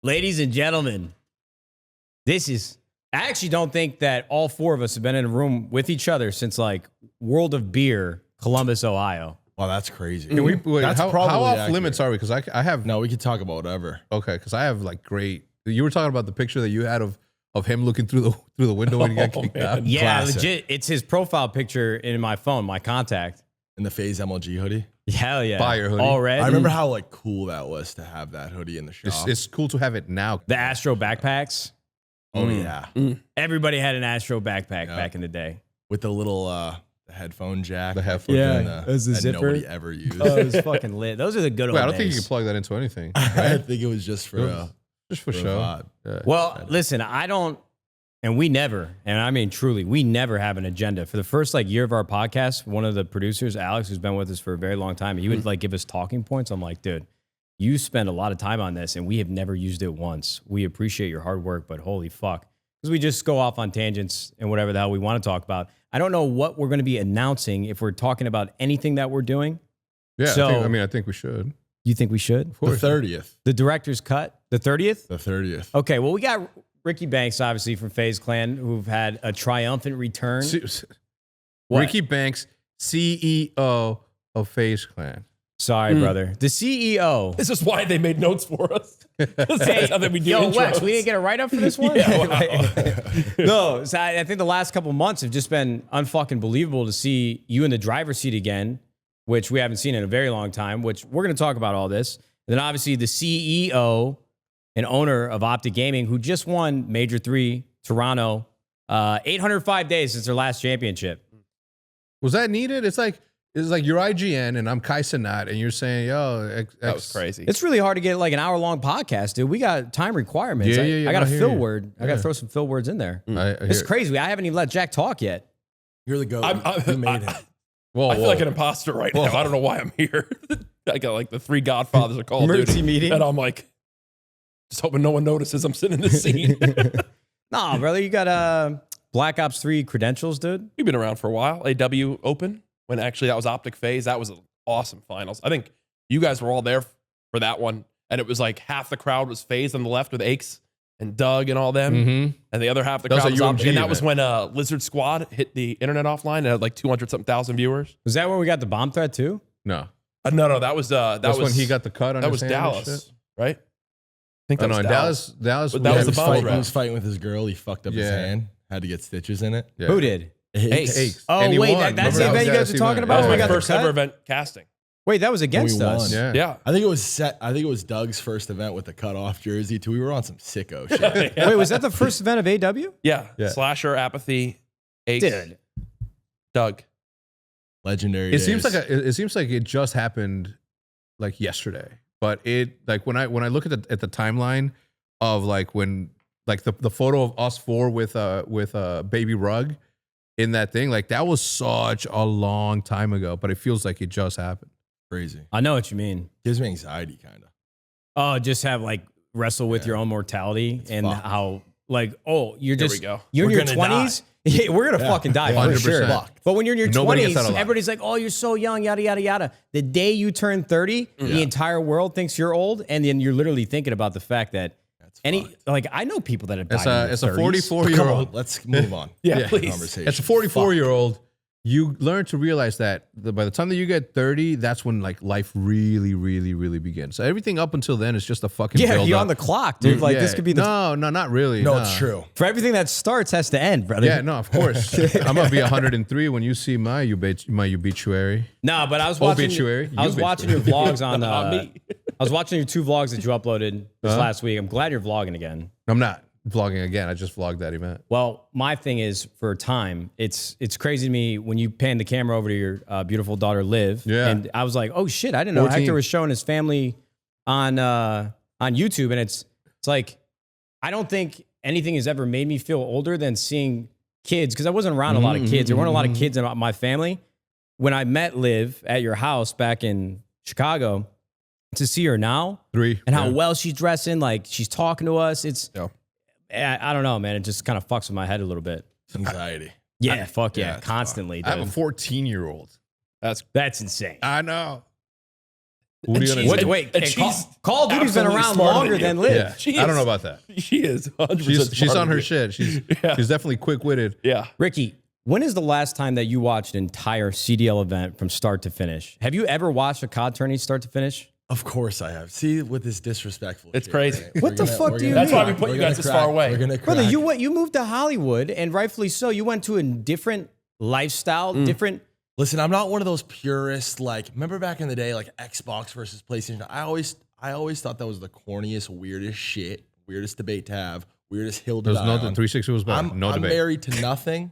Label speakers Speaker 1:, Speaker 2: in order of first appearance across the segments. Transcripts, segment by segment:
Speaker 1: Ladies and gentlemen, I actually don't think that all four of us have been in a room with each other since like World of Beer, Columbus, Ohio.
Speaker 2: Wow, that's crazy.
Speaker 3: Can we, wait,
Speaker 2: That's
Speaker 3: how
Speaker 2: probably
Speaker 3: off
Speaker 2: accurate.
Speaker 3: limits are we? Because I have
Speaker 2: No, we can talk about whatever.
Speaker 3: Okay, because I have like great. You were talking about the picture that you had of him looking through the window when he got kicked out.
Speaker 1: Yeah,
Speaker 2: Classic.
Speaker 1: legit. It's his profile picture in my phone, my contact.
Speaker 2: In the FaZe MLG hoodie.
Speaker 1: Hell yeah.
Speaker 3: Fire hoodie.
Speaker 1: All red.
Speaker 2: I remember how like cool that was to have that hoodie in the shop.
Speaker 3: It's cool to have it now.
Speaker 1: The Astro backpacks.
Speaker 2: Oh yeah,
Speaker 1: Everybody had an Astro backpack back in the day.
Speaker 2: with the little the headphone jack.
Speaker 3: The headphone
Speaker 1: Yeah,
Speaker 3: jack.
Speaker 1: as a
Speaker 2: that
Speaker 1: zipper.
Speaker 2: nobody ever used.
Speaker 1: Oh, it was fucking lit. Those are the good old
Speaker 3: Wait, I don't think you
Speaker 1: days.
Speaker 3: can plug that into anything.
Speaker 2: I think it was just for
Speaker 3: Just for
Speaker 2: a
Speaker 3: show.
Speaker 2: vibe.
Speaker 3: Yeah.
Speaker 1: Well, listen, I don't, and we never, and I mean truly, we never have an agenda. For the first like year of our podcast, one of the producers, Alex, who's been with us for a very long time, he would like give us talking points. I'm like, dude, you spend a lot of time on this, and we have never used it once. We appreciate your hard work, but holy fuck. Because we just go off on tangents and whatever the hell we want to talk about. I don't know what we're going to be announcing if we're talking about anything that we're doing.
Speaker 3: Yeah,
Speaker 1: So-
Speaker 3: I think we should.
Speaker 1: You think we should?
Speaker 2: The 30th.
Speaker 1: The director's cut? The 30th?
Speaker 2: The 30th.
Speaker 1: Okay, well, we got Ricky Banks, obviously, from FaZe Clan, who've had a triumphant return. What?
Speaker 3: Ricky Banks, CEO of FaZe Clan.
Speaker 1: Sorry, brother. The CEO.
Speaker 4: This is why they made notes for us. Hey, that we do
Speaker 1: Yo,
Speaker 4: intros.
Speaker 1: Wes, we didn't get a write-up for this one? No, so I think the last couple months have just been unfucking believable to see you in the driver's seat again, which we haven't seen in a very long time, which we're going to talk about all this. And then obviously the CEO and owner of Optic Gaming, who just won Major 3 Toronto, 805 days since their last championship.
Speaker 3: Was that needed? It's like you're IGN and I'm Kai Cenat and you're saying, yo,
Speaker 4: That was crazy.
Speaker 1: It's really hard to get like an hour-long podcast, dude. We got time requirements.
Speaker 3: Yeah,
Speaker 1: I got
Speaker 3: I
Speaker 1: a
Speaker 3: hear
Speaker 1: fill
Speaker 3: you.
Speaker 1: word. I got to throw some fill words in there.
Speaker 3: It's
Speaker 1: It's crazy. I haven't even let Jack talk yet.
Speaker 2: You're the goat. You made it.
Speaker 3: Whoa,
Speaker 4: I feel like an imposter right now. I don't know why I'm here. I got like the 3 Godfathers of Call of
Speaker 1: Emergency
Speaker 4: Duty.
Speaker 1: meeting.
Speaker 4: And I'm like, just hoping no one notices I'm sitting in this seat.
Speaker 1: Nah, brother, you got Black Ops 3 credentials, dude.
Speaker 4: We've been around for a while. AW Open, when actually that was Optic FaZe. That was an awesome finals. I think you guys were all there for that one. And it was like half the crowd was FaZe on the left with Aches and Doug and all them.
Speaker 3: Mm-hmm.
Speaker 4: And the other half of the
Speaker 3: That was
Speaker 4: crowd
Speaker 3: a
Speaker 4: was Optic.
Speaker 3: UMG
Speaker 4: And that was when
Speaker 3: event.
Speaker 4: Lizard Squad hit the internet offline and had like 200-something thousand viewers.
Speaker 1: Was that when we got the bomb threat too?
Speaker 3: No.
Speaker 4: No, that was
Speaker 3: That's
Speaker 4: was
Speaker 3: when he got the cut on
Speaker 4: that
Speaker 3: his
Speaker 4: was
Speaker 3: hand and
Speaker 4: Dallas,
Speaker 3: shit?
Speaker 4: right? I think that
Speaker 3: Oh, no,
Speaker 4: was
Speaker 3: in Dallas.
Speaker 4: But that was the bomb
Speaker 2: He
Speaker 4: threat.
Speaker 2: was fighting with his girl. He fucked up his
Speaker 3: Yeah.
Speaker 2: hand. Had to get stitches in it.
Speaker 3: Yeah.
Speaker 1: Who did?
Speaker 4: Ace.
Speaker 1: Oh,
Speaker 3: And he
Speaker 1: wait,
Speaker 3: won.
Speaker 1: that's
Speaker 3: Remember
Speaker 1: the
Speaker 3: that?
Speaker 1: event you guys
Speaker 3: Yes,
Speaker 1: are
Speaker 3: he
Speaker 1: talking
Speaker 3: won.
Speaker 1: about?
Speaker 4: That was
Speaker 1: when we
Speaker 4: my
Speaker 1: got the
Speaker 4: first ever
Speaker 1: cut?
Speaker 4: event casting.
Speaker 1: Wait, that was against
Speaker 2: We won.
Speaker 1: us.
Speaker 3: Yeah.
Speaker 4: Yeah.
Speaker 2: I think it was Doug's first event with the cutoff jersey too. We were on some sicko shit.
Speaker 1: Wait, was that the first event of AW?
Speaker 4: Yeah.
Speaker 3: Yeah.
Speaker 4: Slasher, Apathy, Ace,
Speaker 1: Dude.
Speaker 4: Doug.
Speaker 2: Legendary.
Speaker 3: It seems
Speaker 2: days.
Speaker 3: it seems like it just happened like yesterday. But it like when I look at the timeline of like when like the photo of us four with Baby Rug in that thing, like that was such a long time ago, but it feels like it just happened.
Speaker 2: crazy.
Speaker 1: I know what you mean.
Speaker 2: Gives me anxiety, kind of.
Speaker 1: Oh, just have like wrestle with your own mortality and
Speaker 2: fucked.
Speaker 1: how like, oh, you're
Speaker 4: Here
Speaker 1: just,
Speaker 4: we go.
Speaker 1: you're
Speaker 2: We're
Speaker 1: in your
Speaker 2: gonna
Speaker 1: 20s. Yeah, we're going to fucking die for
Speaker 3: 100%.
Speaker 1: sure.
Speaker 2: Fucked.
Speaker 1: But when you're in your
Speaker 3: Nobody gets
Speaker 1: 20s,
Speaker 3: out alive.
Speaker 1: everybody's like, oh, you're so young, yada, yada, yada. The day you turn 30, the entire world thinks you're old. And then you're literally thinking about the fact that like, I know people that have died
Speaker 3: It's
Speaker 1: in
Speaker 3: a
Speaker 1: their 30s.
Speaker 3: 44-year-old.
Speaker 2: Let's move on.
Speaker 4: Yeah, please.
Speaker 2: Conversation.
Speaker 3: It's a 44-year-old. You learn to realize that by the time that you get 30, that's when like life really, really, really begins. So everything up until then is just a fucking
Speaker 1: Yeah,
Speaker 3: build
Speaker 1: you're
Speaker 3: up.
Speaker 1: on the clock, dude. Like, this could be the...
Speaker 3: no, not really.
Speaker 2: No,
Speaker 3: nah.
Speaker 2: it's true.
Speaker 1: For everything that starts has to end, brother.
Speaker 3: Yeah, no, of course. I'm gonna be 103 when you see my obituary.
Speaker 1: No, but I was watching.
Speaker 3: Obituary.
Speaker 1: I was watching your vlogs on.
Speaker 4: Not me.
Speaker 1: I was watching your 2 vlogs that you uploaded this last week. I'm glad you're vlogging again.
Speaker 3: I'm not vlogging again. I just vlogged that event.
Speaker 1: Well, my thing is for time. It's crazy to me when you pan the camera over to your beautiful daughter Liv.
Speaker 3: Yeah.
Speaker 1: And I was like, oh shit, I didn't know
Speaker 3: 14.
Speaker 1: Hector was showing his family on YouTube, and it's like I don't think anything has ever made me feel older than seeing kids, because I wasn't around a lot of kids. There weren't a lot of kids in my family. When I met Liv at your house back in Chicago, to see her now
Speaker 3: 3
Speaker 1: and how well she's dressing, like she's talking to us, it's
Speaker 2: Yeah.
Speaker 1: I don't know, man. It just kind of fucks with my head a little bit.
Speaker 2: Anxiety.
Speaker 1: Yeah, fuck yeah,
Speaker 2: yeah, it's
Speaker 1: constantly,
Speaker 3: I have a
Speaker 1: dude.
Speaker 3: 14-year-old.
Speaker 1: That's insane.
Speaker 3: I know. What are you gonna do?
Speaker 1: Wait,
Speaker 4: and
Speaker 1: and
Speaker 4: she's
Speaker 1: Call of Duty's been
Speaker 4: absolutely
Speaker 1: around
Speaker 4: smarter
Speaker 1: longer
Speaker 4: you.
Speaker 1: than Liv.
Speaker 3: Yeah,
Speaker 4: She
Speaker 3: I don't
Speaker 4: is-
Speaker 3: know about that.
Speaker 4: She is 100%.
Speaker 3: She's
Speaker 4: smarter
Speaker 3: on her
Speaker 4: than
Speaker 3: shit. She's
Speaker 4: Yeah.
Speaker 3: she's definitely quick witted.
Speaker 4: you. Yeah.
Speaker 1: Ricky, when is the last time that you watched an entire CDL event from start to finish? Have you ever watched a COD tourney start to finish?
Speaker 2: Of course I have. See, with this disrespectful
Speaker 4: It's
Speaker 2: shit,
Speaker 4: crazy.
Speaker 2: right?
Speaker 1: What the
Speaker 2: We're
Speaker 1: fuck
Speaker 2: we're
Speaker 1: do you
Speaker 4: That's
Speaker 1: mean?
Speaker 4: why we put
Speaker 2: we're
Speaker 4: you
Speaker 2: gonna
Speaker 4: guys this far away.
Speaker 2: We're gonna
Speaker 1: Brother,
Speaker 2: crack.
Speaker 1: you moved to Hollywood, and rightfully so. You went to a different lifestyle, different.
Speaker 2: Listen, I'm not one of those purists. Like, remember back in the day, like Xbox versus PlayStation. I always thought that was the corniest, weirdest shit, weirdest debate to have, weirdest hill to
Speaker 3: There's
Speaker 2: die
Speaker 3: no
Speaker 2: on.
Speaker 3: 360 was better.
Speaker 2: I'm
Speaker 3: No debate.
Speaker 2: married to nothing.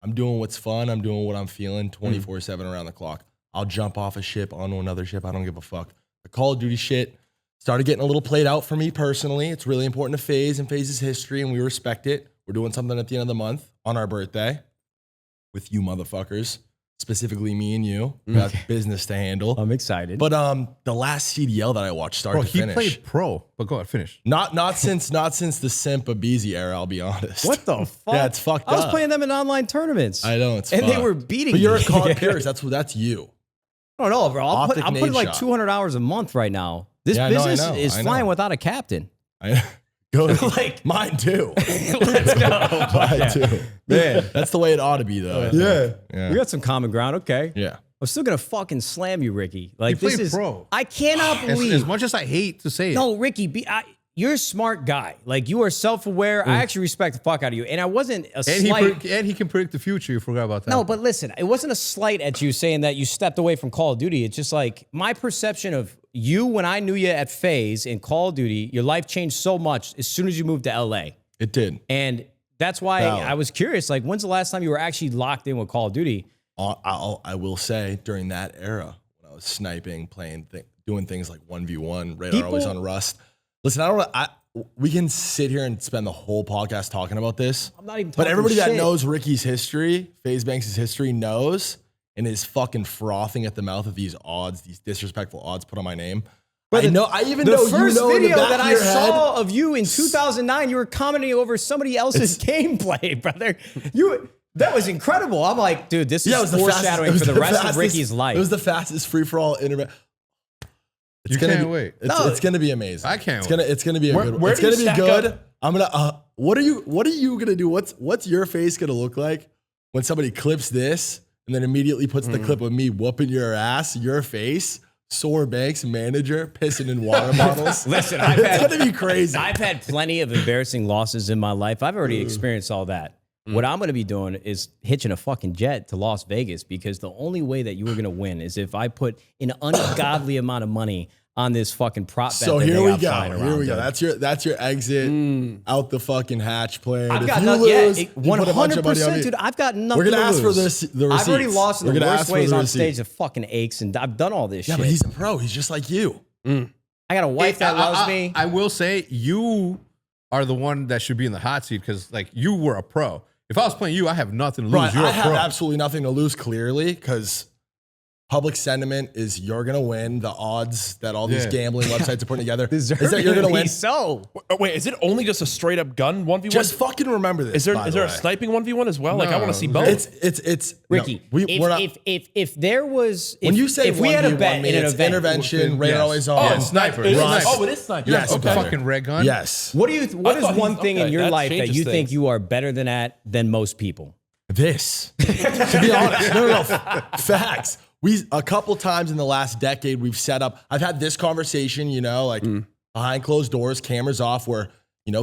Speaker 2: I'm doing what's fun. I'm doing what I'm feeling 24/7 around the clock. I'll jump off a ship onto another ship. I don't give a fuck. The Call of Duty shit started getting a little played out for me personally. It's really important to FaZe and FaZe's history, and we respect it. We're doing something at the end of the month on our birthday with you motherfuckers, specifically me and you. We got business to handle.
Speaker 1: I'm excited.
Speaker 2: But the last CDL that I watched start
Speaker 3: Bro,
Speaker 2: to
Speaker 3: he
Speaker 2: finish.
Speaker 3: played pro. But go ahead, finish.
Speaker 2: Not since the Simp Abizi era, I'll be honest.
Speaker 1: what the fuck?
Speaker 2: Yeah, it's fucked
Speaker 1: I was
Speaker 2: up.
Speaker 1: playing them in online tournaments.
Speaker 2: I know it's
Speaker 1: and they
Speaker 2: fucked.
Speaker 1: were beating
Speaker 2: But you're
Speaker 1: me.
Speaker 2: a COD purist. That's you.
Speaker 1: I don't know, bro.
Speaker 2: Optic
Speaker 1: I'm putting like
Speaker 2: Nadeshot.
Speaker 1: 200 hours a month right now. This
Speaker 2: Yeah, I know, I
Speaker 1: business
Speaker 2: know,
Speaker 1: is
Speaker 2: I
Speaker 1: flying
Speaker 2: know.
Speaker 1: without a captain.
Speaker 2: I go
Speaker 1: Like-
Speaker 2: mine too.
Speaker 1: Let's go.
Speaker 2: Mine too.
Speaker 1: Man.
Speaker 2: That's the way it ought to be though. I think.
Speaker 1: We got some common ground. Okay.
Speaker 2: Yeah.
Speaker 1: I'm still gonna fucking slam you, Ricky. Like
Speaker 3: You
Speaker 1: this
Speaker 3: played
Speaker 1: is
Speaker 3: pro.
Speaker 1: I cannot believe.
Speaker 3: As much as I hate to say it.
Speaker 1: No, Ricky, you're a smart guy. Like you are self-aware. I actually respect the fuck out of you. And I wasn't a slight.
Speaker 3: And he can predict the future. You forgot about that.
Speaker 1: No, but listen, it wasn't a slight at you saying that you stepped away from Call of Duty. It's just like my perception of you when I knew you at FaZe in Call of Duty, your life changed so much as soon as you moved to LA.
Speaker 2: It did.
Speaker 1: And that's why
Speaker 2: Valid.
Speaker 1: I was curious, like, when's the last time you were actually locked in with Call of Duty?
Speaker 2: I will say during that era when I was sniping, playing, doing things like 1v1, radar always on Rust. Listen, we can sit here and spend the whole podcast talking about this.
Speaker 1: I'm not even
Speaker 2: But
Speaker 1: talking
Speaker 2: everybody that
Speaker 1: shit.
Speaker 2: knows Ricky's history, FaZe Banks' history, knows and is fucking frothing at the mouth of these odds, these disrespectful odds put on my name. I know. I even
Speaker 1: The
Speaker 2: know
Speaker 1: first
Speaker 2: you know in the
Speaker 1: video
Speaker 2: back
Speaker 1: that
Speaker 2: of
Speaker 1: I
Speaker 2: your head,
Speaker 1: saw of you in 2009, you were commenting over somebody else's gameplay, brother. That was incredible. I'm like, dude, this is
Speaker 2: it was
Speaker 1: foreshadowing for the rest of
Speaker 2: fastest-
Speaker 1: Ricky's life.
Speaker 2: It was the fastest free for all internet.
Speaker 3: You can't wait.
Speaker 2: It's gonna be amazing.
Speaker 3: I can't
Speaker 2: It's gonna be a good.
Speaker 4: where
Speaker 2: It's
Speaker 4: do you
Speaker 2: gonna be
Speaker 4: stack
Speaker 2: good.
Speaker 4: up?
Speaker 2: I'm gonna. What are you gonna do? What's your face gonna look like when somebody clips this and then immediately puts the clip of me whooping your ass, your face, Sore Banks manager pissing in water bottles?
Speaker 1: Listen,
Speaker 2: It's gonna be crazy.
Speaker 1: I've had plenty of embarrassing losses in my life. I've already experienced all that. What I'm going to be doing is hitching a fucking jet to Las Vegas because the only way that you were going to win is if I put an ungodly amount of money on this fucking prop bet.
Speaker 2: So
Speaker 1: that
Speaker 2: here
Speaker 1: they
Speaker 2: we
Speaker 1: got
Speaker 2: go.
Speaker 1: flying
Speaker 2: Here
Speaker 1: around,
Speaker 2: we go.
Speaker 1: dude.
Speaker 2: That's your exit out the fucking hatch plan.
Speaker 1: I've
Speaker 2: If
Speaker 1: got
Speaker 2: you
Speaker 1: nothing.
Speaker 2: lose,
Speaker 1: Yeah,
Speaker 2: you put a bunch of money on
Speaker 1: 100%,
Speaker 2: me.
Speaker 1: dude. I've got nothing.
Speaker 2: We're gonna
Speaker 1: to
Speaker 2: ask for
Speaker 1: lose.
Speaker 2: the
Speaker 1: I've already
Speaker 2: receipts.
Speaker 1: lost in
Speaker 2: We're
Speaker 1: the
Speaker 2: gonna
Speaker 1: worst
Speaker 2: ask for
Speaker 1: ways
Speaker 2: the
Speaker 1: on
Speaker 2: receipt.
Speaker 1: stage. That fucking aches, and I've done all this
Speaker 2: Yeah,
Speaker 1: shit.
Speaker 2: but he's a pro. He's just like you.
Speaker 1: I got a wife that loves me.
Speaker 3: I will say you are the one that should be in the hot seat because like you were a pro. If I was playing you, I have nothing to lose.
Speaker 2: Right,
Speaker 3: You're
Speaker 2: I
Speaker 3: a
Speaker 2: have
Speaker 3: pro.
Speaker 2: absolutely nothing to lose, clearly, because public sentiment is you're gonna win. The odds that all these
Speaker 3: Yeah.
Speaker 2: gambling websites are putting together is that you're gonna win.
Speaker 1: So
Speaker 4: Wait, is it only just a straight up gun 1v1?
Speaker 2: Just fucking remember this.
Speaker 4: is there
Speaker 2: by
Speaker 4: is
Speaker 2: the
Speaker 4: there a
Speaker 2: way.
Speaker 4: sniping 1v1 as well? Like I
Speaker 3: No.
Speaker 4: want to see both.
Speaker 2: It's
Speaker 1: Ricky,
Speaker 2: no, we're not.
Speaker 1: if there was
Speaker 2: When you say
Speaker 1: if we had a
Speaker 2: 1v1
Speaker 1: bet
Speaker 2: me,
Speaker 1: in an
Speaker 2: it's
Speaker 1: event,
Speaker 2: intervention, radar
Speaker 3: Yes.
Speaker 2: always
Speaker 4: oh,
Speaker 2: on.
Speaker 4: it's
Speaker 3: sniper.
Speaker 4: It is
Speaker 2: Rust.
Speaker 4: sniper. Oh, it is sniper.
Speaker 2: Yes,
Speaker 3: With the
Speaker 2: okay.
Speaker 3: fucking red gun.
Speaker 2: Yes.
Speaker 1: what is
Speaker 4: thought
Speaker 1: one
Speaker 4: he's-
Speaker 1: thing in
Speaker 4: okay,
Speaker 1: your
Speaker 4: that
Speaker 1: life that
Speaker 4: changes
Speaker 1: you think
Speaker 4: things.
Speaker 1: you are better than most people?
Speaker 2: This. To be honest, no. Facts. A couple times in the last decade we've set up. I've had this conversation, like behind closed doors, cameras off, where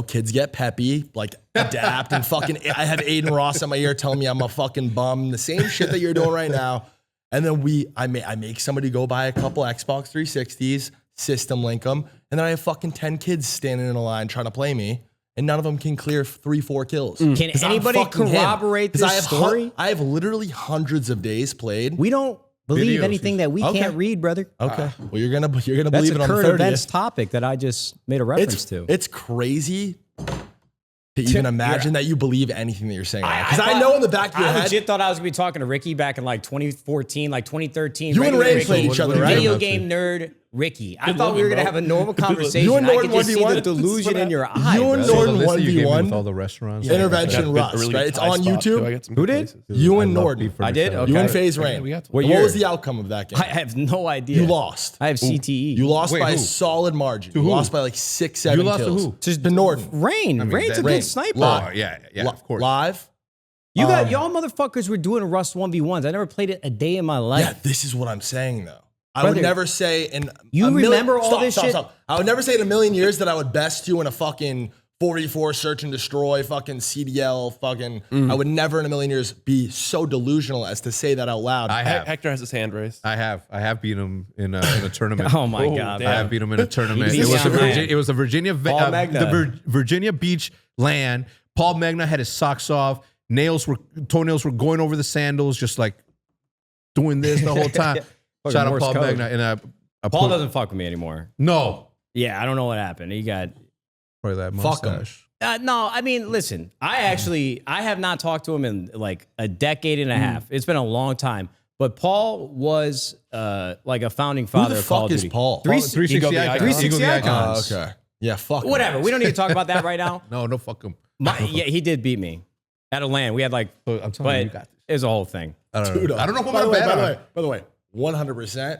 Speaker 2: kids get peppy, like adapt and fucking. I have Aiden Ross in my ear telling me I'm a fucking bum. The same shit that you're doing right now. And then I make somebody go buy a couple Xbox 360s, system link them, and then I have fucking 10 kids standing in a line trying to play me. And none of them can clear 3-4 kills.
Speaker 1: Can
Speaker 2: 'Cause I'm
Speaker 1: anybody
Speaker 2: fucking him.
Speaker 1: corroborate
Speaker 2: 'Cause
Speaker 1: this story?
Speaker 2: I have literally hundreds of days played.
Speaker 1: We don't believe
Speaker 3: Videos.
Speaker 1: anything that we
Speaker 2: Okay.
Speaker 1: can't read, brother.
Speaker 2: Okay. Well, you're gonna
Speaker 1: That's
Speaker 2: believe
Speaker 1: a
Speaker 2: it on the
Speaker 1: current
Speaker 2: 30th.
Speaker 1: events topic that I just made a reference to.
Speaker 2: It's crazy to even imagine that you believe anything that you're saying. Because I
Speaker 1: thought-
Speaker 2: know in the back of your
Speaker 1: I
Speaker 2: head,
Speaker 1: legit thought I was gonna be talking to Ricky back in like 2014, like 2013.
Speaker 2: you and
Speaker 1: regular
Speaker 2: Ray
Speaker 1: Ricky,
Speaker 2: played each other, right?
Speaker 1: Video game nerd, Ricky, I
Speaker 4: Good
Speaker 1: thought we were
Speaker 4: looking,
Speaker 1: gonna
Speaker 4: bro.
Speaker 1: have a normal conversation.
Speaker 2: You and
Speaker 1: I
Speaker 2: Norton
Speaker 1: could just see
Speaker 2: 1v1?
Speaker 1: the delusion in your eye.
Speaker 2: You and
Speaker 1: bro.
Speaker 2: Norton
Speaker 3: the list that you gave me
Speaker 2: 1v1?
Speaker 3: with all the restaurants.
Speaker 2: Intervention
Speaker 4: Got a
Speaker 2: Rust,
Speaker 4: really
Speaker 2: right?
Speaker 4: good
Speaker 2: It's
Speaker 4: Thai
Speaker 2: on
Speaker 4: spot, too.
Speaker 2: YouTube.
Speaker 4: I got some
Speaker 1: Who
Speaker 4: good
Speaker 1: did?
Speaker 4: places.
Speaker 2: You
Speaker 3: I
Speaker 2: and
Speaker 3: love
Speaker 2: Norton.
Speaker 3: beef for
Speaker 1: I did?
Speaker 3: the
Speaker 1: Okay.
Speaker 2: You and FaZe
Speaker 4: Yeah,
Speaker 2: ran.
Speaker 4: we got some.
Speaker 1: What
Speaker 2: And what
Speaker 1: year?
Speaker 2: was the outcome of that game?
Speaker 1: I have no idea.
Speaker 2: You lost.
Speaker 1: I have CTE.
Speaker 2: You lost
Speaker 3: Wait,
Speaker 2: by a
Speaker 3: who?
Speaker 2: solid margin.
Speaker 3: To
Speaker 2: You
Speaker 3: who?
Speaker 2: lost by like 6, 7
Speaker 3: You lost to
Speaker 2: kills.
Speaker 3: who?
Speaker 1: Just
Speaker 2: To Norton.
Speaker 1: Rain.
Speaker 3: mean,
Speaker 1: Rain's a
Speaker 3: that-
Speaker 1: good
Speaker 2: Rain.
Speaker 1: sniper.
Speaker 2: Live.
Speaker 3: Oh, yeah, of course.
Speaker 2: Live.
Speaker 1: You got y'all motherfuckers were doing Rust 1v1s. I never played it a day in my life.
Speaker 2: Yeah, this is what I'm saying though. I
Speaker 1: Brother,
Speaker 2: would never say in
Speaker 1: you
Speaker 2: a million,
Speaker 1: remember all this shit?
Speaker 2: I would never say in a million years that I would best you in a fucking 44 search and destroy fucking CDL fucking. I would never in a million years be so delusional as to say that out loud.
Speaker 3: I have.
Speaker 4: Hector has his hand raised.
Speaker 3: I have beat him in a tournament.
Speaker 1: Oh my
Speaker 4: Oh,
Speaker 1: god.
Speaker 4: damn.
Speaker 3: I have beat him in a tournament.
Speaker 1: He
Speaker 3: It
Speaker 1: beat
Speaker 3: was,
Speaker 1: me on that.
Speaker 3: it was a Virginia,
Speaker 1: Paul Magna.
Speaker 3: Virginia Beach LAN. Paul Magna had his socks off. Toenails were going over the sandals, just like doing this the whole time.
Speaker 1: Fucking
Speaker 3: Shout out
Speaker 1: Morse
Speaker 3: Paul
Speaker 1: code.
Speaker 3: Magna. And
Speaker 1: Paul doesn't fuck with me anymore.
Speaker 3: No,
Speaker 1: Yeah, I don't know what happened. He got
Speaker 3: probably that
Speaker 2: Fuck him.
Speaker 3: mustache.
Speaker 1: no, I mean, listen, I have not talked to him in like a decade and a half. It's been a long time. But Paul was like a founding father
Speaker 2: the
Speaker 1: of Call
Speaker 2: fuck
Speaker 1: of
Speaker 2: is
Speaker 1: Duty.
Speaker 2: Paul?
Speaker 3: 360
Speaker 4: Ego the
Speaker 3: icons.
Speaker 4: icons.
Speaker 1: 360
Speaker 3: Ego the
Speaker 1: icons.
Speaker 2: Okay. Yeah, fuck. him.
Speaker 1: Whatever. We don't need to talk about that right now.
Speaker 3: No, fuck him.
Speaker 1: Yeah, he did beat me at a LAN. We had like,
Speaker 3: I'm telling you,
Speaker 1: but
Speaker 3: you got this.
Speaker 1: it was a whole thing.
Speaker 3: I don't
Speaker 2: Dude,
Speaker 3: know. I don't know what
Speaker 2: by
Speaker 3: my
Speaker 2: the way,
Speaker 3: bad
Speaker 2: by the
Speaker 3: on.
Speaker 2: way, by the way, 100%.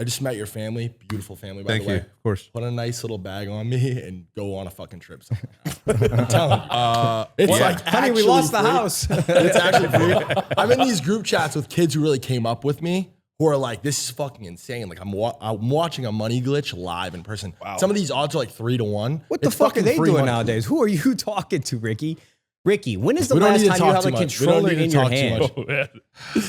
Speaker 2: I just met your family, beautiful family. By
Speaker 3: Thank
Speaker 2: the
Speaker 3: you.
Speaker 2: way,
Speaker 3: Of course.
Speaker 2: put a nice little bag on me and go on a fucking trip somewhere. I'm telling you, it's
Speaker 3: yeah.
Speaker 2: like
Speaker 1: Honey, we
Speaker 2: actually
Speaker 1: lost the
Speaker 2: free.
Speaker 1: house.
Speaker 2: It's actually free. I'm in these group chats with kids who really came up with me who are like, "This is fucking insane!" Like I'm watching a money glitch live in person. Wow. Some of these odds are like 3 to 1.
Speaker 1: What the
Speaker 2: It's
Speaker 1: fuck are
Speaker 2: fucking
Speaker 1: they
Speaker 2: free
Speaker 1: doing
Speaker 2: money.
Speaker 1: nowadays? Who are you talking to, Ricky? Ricky, when is the
Speaker 2: We don't
Speaker 1: last
Speaker 2: need to
Speaker 1: time you
Speaker 2: talk
Speaker 1: held a
Speaker 2: too much. We don't
Speaker 1: controller
Speaker 2: need to
Speaker 1: in your
Speaker 2: talk too
Speaker 1: hand?
Speaker 2: much.
Speaker 4: Oh, man.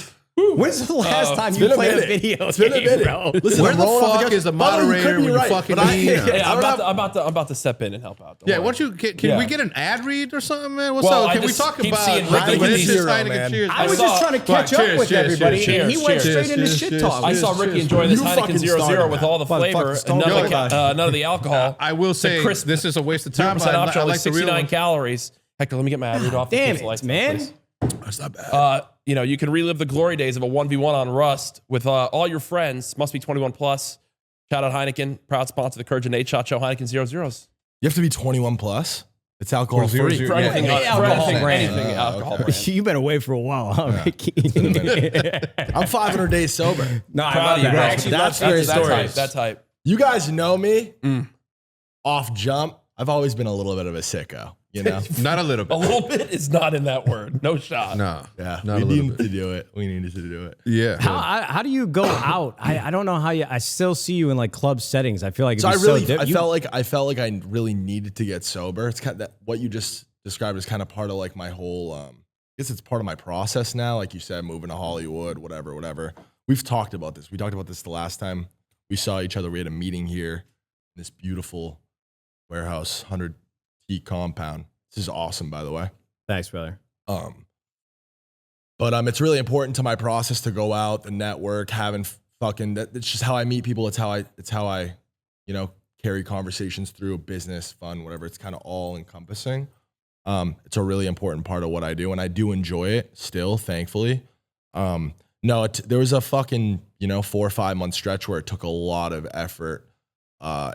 Speaker 1: When's the last time you
Speaker 2: been a
Speaker 1: played a
Speaker 2: minute.
Speaker 1: video
Speaker 2: It's been a
Speaker 1: game,
Speaker 2: minute.
Speaker 1: bro?
Speaker 2: Listen,
Speaker 3: Where
Speaker 2: I'm
Speaker 3: the
Speaker 2: rolling off
Speaker 3: fuck is the
Speaker 2: By the way, you
Speaker 3: moderator
Speaker 2: could be
Speaker 3: when you
Speaker 2: right,
Speaker 3: fucking
Speaker 2: but I-
Speaker 3: need him?
Speaker 4: Yeah,
Speaker 2: I don't
Speaker 4: I'm about to step in and help out. Don't
Speaker 3: Yeah,
Speaker 4: worry.
Speaker 3: why don't you? Can
Speaker 4: Yeah.
Speaker 3: we get an ad read or something, man? What's
Speaker 4: Well,
Speaker 3: up?
Speaker 4: I
Speaker 3: Can we
Speaker 4: just
Speaker 3: talk
Speaker 4: keep
Speaker 3: about
Speaker 4: seeing Ricky
Speaker 3: Heineken?
Speaker 4: with these
Speaker 3: Cheers,
Speaker 2: zero,
Speaker 3: Heineken,
Speaker 2: man.
Speaker 3: cheers.
Speaker 1: I was
Speaker 4: saw-
Speaker 1: just trying to catch
Speaker 3: Cheers,
Speaker 1: up with
Speaker 3: cheers,
Speaker 1: everybody,
Speaker 3: cheers,
Speaker 1: and he went
Speaker 3: cheers,
Speaker 1: straight into
Speaker 3: cheers,
Speaker 1: shit
Speaker 3: cheers,
Speaker 1: talk.
Speaker 4: I saw Ricky enjoying this
Speaker 2: You
Speaker 4: Heineken
Speaker 2: fucking
Speaker 4: 0.0
Speaker 2: started
Speaker 4: with
Speaker 2: that.
Speaker 4: all the
Speaker 1: Fuck,
Speaker 4: flavor
Speaker 1: fuck,
Speaker 4: and
Speaker 1: don't talk
Speaker 4: none of the alcohol.
Speaker 3: I will say
Speaker 4: crisp-
Speaker 3: this is a waste of
Speaker 4: 0%
Speaker 3: time. but
Speaker 4: option,
Speaker 3: I
Speaker 4: only
Speaker 3: like the real
Speaker 4: 69
Speaker 3: one.
Speaker 4: calories. Hector, let me get my ad read off.
Speaker 1: Damn
Speaker 4: Keep the lights
Speaker 1: it,
Speaker 4: on,
Speaker 1: man.
Speaker 4: please.
Speaker 2: That's not bad.
Speaker 4: You know, you can relive the glory days of a 1v1 on Rust with all your friends. Must be 21 plus. Shout out Heineken, proud sponsor of the CouRage Nadeshot Show. Heineken 0.0s.
Speaker 2: You have to be 21 plus. It's alcohol
Speaker 3: For
Speaker 2: free.
Speaker 3: 0.0.
Speaker 4: For anything,
Speaker 1: Yeah,
Speaker 4: for
Speaker 1: alcohol
Speaker 4: anything,
Speaker 1: brand.
Speaker 4: anything alcohol
Speaker 2: okay.
Speaker 4: brand.
Speaker 1: You've been away for a while, huh, Ricky?
Speaker 2: I'm 500 days sober.
Speaker 1: No, I
Speaker 4: Proud
Speaker 1: love
Speaker 4: of you,
Speaker 1: that.
Speaker 4: bro.
Speaker 1: Actually,
Speaker 2: That's
Speaker 1: love
Speaker 2: great
Speaker 1: that.
Speaker 4: That's
Speaker 2: story.
Speaker 4: hype. That's hype.
Speaker 2: You guys know me off jump. I've always been a little bit of a sicko, you know?
Speaker 3: Not a little
Speaker 4: A
Speaker 3: bit.
Speaker 4: little bit is not in that word. No shot.
Speaker 3: No.
Speaker 2: Yeah,
Speaker 3: Not
Speaker 2: we
Speaker 3: a little
Speaker 2: needed
Speaker 3: bit.
Speaker 2: to do it. We needed to do it.
Speaker 3: Yeah.
Speaker 1: How do you go out? I don't know how you. I still see you in like club settings. I feel like
Speaker 2: So I
Speaker 1: it'd
Speaker 2: really,
Speaker 1: be so
Speaker 2: I felt like I really needed to get sober. It's kind of that what you just described is kind of part of like my whole. I guess it's part of my process now. Like you said, moving to Hollywood, whatever. We've talked about this. We talked about this the last time we saw each other. We had a meeting here in this beautiful warehouse, 100-feet compound. This is awesome, by the way.
Speaker 1: Thanks, brother.
Speaker 2: But it's really important to my process to go out, the network, having fucking. It's just how I meet people. It's how I, you know, carry conversations through business, fun, whatever. It's kind of all encompassing. It's a really important part of what I do, and I do enjoy it still, thankfully. There was a fucking 4 or 5 month stretch where it took a lot of effort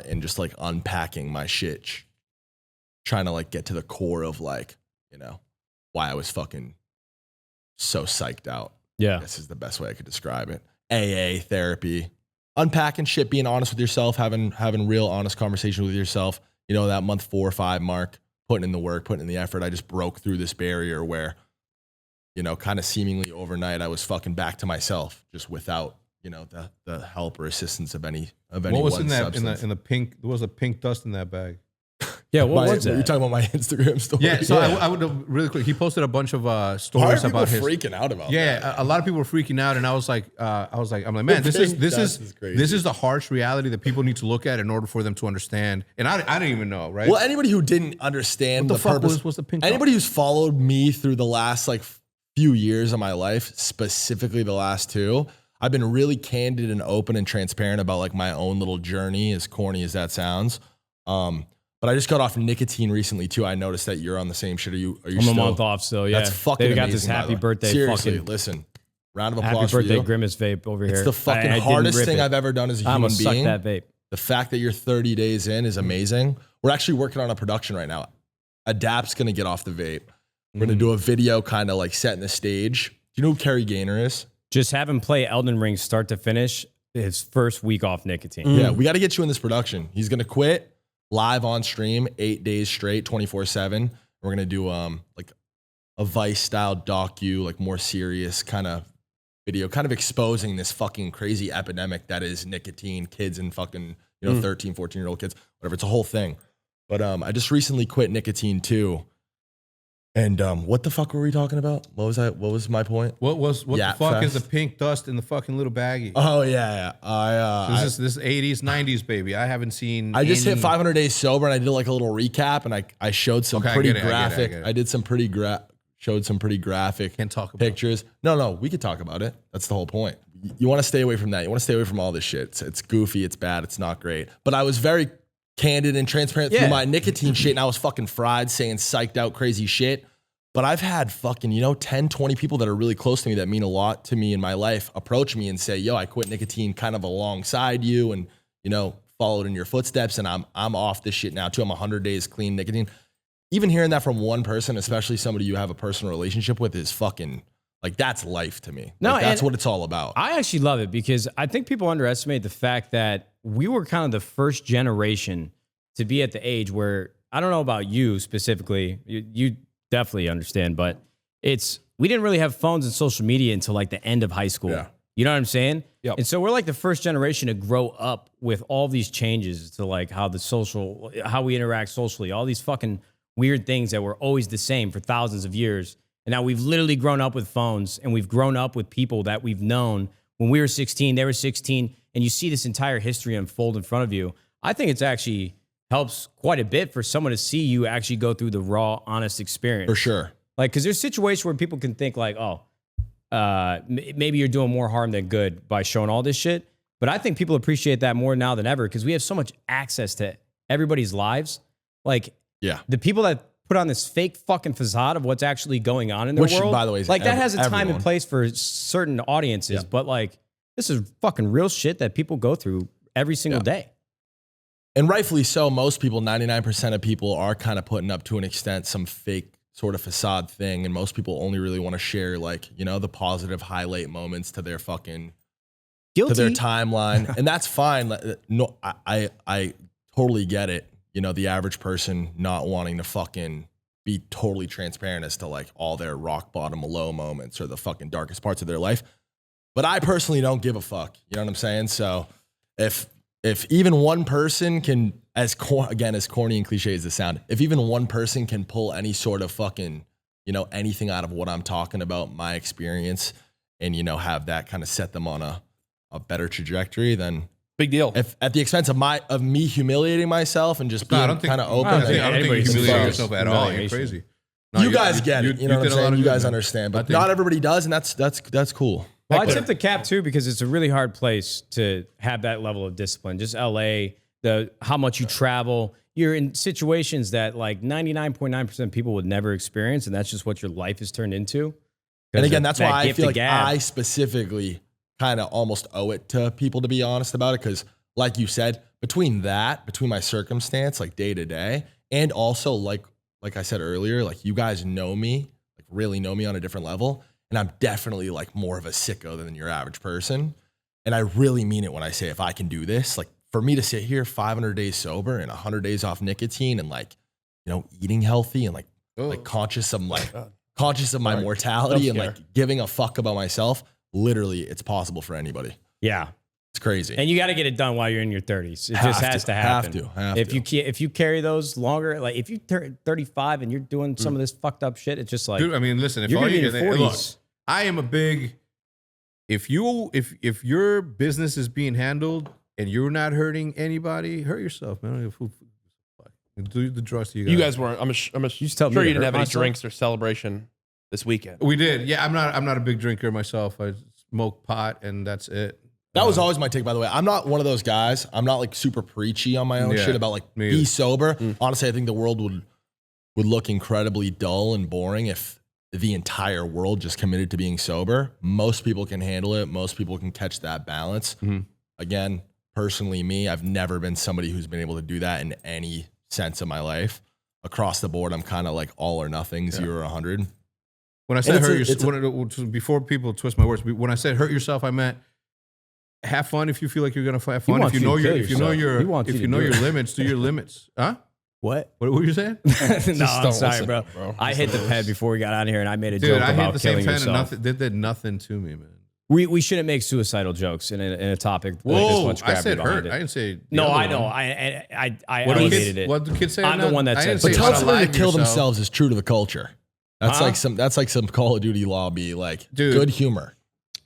Speaker 2: in just like unpacking my shit, trying to like get to the core of like why I was fucking so psyched out.
Speaker 1: Yeah.
Speaker 2: This is the best way I could describe it. AA, therapy, unpacking shit, being honest with yourself, having real honest conversations with yourself. That month 4 or 5 mark, putting in the work, putting in the effort. I just broke through this barrier where, kind of seemingly overnight, I was fucking back to myself, just without, the help or assistance of any
Speaker 3: What was
Speaker 2: one
Speaker 3: in that
Speaker 2: substance.
Speaker 3: in the pink? There was a pink dust in that bag.
Speaker 1: Yeah, what was
Speaker 2: You're
Speaker 1: that?
Speaker 2: talking about my Instagram story.
Speaker 3: Yeah. So I would really quick. He posted a bunch of
Speaker 2: Why are
Speaker 3: stories
Speaker 2: people
Speaker 3: about his.
Speaker 2: freaking out about that?
Speaker 3: Yeah, a lot of people were freaking out, and I'm like, man, this
Speaker 2: pink dust is
Speaker 3: is
Speaker 2: crazy.
Speaker 3: this is the harsh reality that people need to look at in order for them to understand. And I didn't even know, right?
Speaker 2: Well, anybody who didn't understand
Speaker 3: What the fuck
Speaker 2: purpose,
Speaker 3: was the pink
Speaker 2: anybody who's followed me through the last like few years of my life, specifically the last 2, I've been really candid and open and transparent about like my own little journey, as corny as that sounds. But I just got off nicotine recently too. I noticed that you're on the same shit. Are you
Speaker 1: I'm
Speaker 2: still?
Speaker 1: a month off still. Yeah,
Speaker 2: That's fucking
Speaker 1: They got
Speaker 2: amazing,
Speaker 1: this
Speaker 2: by the
Speaker 1: happy
Speaker 2: way.
Speaker 1: birthday.
Speaker 2: Seriously,
Speaker 1: Fucking
Speaker 2: listen. Round of
Speaker 1: Happy
Speaker 2: applause for
Speaker 1: birthday,
Speaker 2: you.
Speaker 1: Grimace Vape over here.
Speaker 2: It's the fucking
Speaker 1: I didn't
Speaker 2: hardest
Speaker 1: rip
Speaker 2: thing
Speaker 1: it.
Speaker 2: I've ever done as a
Speaker 1: I
Speaker 2: human
Speaker 1: almost sucked
Speaker 2: being.
Speaker 1: that vape.
Speaker 2: The fact that you're 30 days in is amazing. We're actually working on a production right now. Adapt's going to get off the vape. We're going to do a video kind of like setting the stage. Do you know who Kerry Gaynor is?
Speaker 1: Just have him play Elden Ring start to finish his first week off nicotine.
Speaker 2: Yeah, we got to get you in this production. He's going to quit live on stream 8 days straight, 24/7. We're going to do like a Vice style docu, like more serious kind of video, kind of exposing this fucking crazy epidemic that is nicotine, kids and fucking, 13, 14-year-old kids, whatever. It's a whole thing. But I just recently quit nicotine too. And what the fuck were we talking about? What was my point?
Speaker 3: What
Speaker 2: Yap
Speaker 3: the fuck is
Speaker 2: Fest?
Speaker 3: the pink dust in the fucking little baggie?
Speaker 2: Oh yeah.
Speaker 3: This is 80s, 90s, baby. I haven't seen.
Speaker 2: I just hit
Speaker 3: any-
Speaker 2: 500 days sober, and I did like a little recap, and I showed some
Speaker 3: Okay, I
Speaker 2: pretty
Speaker 3: get it, I get it, I
Speaker 2: graphic.
Speaker 3: get it.
Speaker 2: I did some pretty showed some pretty graphic
Speaker 3: Can't talk about it.
Speaker 2: pictures. No, we could talk about it. That's the whole point. You want to stay away from that. You want to stay away from all this shit. It's goofy. It's bad. It's not great. But I was very candid and transparent through my nicotine shit, and I was fucking fried, saying psyched out crazy shit. But I've had fucking, 10, 20 people that are really close to me that mean a lot to me in my life approach me and say, yo, I quit nicotine kind of alongside you and, followed in your footsteps, and I'm off this shit now too. I'm 100 days clean nicotine. Even hearing that from one person, especially somebody you have a personal relationship with, is fucking, like, that's life to me.
Speaker 1: No,
Speaker 2: Like, that's
Speaker 1: and
Speaker 2: what it's all about.
Speaker 1: I actually love it because I think people underestimate the fact that we were kind of the first generation to be at the age where, I don't know about you specifically, you definitely understand, but we didn't really have phones and social media until like the end of high school.
Speaker 2: Yeah.
Speaker 1: You know what I'm saying?
Speaker 4: Yep.
Speaker 1: And so we're like the first generation to grow up with all these changes to like how we interact socially, all these fucking weird things that were always the same for thousands of years. And now we've literally grown up with phones, and we've grown up with people that we've known when we were 16, they were 16, and you see this entire history unfold in front of you. I think it's actually helps quite a bit for someone to see you actually go through the raw, honest experience.
Speaker 2: For sure.
Speaker 1: Like, because there's situations where people can think like, maybe you're doing more harm than good by showing all this shit. But I think people appreciate that more now than ever because we have so much access to everybody's lives. Like,
Speaker 2: Yeah.
Speaker 1: the people that put on this fake fucking facade of what's actually going on in their
Speaker 2: Which,
Speaker 1: world,
Speaker 2: by the way, is
Speaker 1: like that has a time
Speaker 2: everyone.
Speaker 1: and place for certain audiences.
Speaker 2: Yeah.
Speaker 1: But like, this is fucking real shit that people go through every single day.
Speaker 2: And rightfully so, most people, 99% of people are kind of putting up to an extent some fake sort of facade thing. And most people only really want to share like, the positive highlight moments to their fucking,
Speaker 1: Guilty.
Speaker 2: to their timeline. And that's fine. No, I totally get it. The average person not wanting to fucking be totally transparent as to like all their rock bottom low moments or the fucking darkest parts of their life. But I personally don't give a fuck. You know what I'm saying? So if even one person can, as corny and cliche as this sound, if even one person can pull any sort of fucking, anything out of what I'm talking about, my experience, and, have that kind of set them on a better trajectory, then
Speaker 4: Big deal.
Speaker 2: if at the expense of me humiliating myself and just being
Speaker 3: I don't think-
Speaker 2: kind of
Speaker 3: I
Speaker 2: open.
Speaker 3: don't think
Speaker 1: Anybody
Speaker 3: you
Speaker 1: can
Speaker 3: humiliate
Speaker 1: say
Speaker 3: yourself at all. You're
Speaker 1: humiliation.
Speaker 3: crazy. No,
Speaker 2: you guys get it. You know what I'm
Speaker 3: did a lot
Speaker 2: saying?
Speaker 3: of
Speaker 2: You
Speaker 3: good,
Speaker 2: guys
Speaker 3: man.
Speaker 2: understand,
Speaker 3: I
Speaker 2: but
Speaker 3: think-
Speaker 2: not everybody does, and that's cool.
Speaker 1: Well, I
Speaker 3: Hector.
Speaker 1: tip the cap too because it's a really hard place to have that level of discipline. Just LA, how much you travel. You're in situations that like 99.9% of people would never experience, and that's just what your life has turned into.
Speaker 2: And again, that's why I
Speaker 1: gift
Speaker 2: feel
Speaker 1: of
Speaker 2: like
Speaker 1: gab.
Speaker 2: I specifically kind of almost owe it to people to be honest about it. Because like you said, between my circumstance, like day to day, and also like I said earlier, like you guys know me, like really know me on a different level. And I'm definitely like more of a sicko than your average person. And I really mean it when I say, if I can do this, like for me to sit here 500 days sober and 100 days off nicotine and like, eating healthy and like conscious of my mortality and like giving a fuck about myself, literally it's possible for anybody.
Speaker 1: Yeah.
Speaker 2: It's crazy.
Speaker 1: And you got to get it done while you're in your 30s. It just has to happen.
Speaker 2: Have
Speaker 1: if
Speaker 2: to.
Speaker 1: if you carry those longer, like if you turn 35 and you're doing some of this fucked up shit, it's just like,
Speaker 3: Dude, I mean, listen, if
Speaker 1: you're
Speaker 3: all
Speaker 1: gonna be
Speaker 3: you
Speaker 1: in your
Speaker 3: look,
Speaker 1: 40s.
Speaker 3: I am a big. If your business is being handled and you're not hurting anybody, hurt yourself, man. Do the drugs to you guys.
Speaker 4: You guys weren't. I'm
Speaker 1: just tell me
Speaker 4: sure
Speaker 1: to
Speaker 4: you didn't
Speaker 1: hurt
Speaker 4: have any
Speaker 1: myself?
Speaker 4: drinks or celebration this weekend.
Speaker 3: We did. Yeah, I'm not a big drinker myself. I smoke pot and that's it.
Speaker 2: That was always my take, by the way. I'm not one of those guys. I'm not like super preachy on my own
Speaker 3: Yeah,
Speaker 2: shit about like
Speaker 3: me
Speaker 2: be
Speaker 3: either.
Speaker 2: sober. Honestly, I think the world would look incredibly dull and boring if the entire world just committed to being sober. Most people can handle it. Most people can catch that balance. Again, personally, me, I've never been somebody who's been able to do that in any sense of my life. Across the board, I'm kind of like all or nothing, 0 or 100.
Speaker 3: When I said hurt yourself, before people twist my words, when I said hurt yourself, I meant have fun if you feel like you're gonna have fun. If you know your limits, do your limits. Huh?
Speaker 1: What?
Speaker 3: What were you saying?
Speaker 1: No, I'm sorry, bro. I hit the pen before we got out of here, and I made a joke about killing yourself.
Speaker 3: They did nothing to me, man.
Speaker 1: We shouldn't make suicidal jokes in a topic with this much gravity
Speaker 3: I said hurt.
Speaker 1: it.
Speaker 3: I didn't say.
Speaker 1: No, I know. I elevated it.
Speaker 3: What the kids say?
Speaker 1: I'm the one that said.
Speaker 2: But telling somebody to kill
Speaker 3: yourself.
Speaker 2: themselves is true to the culture. That's like some Call of Duty lobby, like good humor.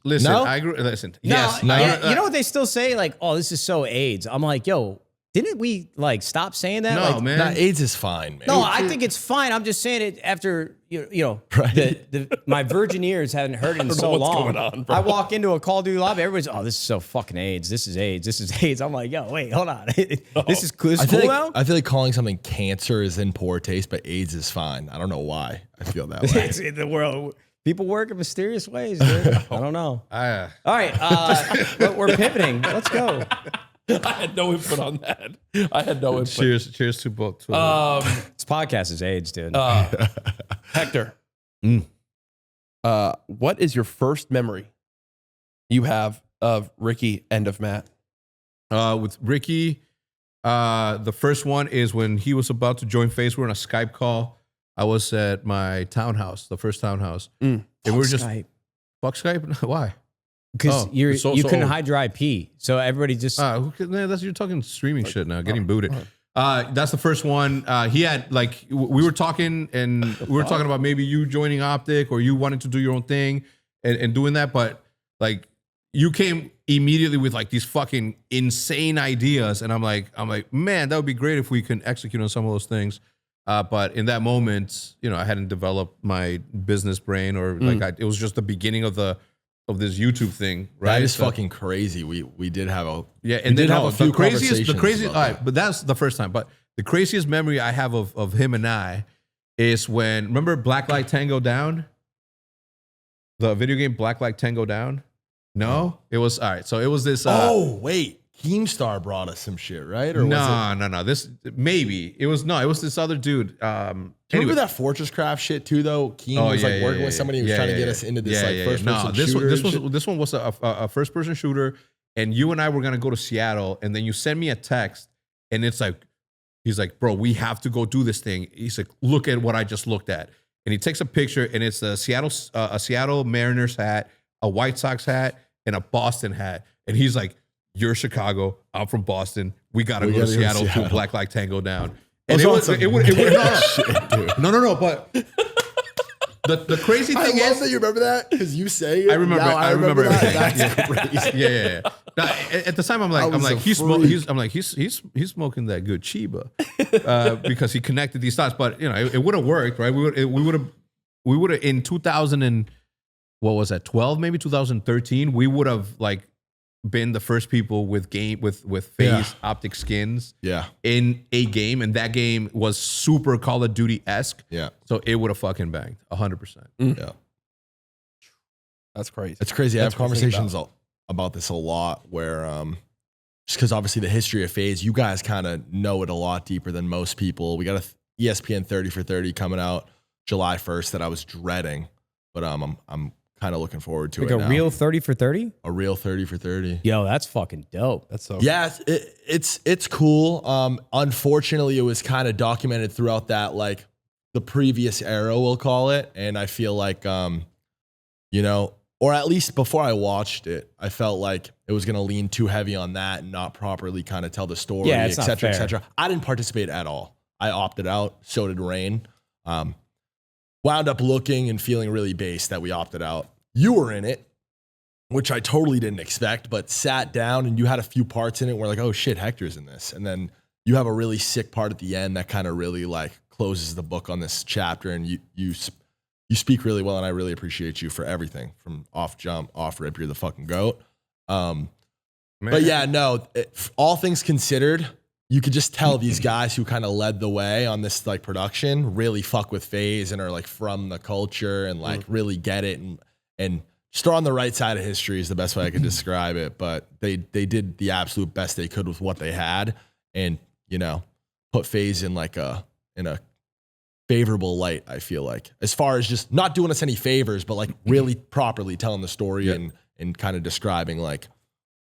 Speaker 3: Listen,
Speaker 2: No?
Speaker 3: I agree. Listen,
Speaker 1: No,
Speaker 3: yes,
Speaker 1: you know what they still say? Like, oh, this is so AIDS. I'm like, yo, didn't we like stop saying that?
Speaker 3: No,
Speaker 1: like,
Speaker 3: man.
Speaker 2: Nah, AIDS is fine, man.
Speaker 1: No, I think it's fine. I'm just saying it after you know
Speaker 2: Right.
Speaker 1: my virgin ears hadn't heard it in so
Speaker 4: what's
Speaker 1: long.
Speaker 4: going on, bro.
Speaker 1: I walk into a Call of Duty lobby, everybody's this is so fucking AIDS. This is AIDS. This is AIDS. I'm like, yo, wait, hold on. This is cool. This is cool now.
Speaker 2: I feel like calling something cancer is in poor taste, but AIDS is fine. I don't know why I feel that way.
Speaker 1: It's in the world. People work in mysterious ways, dude. I don't know. All right, we're pivoting. Let's go.
Speaker 4: I had no input on that. I had no input.
Speaker 3: Cheers to both.
Speaker 1: This podcast is AIDS, dude.
Speaker 4: Hector, what is your first memory you have of Ricky and of Matt?
Speaker 3: With Ricky, the first one is when he was about to join FaZe. We were on a Skype call. I was at my townhouse, the first townhouse, and we were just fuck Skype. Why?
Speaker 1: Because you couldn't hide your IP, so everybody just.
Speaker 3: You're talking streaming shit now, getting booted. That's the first one. He had we were talking, and we were talking about maybe you joining Optic or you wanting to do your own thing and doing that, but like you came immediately with like these fucking insane ideas, and I'm like, man, that would be great if we can execute on some of those things. But in that moment, I hadn't developed my business brain, or it was just the beginning of this YouTube thing, right?
Speaker 2: That is fucking crazy. We did have a
Speaker 3: the craziest. All right,
Speaker 2: that.
Speaker 3: but that's the first time. But the craziest memory I have of him and I is when, remember Black Light Tango Down, the video game Black Light Tango Down. No, it was all right. So it was this.
Speaker 2: Wait, Keemstar brought us some shit, right? Or
Speaker 3: no. This maybe it was this other dude.
Speaker 2: Remember that Fortress Craft shit too, though? Keem was working with somebody who was trying to get us into this first person shooter.
Speaker 3: This one was a first person shooter, and you and I were gonna go to Seattle, and then you send me a text, and it's like, he's like, bro, we have to go do this thing. He's like, look at what I just looked at, and he takes a picture, and it's a Seattle Mariners hat, a White Sox hat, and a Boston hat, and he's like, you're Chicago, I'm from Boston. We gotta go to Seattle to Black Light Tango Down. And no. But the crazy thing is
Speaker 2: that you remember that because you say it.
Speaker 3: I remember everything.
Speaker 2: That's crazy.
Speaker 3: Yeah. Now, at the time, I'm like, he's smoking that good Chiba because he connected these dots. But it would have worked, right? We would have in 2000 and what was that? 12, maybe 2013. We would have been the first people with FaZe Optic skins in a game, and that game was super Call of Duty-esque.
Speaker 2: Yeah.
Speaker 3: So it would have fucking banged 100%.
Speaker 2: Yeah.
Speaker 4: That's crazy.
Speaker 2: It's crazy. I have conversations about this a lot where just because obviously the history of FaZe, you guys kind of know it a lot deeper than most people. We got a ESPN 30 for 30 coming out July 1st that I was dreading, but I'm kind of looking forward to it now.
Speaker 1: Real 30 for 30?
Speaker 2: A real 30 for 30.
Speaker 1: Yo, that's fucking dope.
Speaker 4: That's so
Speaker 2: Yeah, it's cool. Unfortunately, it was kind of documented throughout that the previous era, we'll call it. And I feel like or at least before I watched it, I felt like it was gonna lean too heavy on that and not properly kind of tell the story, et cetera, et cetera. I didn't participate at all. I opted out. So did Rain. Wound up looking and feeling really based that we opted out. You were in it, which I totally didn't expect, but sat down and you had a few parts in it where oh shit, Hector's in this. And then you have a really sick part at the end that kind of really closes the book on this chapter. And you speak really well, and I really appreciate you for everything from off jump, off rip. You're the fucking GOAT. But yeah, no, all things considered, you could just tell these guys who kind of led the way on this like production really fuck with FaZe and are like from the culture and like really get it and just are on the right side of history is the best way I could describe it. But they did the absolute best they could with what they had, and you know, put FaZe in like in a favorable light. I feel like, as far as just not doing us any favors, but like really properly telling the story and kind of describing like,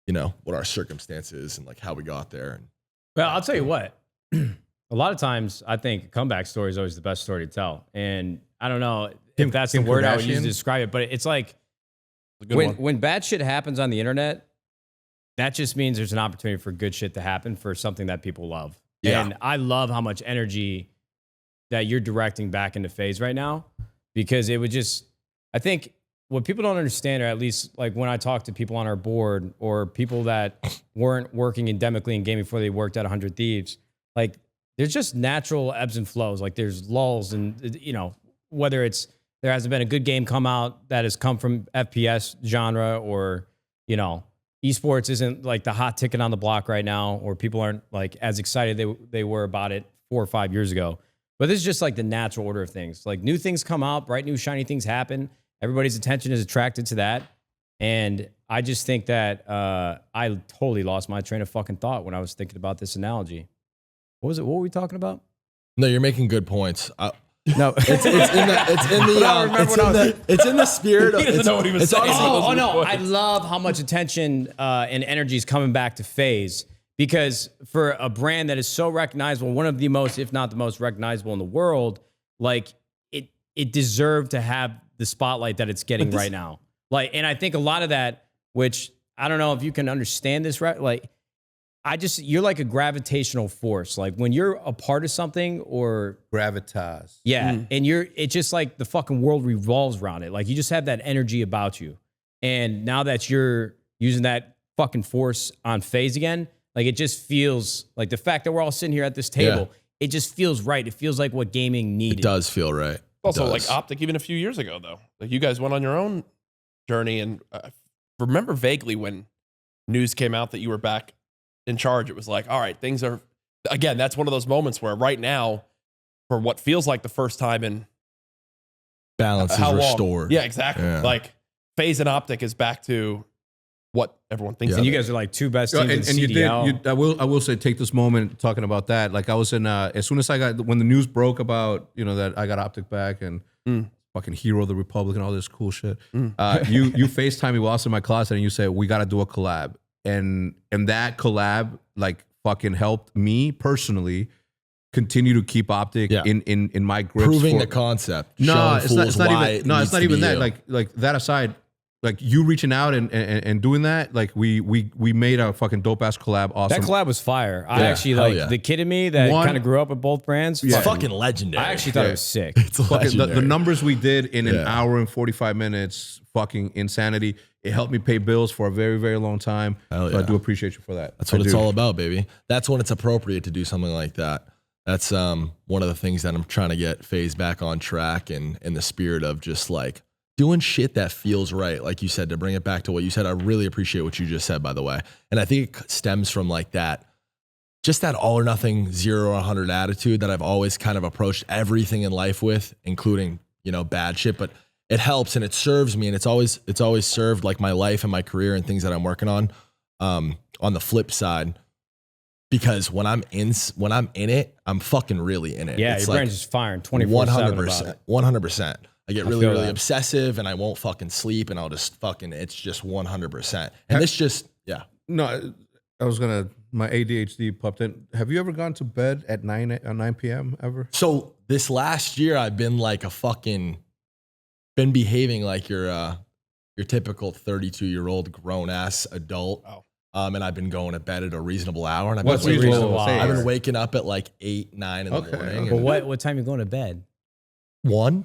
Speaker 2: you know, what our circumstances and like how we got there. And
Speaker 1: well, I'll tell you what. A lot of times, I think a comeback story is always the best story to tell. And I don't know if that's the word I would use to describe it, but it's like when bad shit happens on the internet, that just means there's an opportunity for good shit to happen for something that people love. Yeah. And I love how much energy that you're directing back into FaZe right now, because it would just, I think what people don't understand, or at least like when I talk to people on our board or people that weren't working endemically in gaming before they worked at 100 Thieves, like there's just natural ebbs and flows. Like there's lulls, and you know, whether it's there hasn't been a good game come out that has come from FPS genre, or you know, esports isn't like the hot ticket on the block right now, or people aren't like as excited they were about it 4 or 5 years ago. But this is just like the natural order of things. Like new things come out, bright new shiny things happen. Everybody's attention is attracted to that. And I just think that I totally lost my train of fucking thought when I was thinking about this analogy. What was it? What were we talking about?
Speaker 2: No, you're making good points.
Speaker 1: No,
Speaker 2: it's in the spirit of.
Speaker 4: He doesn't know what he was saying.
Speaker 1: Oh no! I love how much attention and energy is coming back to FaZe, because for a brand that is so recognizable, one of the most, if not the most recognizable in the world, like it deserved to have the spotlight that it's getting right now. Like, and I think a lot of that, which I don't know if you can understand this, right? Like, you're like a gravitational force. Like when you're a part of something, or
Speaker 3: Gravitas.
Speaker 1: yeah, and it's just like the fucking world revolves around it. Like you just have that energy about you. And now that you're using that fucking force on FaZe again, like it just feels like the fact that we're all sitting here at this table, it just feels right. It feels like what gaming needed.
Speaker 2: It does feel right.
Speaker 4: Also, like Optic, even a few years ago, though, like you guys went on your own journey, and remember vaguely when news came out that you were back in charge. It was like, all right, things are, again, that's one of those moments where right now, for what feels like the first time in
Speaker 2: balance is restored.
Speaker 4: Yeah, exactly. Yeah. Like FaZe and Optic is back to what everyone thinks.
Speaker 1: And you guys are like two best teams in CDL.
Speaker 3: I will say, take this moment talking about that. Like I was in, as soon as when the news broke about, you know, that I got Optic back and fucking hero of the Republic and all this cool shit. You FaceTime me while I was in my closet and you said, we got to do a collab. And that collab like fucking helped me personally continue to keep Optic in my grips.
Speaker 2: Proving the concept.
Speaker 3: No, it's not even that. Like that aside, like you reaching out and doing that, like we made a fucking dope ass collab. Awesome.
Speaker 1: That collab was fire. I actually the kid in me that kind of grew up with both brands.
Speaker 2: It's fucking legendary.
Speaker 1: I actually thought it was sick.
Speaker 2: It's legendary.
Speaker 3: The numbers we did in an hour and 45 minutes, fucking insanity. It helped me pay bills for a very, very long time. So I do appreciate you for that.
Speaker 2: That's what it's all about, baby. That's when it's appropriate to do something like that. That's one of the things that I'm trying to get FaZe back on track, and in the spirit of just like doing shit that feels right. Like you said, to bring it back to what you said, I really appreciate what you just said, by the way. And I think it stems from like that, just that all or nothing, 0 or 100 attitude that I've always kind of approached everything in life with, including, you know, bad shit, but it helps and it serves me, and it's always served like my life and my career and things that I'm working on the flip side, because when I'm in it, I'm fucking really in it.
Speaker 1: Yeah,
Speaker 2: it's
Speaker 1: your brain's just firing 24/7.
Speaker 2: 100%. I get really obsessive and I won't fucking sleep, and I'll just fucking, it's just 100%. And this just,
Speaker 3: No, I was my ADHD popped in. Have you ever gone to bed at 9 p.m. ever?
Speaker 2: So this last year I've been like been behaving like your typical 32-year-old grown ass adult.
Speaker 4: Wow.
Speaker 2: And I've been going to bed at a reasonable hour, and
Speaker 3: What's reasonable?
Speaker 2: I've been waking up at like 8, 9 in the morning.
Speaker 1: But what time are you going to bed?
Speaker 2: 1?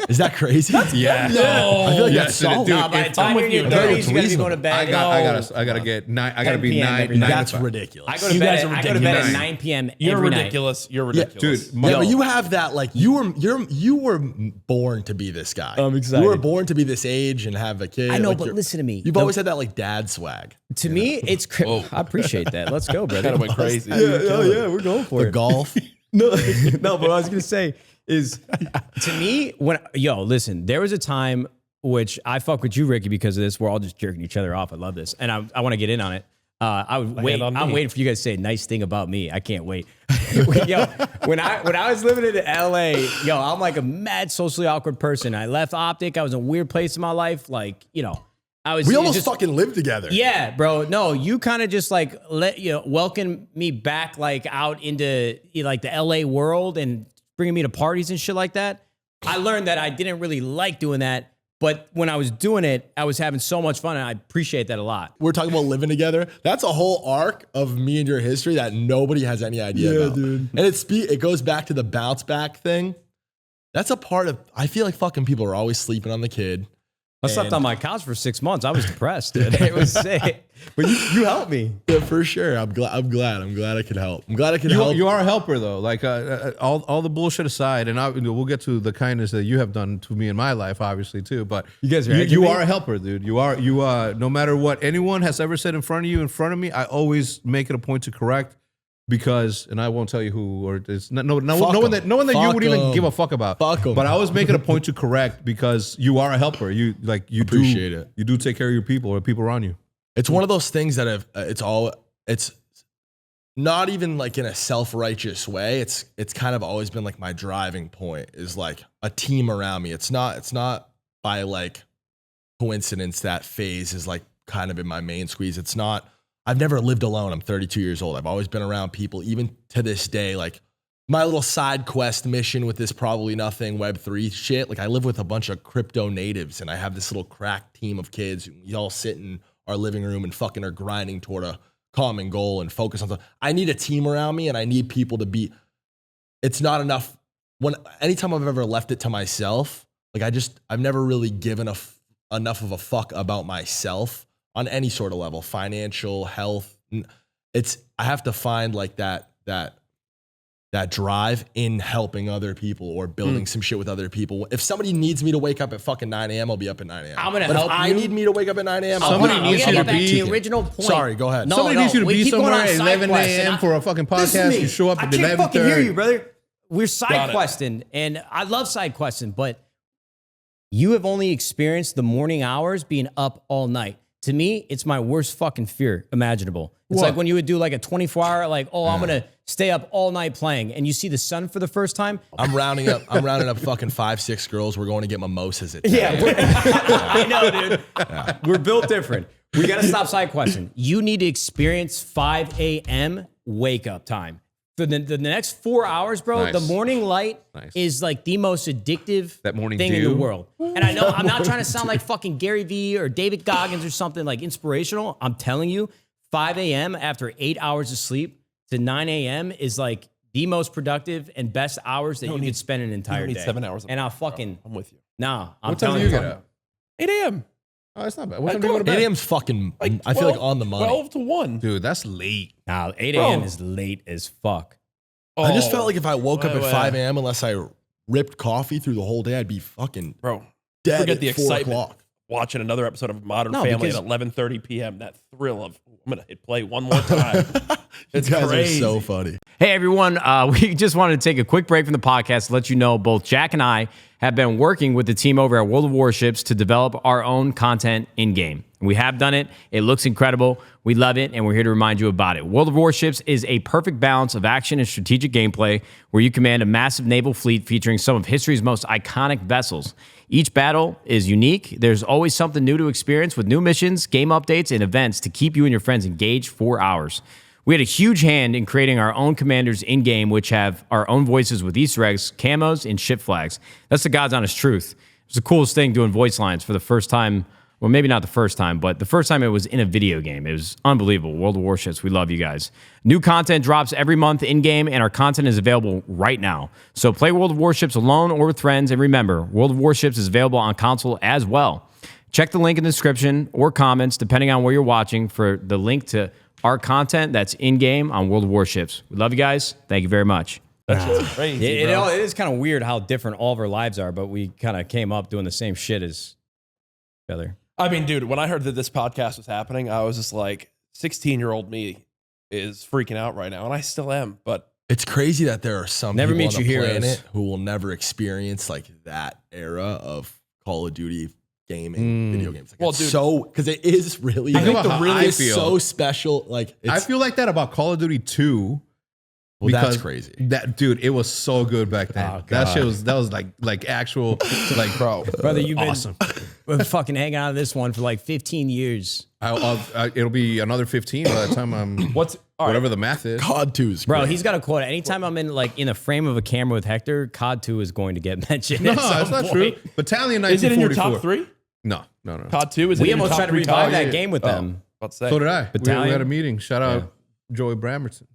Speaker 2: Is that crazy?
Speaker 3: Yeah.
Speaker 4: No.
Speaker 2: I feel like
Speaker 3: Yes,
Speaker 2: that's solid.
Speaker 3: dude,
Speaker 1: Nah, by the
Speaker 3: if
Speaker 1: time
Speaker 3: I'm
Speaker 1: you're
Speaker 3: with
Speaker 1: in your
Speaker 3: you,
Speaker 1: 30s,
Speaker 2: it's
Speaker 1: you gotta be
Speaker 2: reasonable.
Speaker 1: going to bed.
Speaker 3: I gotta be
Speaker 1: 10
Speaker 3: 9.
Speaker 1: every night.
Speaker 2: That's
Speaker 3: 9
Speaker 2: ridiculous.
Speaker 1: I go to
Speaker 4: You
Speaker 1: bed.
Speaker 4: guys are
Speaker 1: I go to bed at
Speaker 3: ridiculous.
Speaker 1: 9 p.m.
Speaker 4: You're
Speaker 1: every night.
Speaker 4: ridiculous. You're ridiculous.
Speaker 3: dude. My,
Speaker 2: Yeah, but you have that like you were born to be this guy.
Speaker 1: I'm excited.
Speaker 2: You were born to be this age and have a kid.
Speaker 1: I know,
Speaker 2: Like,
Speaker 1: but
Speaker 2: you're-
Speaker 1: listen to me.
Speaker 2: You've always had that like dad swag.
Speaker 1: To me, it's. I appreciate that. Let's go, brother.
Speaker 4: Kind of went crazy.
Speaker 1: Yeah, we're going for
Speaker 2: The golf.
Speaker 1: No, no, but what I was gonna say is, to me, listen, there was a time which I fuck with you, Ricky, because of this. We're all just jerking each other off. I love this, and I want to get in on it. I would wait.
Speaker 4: on
Speaker 1: I'm
Speaker 4: me.
Speaker 1: waiting for you guys to say a nice thing about me. I can't wait. When I was living in LA, I'm like a mad socially awkward person. I left Optic. I was in a weird place in my life. Like, I was.
Speaker 2: We almost
Speaker 1: just,
Speaker 2: fucking lived together.
Speaker 1: Yeah, bro. No, you kind of just like welcome me back like out into like the LA world and bringing me to parties and shit like that. I learned that I didn't really like doing that, but when I was doing it, I was having so much fun, and I appreciate that a lot.
Speaker 2: We're talking about living together. That's a whole arc of me and your history that nobody has any idea about. Dude. And it goes back to the bounce back thing. That's a part of. I feel like fucking people are always sleeping on the kid.
Speaker 1: I slept on my couch for 6 months. I was depressed, dude. It was sick. But you helped me.
Speaker 2: Yeah, for sure. I'm glad I could help. I'm glad I could help.
Speaker 3: You are a helper though. Like all the bullshit aside, and we'll get to the kindness that you have done to me in my life, obviously too. But
Speaker 1: You guys are
Speaker 3: you
Speaker 1: edging me?
Speaker 3: are a helper, dude. You are no matter what anyone has ever said in front of me, I always make it a point to correct. Because, and I won't tell you who, or it's no one that you
Speaker 2: Fuck
Speaker 3: would even
Speaker 2: 'em.
Speaker 3: give a fuck about.
Speaker 2: Fuck 'em.
Speaker 3: But I always make it a point to correct because you are a helper. You
Speaker 2: Appreciate it.
Speaker 3: You do take care of your people or people around you.
Speaker 2: It's one of those things that have. It's not even like in a self-righteous way. It's kind of always been like my driving point is like a team around me. It's not by like coincidence that FaZe is like kind of in my main squeeze. It's not. I've never lived alone. I'm 32 years old. I've always been around people, even to this day. Like my little side quest mission with this probably nothing Web3 shit. Like I live with a bunch of crypto natives, and I have this little crack team of kids. We all sit in our living room and fucking are grinding toward a common goal and focus on something. I need a team around me, and I need people to be. It's not enough. Anytime I've ever left it to myself, like I've never really given enough of a fuck about myself. On any sort of level, financial, health, I have to find like that drive in helping other people or building some shit with other people. If somebody needs me to wake up at fucking 9 a.m., I'll be up at 9 a.m.
Speaker 1: I'm gonna
Speaker 2: but
Speaker 1: help
Speaker 2: if I
Speaker 1: you.
Speaker 2: need me to wake up at 9 a.m.,
Speaker 3: Somebody
Speaker 2: I'll
Speaker 3: needs
Speaker 1: we
Speaker 3: you
Speaker 1: gotta
Speaker 3: to
Speaker 1: get back
Speaker 3: be-
Speaker 1: to the original point.
Speaker 2: Sorry, go ahead.
Speaker 1: No,
Speaker 3: Somebody needs you to
Speaker 1: we
Speaker 3: be
Speaker 1: keep going
Speaker 3: somewhere
Speaker 1: on
Speaker 3: at
Speaker 1: side
Speaker 3: 11
Speaker 1: quests, and
Speaker 3: a.m. for a fucking
Speaker 1: Listen to
Speaker 3: podcast.
Speaker 1: me.
Speaker 3: You show up
Speaker 1: I
Speaker 3: at
Speaker 1: can't
Speaker 3: 11:30.
Speaker 1: fucking hear you, brother. We're
Speaker 4: Got
Speaker 1: side
Speaker 4: it.
Speaker 1: questing, and I love side questing, but you have only experienced the morning hours being up all night. To me, it's my worst fucking fear imaginable. It's like when you would do like a 24-hour, like, I'm gonna stay up all night playing, and you see the sun for the first time.
Speaker 2: I'm rounding up fucking 5-6 girls. We're going to get mimosas at 10.
Speaker 1: I know, dude. We're built different. We gotta stop side questing. You need to experience 5 a.m. wake up time. For the next 4 hours, bro,
Speaker 3: Nice.
Speaker 1: the morning light
Speaker 3: Nice.
Speaker 1: is like the most addictive
Speaker 3: That morning
Speaker 1: thing in the
Speaker 3: dew.
Speaker 1: world. And I know I'm not trying to sound like fucking Gary Vee or David Goggins or something like inspirational. I'm telling you, 5 a.m. after 8 hours of sleep to 9 a.m. is like the most productive and best hours that you could spend an entire
Speaker 4: need
Speaker 1: day.
Speaker 4: 7 hours of
Speaker 1: And I'll
Speaker 4: sleep, bro.
Speaker 1: fucking,
Speaker 4: I'm with you.
Speaker 1: no, I'm
Speaker 3: What time
Speaker 1: telling
Speaker 3: do you
Speaker 1: you.
Speaker 3: get up?
Speaker 4: 8 a.m.
Speaker 3: Oh, it's not bad. What time do you go to
Speaker 2: 8
Speaker 3: bed?
Speaker 2: a.m.'s fucking, I feel like on the money.
Speaker 4: 12 to 1.
Speaker 3: Dude, that's late.
Speaker 1: Nah, 8 a.m.
Speaker 4: Bro.
Speaker 1: is late as fuck.
Speaker 2: I just felt like if I woke up at
Speaker 4: Well,
Speaker 2: 5 a.m., unless I ripped coffee through the whole day, I'd be fucking
Speaker 4: Bro,
Speaker 2: dead
Speaker 4: forget
Speaker 2: at
Speaker 4: the
Speaker 2: 4
Speaker 4: excitement.
Speaker 2: o'clock.
Speaker 4: Watching another episode of Modern
Speaker 1: No,
Speaker 4: Family
Speaker 1: because-
Speaker 4: at 11:30 p.m. That thrill of, I'm going to hit play one more time. It's
Speaker 2: You guys
Speaker 4: crazy.
Speaker 2: are so funny.
Speaker 1: Hey, everyone. We just wanted to take a quick break from the podcast to let you know both Jack and I have been working with the team over at World of Warships to develop our own content in-game. We have done it. It looks incredible. We love it, and we're here to remind you about it. World of Warships is a perfect balance of action and strategic gameplay where you command a massive naval fleet featuring some of history's most iconic vessels. Each battle is unique. There's always something new to experience with new missions, game updates, and events to keep you and your friends engaged for hours. We had a huge hand in creating our own commanders in-game, which have our own voices with Easter eggs, camos, and ship flags. That's the God's honest truth. It's the coolest thing doing voice lines for the first time Well, maybe not the first time, but the first time it was in a video game. It was unbelievable. World of Warships, we love you guys. New content drops every month in-game, and our content is available right now. So play World of Warships alone or with friends, and remember, World of Warships is available on console as well. Check the link in the description or comments, depending on where you're watching, for the link to our content that's in-game on World of Warships. We love you guys. Thank you very much.
Speaker 4: That's just crazy.
Speaker 1: It is kind of weird how different all of our lives are, but we kind of came up doing the same shit as each other.
Speaker 4: I mean, dude, when I heard that this podcast was happening, I was just like, 16-year-old me is freaking out right now, and I still am. But
Speaker 2: it's crazy that there are some
Speaker 1: never
Speaker 2: people
Speaker 1: meet
Speaker 2: on the
Speaker 1: your
Speaker 2: planet
Speaker 1: heroes
Speaker 2: who will never experience like that era of Call of Duty gaming, video games. Like,
Speaker 4: Well,
Speaker 2: it's
Speaker 4: dude,
Speaker 2: so because it is really,
Speaker 3: I think the really
Speaker 2: is so special. Like it's,
Speaker 3: I feel like that about Call of Duty 2.
Speaker 2: well, that's
Speaker 3: because
Speaker 2: crazy.
Speaker 3: That dude, it was so good back then.
Speaker 1: Oh,
Speaker 3: that
Speaker 1: God.
Speaker 3: shit was like actual like
Speaker 4: bro,
Speaker 1: Brother, you've been
Speaker 3: awesome.
Speaker 1: we're fucking hanging out of this one for like 15 years.
Speaker 3: It'll be another 15 by the time I'm
Speaker 4: what's all right,
Speaker 3: whatever the math is.
Speaker 2: COD 2 is
Speaker 1: Bro,
Speaker 2: great.
Speaker 1: he's got a quote. Anytime I'm in like in the frame of a camera with Hector, COD 2 is going to get mentioned.
Speaker 3: No,
Speaker 1: at some
Speaker 3: that's not
Speaker 1: point.
Speaker 3: true. Battalion
Speaker 4: is it in your
Speaker 3: 1944.
Speaker 4: top 3?
Speaker 3: No.
Speaker 4: COD 2 is it
Speaker 1: We
Speaker 4: in your
Speaker 1: almost
Speaker 4: top
Speaker 1: tried to
Speaker 4: 3
Speaker 1: revive
Speaker 4: COD?
Speaker 1: that game with them.
Speaker 4: Let's say.
Speaker 3: So did I. We
Speaker 1: Battalion?
Speaker 3: had a meeting. Shout out Joey Bramerton.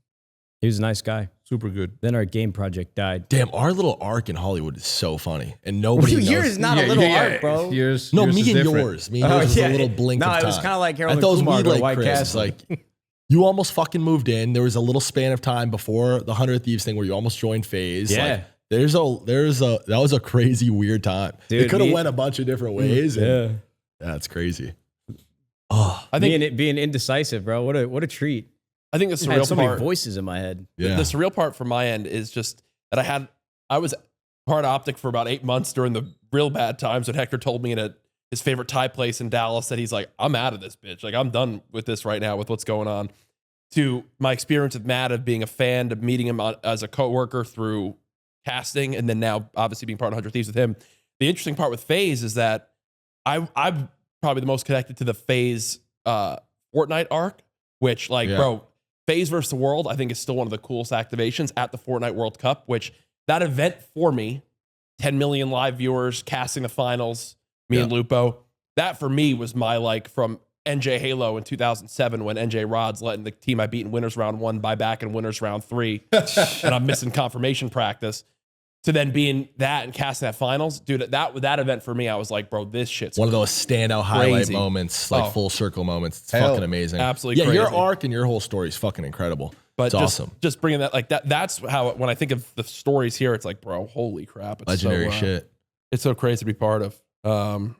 Speaker 1: He was a nice guy.
Speaker 3: Super good.
Speaker 1: Then our game project died.
Speaker 2: Damn, our little arc in Hollywood is so funny, and nobody knows.
Speaker 1: Yours is not a little arc, bro.
Speaker 3: Yours,
Speaker 2: No,
Speaker 3: yours
Speaker 2: me
Speaker 3: is
Speaker 2: and
Speaker 3: different.
Speaker 2: yours. Me and yours was a little blink of time.
Speaker 1: No, it was kind of like Harold
Speaker 2: At
Speaker 1: and
Speaker 2: those
Speaker 1: Kumar
Speaker 2: weed
Speaker 1: to
Speaker 2: like
Speaker 1: White
Speaker 2: Chris,
Speaker 1: Castle.
Speaker 2: like you almost fucking moved in. There was a little span of time before the 100 Thieves thing where you almost joined FaZe.
Speaker 1: Yeah.
Speaker 2: Like, that was a crazy weird time.
Speaker 1: Dude,
Speaker 2: it could have
Speaker 1: me-
Speaker 2: went a bunch of different ways. And, that's crazy. Oh,
Speaker 4: I think
Speaker 1: being indecisive, bro. What a treat.
Speaker 4: I think the
Speaker 1: I had
Speaker 4: surreal
Speaker 1: so many
Speaker 4: part.
Speaker 1: voices in my head.
Speaker 2: yeah.
Speaker 4: The surreal part from my end is just that I was part of Optic for about 8 months during the real bad times when Hector told me in his favorite Thai place in Dallas that he's like, I'm out of this bitch. Like, I'm done with this right now with what's going on. To my experience with Matt of being a fan, to meeting him as a coworker through casting, and then now obviously being part of 100 Thieves with him. The interesting part with FaZe is that I'm probably the most connected to the FaZe Fortnite arc, which bro, FaZe versus the world, I think is still one of the coolest activations at the Fortnite World Cup, which that event for me, 10 million live viewers, casting the finals, me and Lupo, that for me was my from NJ Halo in 2007 when NJ Rod's letting the team I beat in winners round 1 buy back in winners round 3 and I'm missing confirmation practice, to then being that and casting that finals. Dude, that event for me, I was like, bro, this shit's
Speaker 2: one of those standout highlight
Speaker 4: crazy.
Speaker 2: moments, full circle moments. It's
Speaker 3: Hell,
Speaker 2: fucking amazing.
Speaker 4: absolutely
Speaker 2: Yeah, your
Speaker 4: crazy.
Speaker 2: arc and your whole story is fucking incredible.
Speaker 4: But
Speaker 2: It's awesome.
Speaker 4: Just bringing that, that's how, when I think of the stories here, it's like, bro, holy crap. It's
Speaker 2: Legendary
Speaker 4: so,
Speaker 2: shit.
Speaker 4: It's so crazy to be part of.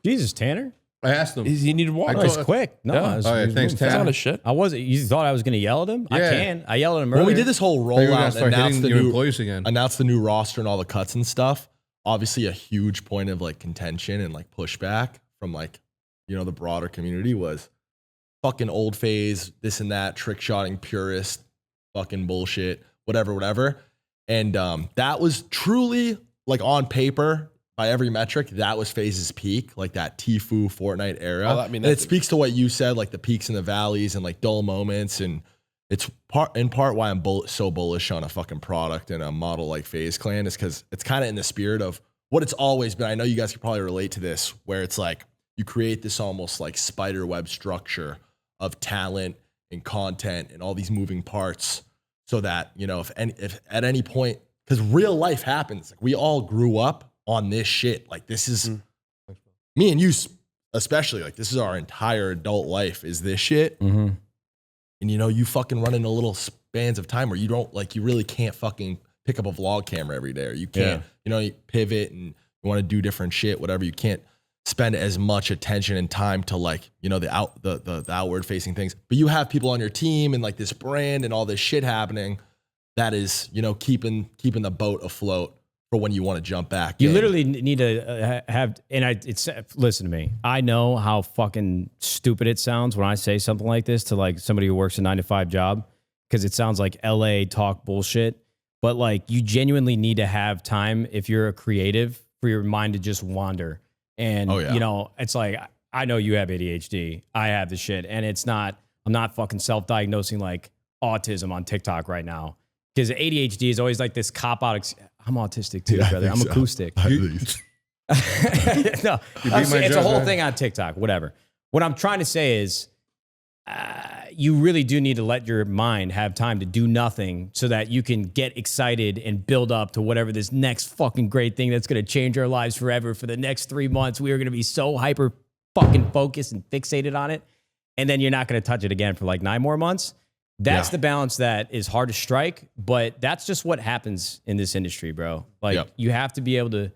Speaker 1: Jesus, Tanner.
Speaker 3: I asked him.
Speaker 4: He needed water.
Speaker 1: Oh, he's quick. No,
Speaker 4: Yeah.
Speaker 1: I was,
Speaker 3: All right,
Speaker 1: he was
Speaker 3: thanks,
Speaker 1: moving
Speaker 3: Tanner.
Speaker 1: fast.
Speaker 4: on his shit.
Speaker 1: I wasn't. You thought I was going to yell at him? I
Speaker 3: Yeah.
Speaker 1: can. I yelled at him earlier.
Speaker 2: When we did this whole
Speaker 3: They're gonna
Speaker 2: rollout,
Speaker 3: start
Speaker 2: announced
Speaker 3: hitting
Speaker 2: the
Speaker 3: your
Speaker 2: new
Speaker 3: employees again.
Speaker 2: announced the new roster and all the cuts and stuff. Obviously, a huge point of contention and pushback from the broader community was fucking old FaZe, this and that, trick shotting purist, fucking bullshit, whatever. And that was truly on paper, by every metric, that was FaZe's peak, that Tfue Fortnite era.
Speaker 4: Oh, I mean,
Speaker 2: and it
Speaker 4: that's-
Speaker 2: speaks to what you said, the peaks and the valleys and dull moments. And it's in part why I'm so bullish on a fucking product and a model like FaZe Clan, is because it's kind of in the spirit of what it's always been. I know you guys could probably relate to this, where it's you create this almost spider web structure of talent and content and all these moving parts, so that if at any point, because real life happens, we all grew up on this shit. This is me and you especially. This is our entire adult life, is this shit.
Speaker 1: Mm-hmm.
Speaker 2: And you fucking run into little spans of time where you don't you really can't fucking pick up a vlog camera every day, or you can't you pivot and you want to do different shit, whatever. You can't spend as much attention and time to the outward facing things, but you have people on your team and this brand and all this shit happening that is keeping the boat afloat for when you want to jump back.
Speaker 1: You
Speaker 2: in.
Speaker 1: literally need to have, listen to me. I know how fucking stupid it sounds when I say something like this to somebody who works a 9-to-5 job, because it sounds like LA talk bullshit. But you genuinely need to have time, if you're a creative, for your mind to just wander. And it's I know you have ADHD. I have the shit, and I'm not fucking self-diagnosing autism on TikTok right now, because ADHD is always this cop out. I'm autistic too, brother. I'm acoustic. No, it's a whole thing on TikTok, whatever. what I'm trying to say is you really do need to let your mind have time to do nothing so that you can get excited and build up to whatever this next fucking great thing that's going to change our lives forever. For the next 3 months, we are going to be so hyper fucking focused and fixated on it. And then you're not going to touch it again for like 9 more months. That's the balance that is hard to strike, but that's just what happens in this industry, bro. Like you have to be able to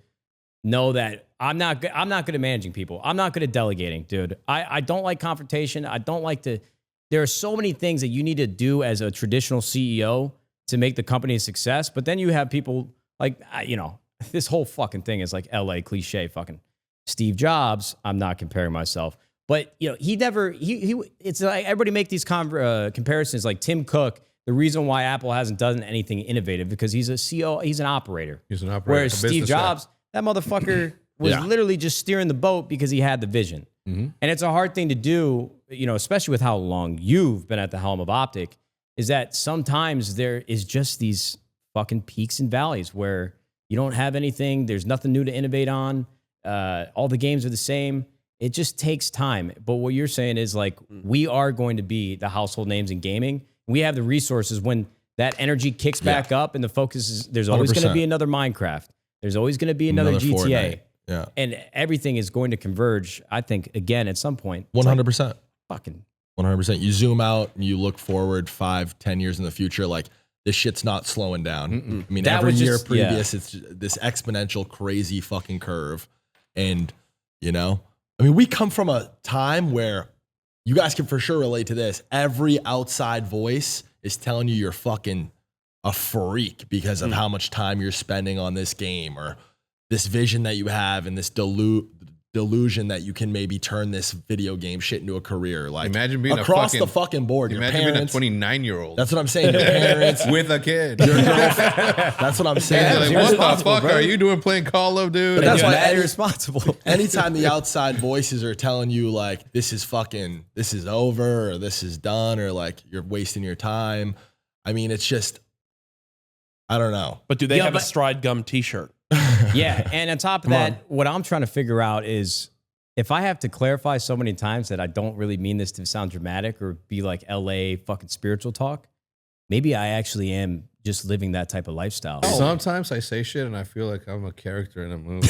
Speaker 1: know that I'm not good at managing people. I'm not good at delegating, dude. I don't like confrontation. I don't like to. There are so many things that you need to do as a traditional CEO to make the company a success. But then you have people like, this whole fucking thing is like LA cliche fucking Steve Jobs. I'm not comparing myself, but it's like everybody make these comparisons like Tim Cook. The reason why Apple hasn't done anything innovative because he's a CEO, he's an operator.
Speaker 3: He's an operator.
Speaker 1: Whereas Steve Jobs, that motherfucker was literally just steering the boat because he had the vision. And it's a hard thing to do, especially with how long you've been at the helm of Optic, is that sometimes there is just these fucking peaks and valleys where you don't have anything. There's nothing new to innovate on. All the games are the same. It just takes time. But what you're saying is like, we are going to be the household names in gaming. We have the resources when that energy kicks back up and the focus is, there's always going to be another Minecraft. There's always going to be another GTA.
Speaker 2: Fortnite. Yeah.
Speaker 1: And everything is going to converge, I think, again, at some point.
Speaker 2: 100%.
Speaker 1: Fucking
Speaker 2: 100%. You zoom out and you look forward 5-10 years in the future, like this shit's not slowing down. I mean,
Speaker 1: That
Speaker 2: every
Speaker 1: was
Speaker 2: year
Speaker 1: just-
Speaker 2: previous, it's this exponential, crazy fucking curve. And, we come from a time where you guys can for sure relate to this. Every outside voice is telling you you're fucking a freak because of how much time you're spending on this game or this vision that you have and this delusion that you can maybe turn this video game shit into a career. Like
Speaker 3: imagine being
Speaker 2: across the fucking board. Your parents,
Speaker 3: being a 29-year-old.
Speaker 2: That's what I'm saying. Your parents
Speaker 3: with a kid.
Speaker 2: Your girlfriend. That's what I'm saying.
Speaker 3: Like, what the fuck are you doing playing Call of Duty?
Speaker 2: But that's why
Speaker 1: mad irresponsible.
Speaker 2: anytime the outside voices are telling you like this is over or this is done or like you're wasting your time. I mean, it's just, I don't know.
Speaker 4: But do they have a Stride Gum t-shirt?
Speaker 1: Yeah, and on top of that, what I'm trying to figure out is if I have to clarify so many times that I don't really mean this to sound dramatic or be like LA fucking spiritual talk, maybe I actually am just living that type of lifestyle.
Speaker 3: Sometimes I say shit and I feel like I'm a character in a movie.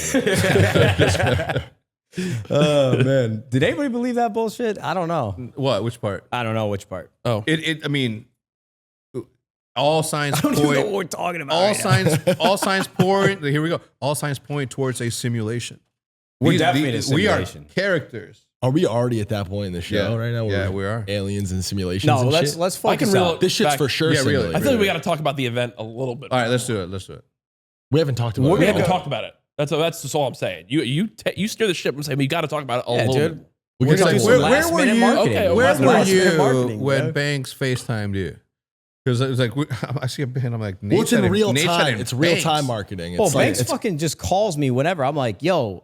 Speaker 1: Oh man, did anybody believe that bullshit? I don't know.
Speaker 3: What? Which part?
Speaker 1: I don't know which part.
Speaker 4: Oh,
Speaker 3: I mean, all signs
Speaker 1: I don't even know what
Speaker 3: point.
Speaker 1: we're talking about.
Speaker 3: All signs point. Here we go. All signs point towards a simulation.
Speaker 1: We're definitely in a simulation.
Speaker 3: We are characters.
Speaker 2: Are we already at that point in the show right now?
Speaker 3: Yeah, we are.
Speaker 2: Aliens and simulations.
Speaker 1: No,
Speaker 2: and
Speaker 1: let's
Speaker 2: shit?
Speaker 1: focus out.
Speaker 2: This shit's
Speaker 4: back-
Speaker 2: for sure.
Speaker 3: Yeah, really.
Speaker 2: simulated.
Speaker 4: I feel like we got to talk about the event a little bit.
Speaker 3: All right, let's do it.
Speaker 2: We haven't talked about it.
Speaker 4: We haven't talked about it. That's just all I'm saying. You steer the ship and say, we got to talk about it a little
Speaker 1: dude.
Speaker 4: bit.
Speaker 2: We
Speaker 1: We're
Speaker 2: can
Speaker 1: gonna
Speaker 2: talk
Speaker 1: do
Speaker 2: about
Speaker 1: some
Speaker 2: it.
Speaker 1: last minute
Speaker 3: you?
Speaker 1: marketing.
Speaker 4: Okay,
Speaker 3: Where
Speaker 1: Last
Speaker 3: were
Speaker 1: minute
Speaker 3: you
Speaker 1: marketing,
Speaker 3: when
Speaker 1: bro.
Speaker 3: Banks FaceTimed you? Because it was like, I see a band, I'm like,
Speaker 2: Well, it's in real
Speaker 3: Nate
Speaker 2: time.
Speaker 3: said
Speaker 2: It's real
Speaker 3: Banks.
Speaker 2: time marketing. It's
Speaker 1: Well,
Speaker 2: like,
Speaker 1: Banks
Speaker 2: it's,
Speaker 1: fucking just calls me whenever. I'm like, yo,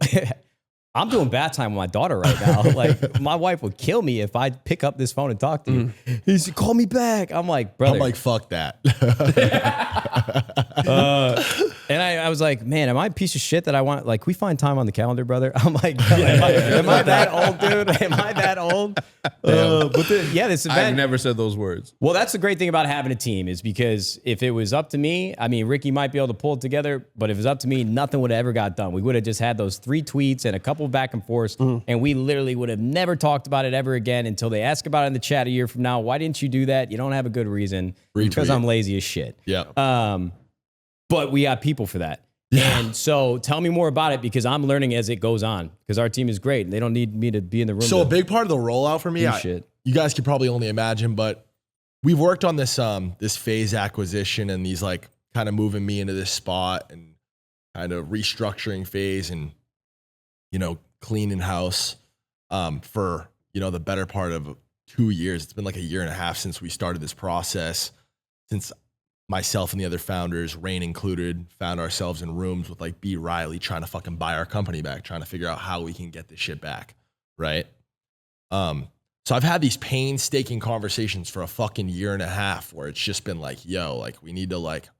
Speaker 1: I'm doing bad time with my daughter right now. Like, my wife would kill me if I pick up this phone and talk to you. He said, call me back. I'm like, brother.
Speaker 2: I'm like, fuck that.
Speaker 1: And I was like, man, am I a piece of shit that I want? Like, we find time on the calendar, brother. I'm like, am I that old, dude? Am I that old? This event.
Speaker 3: I've never said those words.
Speaker 1: Well, that's the great thing about having a team is because if it was up to me, I mean, Ricky might be able to pull it together, but if it was up to me, nothing would have ever got done. We would have just had those 3 tweets and a couple back and forths, and we literally would have never talked about it ever again until they ask about it in the chat a year from now. Why didn't you do that? You don't have a good reason. Because I'm lazy as shit.
Speaker 2: Yeah.
Speaker 1: But we got people for that. Yeah. And so tell me more about it because I'm learning as it goes on because our team is great. They don't need me to be in the room.
Speaker 2: So a big part of the rollout for me, you guys could probably only imagine, but we've worked on this this FaZe acquisition and these like kind of moving me into this spot and kind of restructuring FaZe and cleaning house for the better part of 2 years. It's been like a year and a half since we started this process. Since myself and the other founders, Rain included, found ourselves in rooms with like B. Riley trying to fucking buy our company back, trying to figure out how we can get this shit back, right? So I've had these painstaking conversations for a fucking year and a half where it's just been like, yo, like we need to like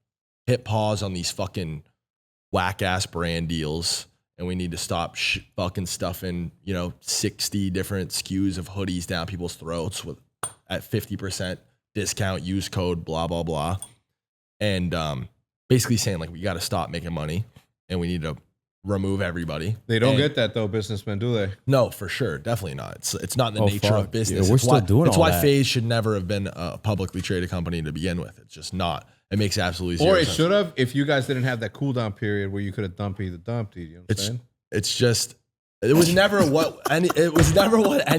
Speaker 2: hit pause on these fucking whack ass brand deals and we need to stop fucking stuffing, 60 different SKUs of hoodies down people's throats at 50% discount, use code, blah, blah, blah. And basically saying like, we got to stop making money and we need to remove everybody.
Speaker 3: They don't get that though, businessmen, do they?
Speaker 2: No, for sure. Definitely not. It's not in the nature of business.
Speaker 1: Yeah, we're still doing
Speaker 2: It's
Speaker 1: all
Speaker 2: why
Speaker 1: that.
Speaker 2: FaZe should never have been a publicly traded company to begin with. It's just not. It makes absolutely zero
Speaker 3: Or it
Speaker 2: sense.
Speaker 3: should have if you guys didn't have that cool down period where you could have dumped the dumpty. You know what I'm saying?
Speaker 2: It's just, it was never what any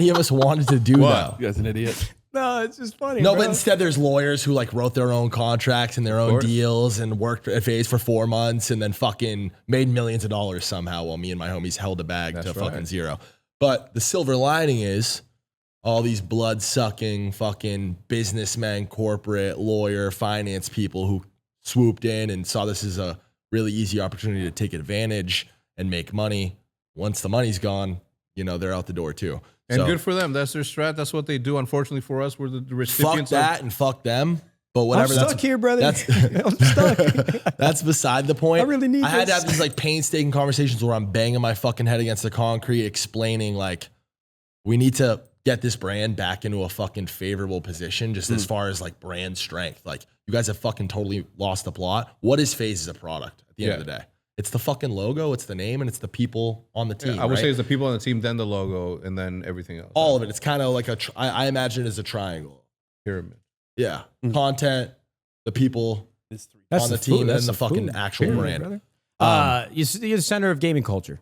Speaker 2: of us wanted to do. Though.
Speaker 4: You guys an idiot.
Speaker 1: No, it's just funny.
Speaker 2: No,
Speaker 1: bro.
Speaker 2: but instead there's lawyers who like wrote their own contracts and their own deals and worked at FaZe for 4 months and then fucking made millions of dollars somehow while me and my homies held a bag to fucking zero. But the silver lining is all these blood sucking fucking businessmen, corporate, lawyer, finance people who swooped in and saw this as a really easy opportunity to take advantage and make money. Once the money's gone, they're out the door too.
Speaker 3: And
Speaker 2: So,
Speaker 3: good for them. That's their strat. That's what they do. Unfortunately for us, we're the
Speaker 2: fuck
Speaker 3: recipients
Speaker 2: that and fuck them. But whatever.
Speaker 1: I'm stuck
Speaker 2: that's
Speaker 1: here, brother.
Speaker 2: That's
Speaker 1: I'm stuck.
Speaker 2: that's beside the point.
Speaker 1: I really need
Speaker 2: I had to
Speaker 1: this.
Speaker 2: have these like painstaking conversations where I'm banging my fucking head against the concrete, explaining like we need to get this brand back into a fucking favorable position, just as far as like brand strength. Like you guys have fucking totally lost the plot. What is FaZe as a product at the end of the day? It's the fucking logo, it's the name, and it's the people on the team.
Speaker 3: I would
Speaker 2: right?
Speaker 3: say it's the people on the team, then the logo, and then everything else.
Speaker 2: All of it. It's kind of like I imagine it as a triangle.
Speaker 3: Pyramid.
Speaker 2: Yeah. Content, the people on the team, and then the fucking actual brand.
Speaker 1: Brother. You're the center of gaming culture.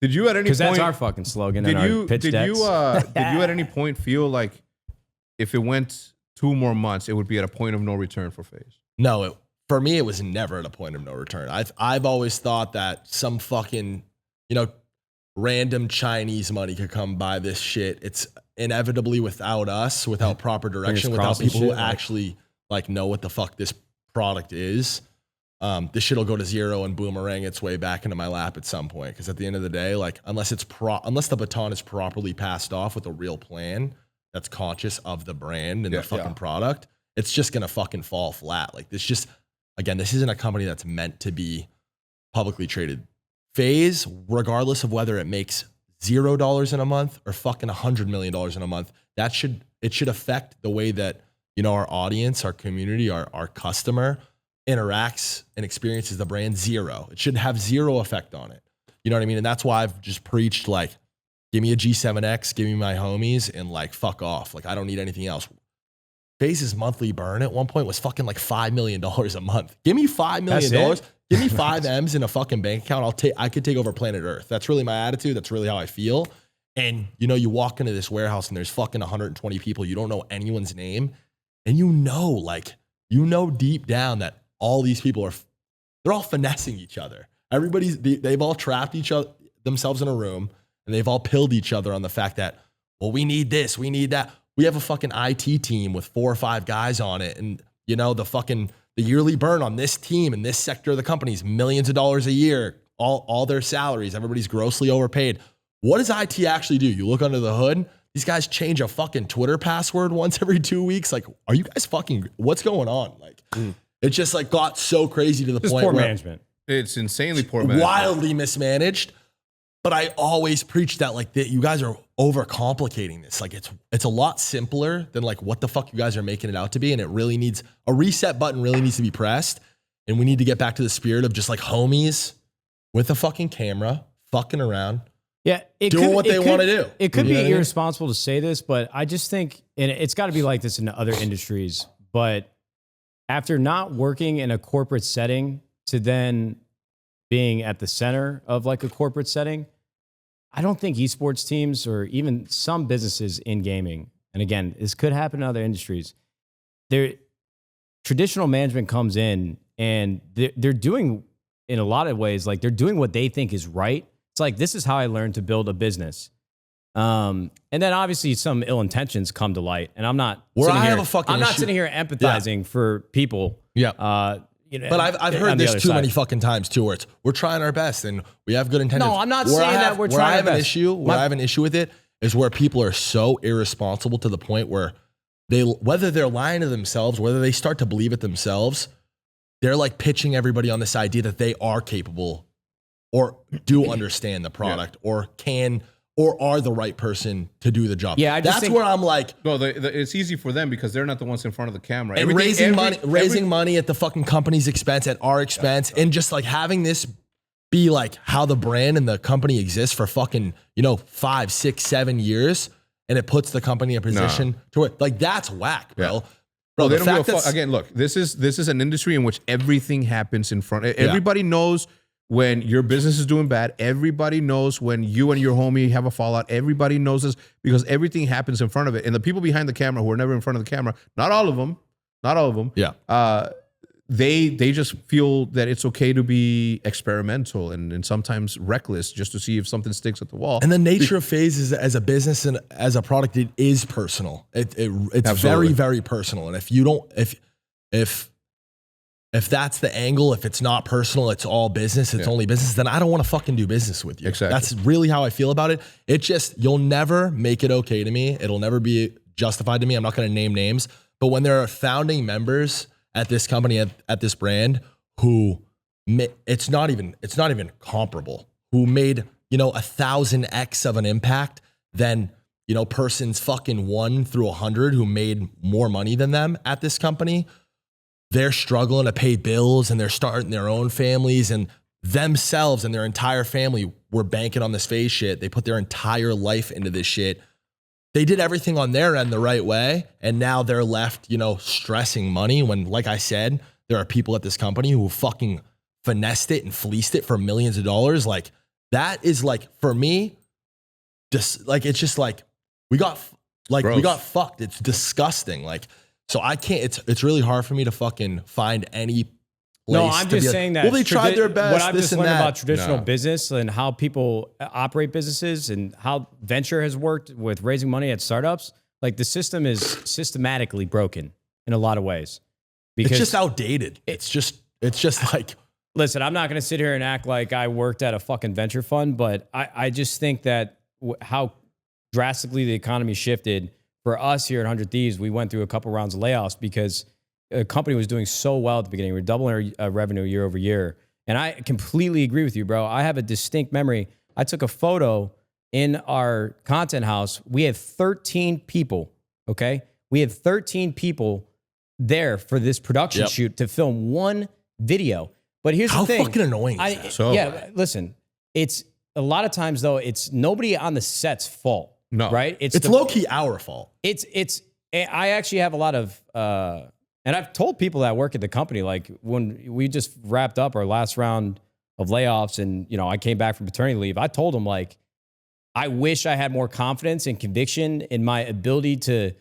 Speaker 3: Did you at any point?
Speaker 1: Because that's our fucking slogan in our pitch decks.
Speaker 3: Did you at any point feel like if it went 2 more months, it would be at a point of no return for FaZe?
Speaker 2: No, for me, it was never at a point of no return. I've always thought that some fucking, random Chinese money could come by this shit. It's inevitably without us, without proper direction, without people who actually like know what the fuck this product is. This shit'll go to zero and boomerang its way back into my lap at some point. Because at the end of the day, like unless the baton is properly passed off with a real plan that's conscious of the brand and the fucking product, it's just gonna fucking fall flat. Like this isn't a company that's meant to be publicly traded. FaZe, regardless of whether it makes $0 in a month or fucking $100 million in a month, it should affect the way that our audience, our community, our customer interacts and experiences the brand. Zero. It should have zero effect on it. You know what I mean? And that's why I've just preached like, give me a G7X, give me my homies, and like fuck off. Like I don't need anything else. FaZe's monthly burn at one point was fucking like $5 million a month. Give me $5 million. Give me 5 M's in a fucking bank account. I could take over planet Earth. That's really my attitude. That's really how I feel. And you walk into this warehouse and there's fucking 120 people. You don't know anyone's name. And deep down that all these people they're all finessing each other. They've all trapped themselves in a room and they've all pilled each other on the fact that, well, we need this, we need that. We have a fucking IT team with 4 or 5 guys on it. And the yearly burn on this team and this sector of the company is millions of dollars a year, all their salaries, everybody's grossly overpaid. What does IT actually do? You look under the hood, these guys change a fucking Twitter password once every 2 weeks. Like, are you guys what's going on? Like, it just like got so crazy to the point
Speaker 1: poor
Speaker 2: where
Speaker 1: management.
Speaker 3: It's insanely poor management.
Speaker 2: Wildly mismanaged. But I always preach that like you guys are overcomplicating this. Like it's a lot simpler than like what the fuck you guys are making it out to be. And it really needs a reset button really needs to be pressed. And we need to get back to the spirit of just like homies with a fucking camera, fucking around.
Speaker 1: Yeah,
Speaker 2: doing what they want to do.
Speaker 1: It could
Speaker 2: You know
Speaker 1: be
Speaker 2: what I mean?
Speaker 1: irresponsible to say this, but I just think, and it's got to be like this in other industries, but after not working in a corporate setting to then being at the center of like a corporate setting, I don't think esports teams or even some businesses in gaming, and again, this could happen in other industries, traditional management comes in and they're doing, in a lot of ways, like they're doing what they think is right. It's like, this is how I learned to build a business. And then obviously some ill intentions come to light, and I'm not sitting here empathizing for people.
Speaker 2: Yeah. But I've heard this too many fucking times too, where we're trying our best and we have good intentions.
Speaker 1: No, I'm not saying that we're trying our best.
Speaker 2: Where I have an issue with it is where people are so irresponsible to the point where whether they're lying to themselves, whether they start to believe it themselves, they're like pitching everybody on this idea that they are capable or do understand the product or can or are the right person to do the job.
Speaker 1: Yeah, I just
Speaker 2: that's
Speaker 1: think-
Speaker 2: where I'm like,
Speaker 3: No, it's easy for them because they're not the ones in front of the camera.
Speaker 2: and raising money at the fucking company's expense, at our expense, and just like having this be like how the brand and the company exists for fucking, 5, 6, 7 years, and it puts the company in a position to where, like, that's whack, bro.
Speaker 3: Yeah.
Speaker 2: Bro,
Speaker 3: they
Speaker 2: the
Speaker 3: don't
Speaker 2: fact
Speaker 3: give a fuck.
Speaker 2: that
Speaker 3: Again, look, this is an industry in which everything happens in front. Everybody knows when your business is doing bad. Everybody knows when you and your homie have a fallout. Everybody knows this because everything happens in front of it. And the people behind the camera who are never in front of the camera, not all of them,
Speaker 2: yeah.
Speaker 3: They just feel that it's okay to be experimental and sometimes reckless just to see if something sticks at the wall.
Speaker 2: And the nature of FaZe is, as a business and as a product, it is personal. It's
Speaker 3: Absolutely.
Speaker 2: very, very personal. And if you don't, if that's the angle, if it's not personal, it's all business, it's only business, then I don't want to fucking do business with you.
Speaker 3: Exactly.
Speaker 2: That's really how I feel about it. It just, you'll never make it okay to me. It'll never be justified to me. I'm not going to name names, but when there are founding members at this company, at this brand, who it's not even comparable, who made 1,000x of an impact than persons fucking 1 through 100 who made more money than them at this company. They're struggling to pay bills and they're starting their own families, and themselves and their entire family were banking on this FaZe shit. They put their entire life into this shit. They did everything on their end the right way, and now they're left, stressing money when, like I said, there are people at this company who fucking finessed it and fleeced it for millions of dollars. Like, that is, like, for me, just like, it's just like we got fucked. It's disgusting. Like, so I can't. It's really hard for me to fucking find any place.
Speaker 1: No, I'm just saying that.
Speaker 2: Well, they tried their best.
Speaker 1: What I've
Speaker 2: this
Speaker 1: just
Speaker 2: and
Speaker 1: learned
Speaker 2: that.
Speaker 1: about traditional business and how people operate businesses and how venture has worked with raising money at startups, like, the system is systematically broken in a lot of ways.
Speaker 2: Because it's just outdated. It's just like.
Speaker 1: Listen, I'm not going to sit here and act like I worked at a fucking venture fund, but I just think that how drastically the economy shifted. For us here at 100 Thieves, we went through a couple rounds of layoffs because the company was doing so well at the beginning. We were doubling our revenue year over year. And I completely agree with you, bro. I have a distinct memory. I took a photo in our content house. We had 13 people, okay? We had 13 people there for this production shoot to film one video. But here's the thing.
Speaker 2: How fucking annoying is that?
Speaker 1: Listen, it's a lot of times, though, it's nobody on the set's fault.
Speaker 3: No.
Speaker 1: Right?
Speaker 2: It's low-key our fault.
Speaker 1: I actually have a lot of, and I've told people that work at the company, like, when we just wrapped up our last round of layoffs and, I came back from paternity leave, I told them, like, I wish I had more confidence and conviction in my ability to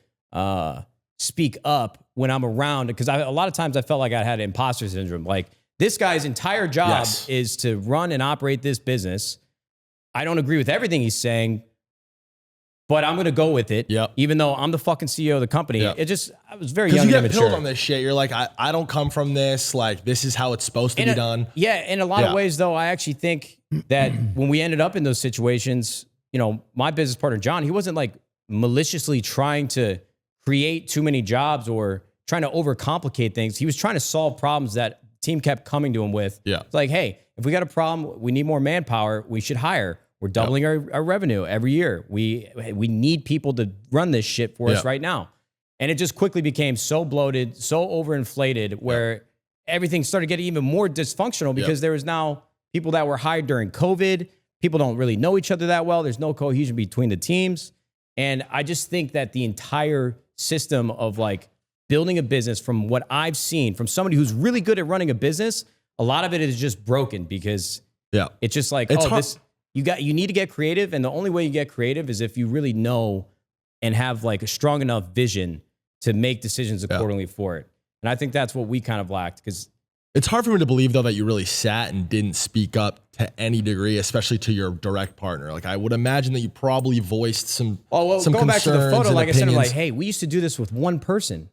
Speaker 1: speak up when I'm around, because a lot of times I felt like I had imposter syndrome. Like, this guy's entire job is to run and operate this business. I don't agree with everything he's saying, but I'm going to go with it, even though I'm the fucking CEO of the company. I was very young and immature.
Speaker 2: Because you get pilled on this shit. You're like, I don't come from this. Like, this is how it's supposed to be done.
Speaker 1: Yeah, in a lot of ways, though, I actually think that when we ended up in those situations, my business partner, John, he wasn't, like, maliciously trying to create too many jobs or trying to overcomplicate things. He was trying to solve problems that the team kept coming to him with. Yeah. It's like, hey, if we got a problem, we need more manpower, we should hire. We're doubling our revenue every year. We need people to run this shit for us right now. And it just quickly became so bloated, so overinflated, where everything started getting even more dysfunctional because there was now people that were hired during COVID. People don't really know each other that well. There's no cohesion between the teams. And I just think that the entire system of, like, building a business, from what I've seen from somebody who's really good at running a business, a lot of it is just broken because it's just like, you need to get creative, and the only way you get creative is if you really know and have, like, a strong enough vision to make decisions accordingly for it. And I think that's what we kind of lacked, because
Speaker 2: it's hard for me to believe, though, that you really sat and didn't speak up to any degree, especially to your direct partner. Like, I would imagine that you probably voiced some some
Speaker 1: going back to the photo, like
Speaker 2: opinions.
Speaker 1: I said, I'm like, hey, we used to do this with one person.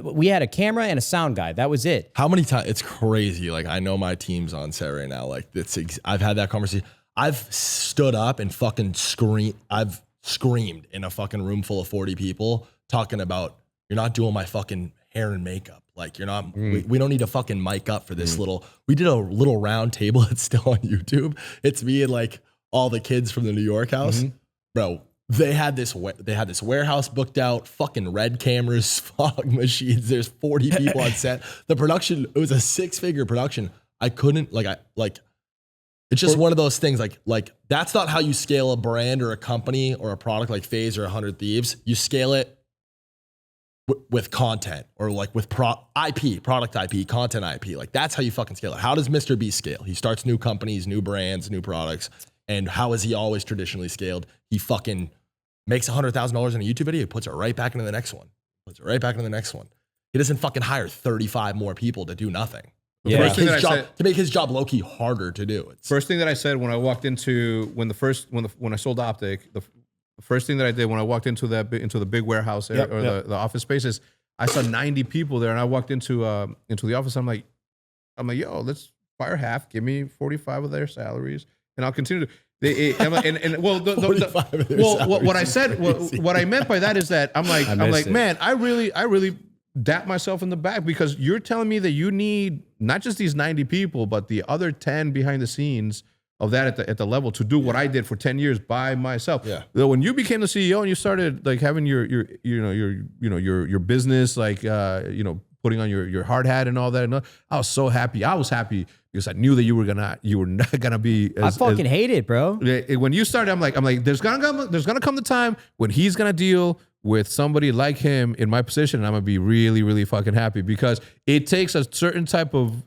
Speaker 1: We had a camera and a sound guy. That was it.
Speaker 2: How many times? It's crazy. Like, I know my team's on set right now. Like, I've had that conversation. I've stood up and fucking screamed. I've screamed in a fucking room full of 40 people talking about, you're not doing my fucking hair and makeup. Like you're not, we don't need to fucking mic up for this we did a little round table. It's still on YouTube. It's me and like all the kids from the New York house. Bro, they had this warehouse booked out, fucking red cameras, fog machines. There's 40 people on set. The production, it was a 6-figure production. I couldn't it's just one of those things like that's not how you scale a brand or a company or a product like FaZe or 100 Thieves. You scale it with content or like with product IP, content IP. Like that's how you fucking scale it. How does Mr. B scale? He starts new companies, new brands, new products. And how is he always traditionally scaled? He fucking makes $100,000 in a YouTube video. He puts it right back into the next one. He doesn't fucking hire 35 more people to do nothing.
Speaker 1: Yeah.
Speaker 2: To make his job low-key harder to do.
Speaker 3: First thing that I said when I walked into when I sold Optic, the first thing that I did when I walked into the big warehouse the office spaces, I saw 90 people there, and I walked into the office. I'm like, yo, let's fire half, give me 45 of their salaries, and I'll continue to. What I meant by that is that I'm like, man, I really dap myself in the back because you're telling me that you need not just these 90 people, but the other 10 behind the scenes of that at the level to do what I did for 10 years by myself. Yeah. When you became the CEO and you started like having your business, like putting on your hard hat and all that, and I was so happy. I was happy because I knew that you were not gonna be.
Speaker 1: I fucking hate it, bro.
Speaker 3: When you started, I'm like, there's gonna come the time when he's gonna deal with somebody like him in my position, and I'm gonna be really, really fucking happy because it takes a certain type of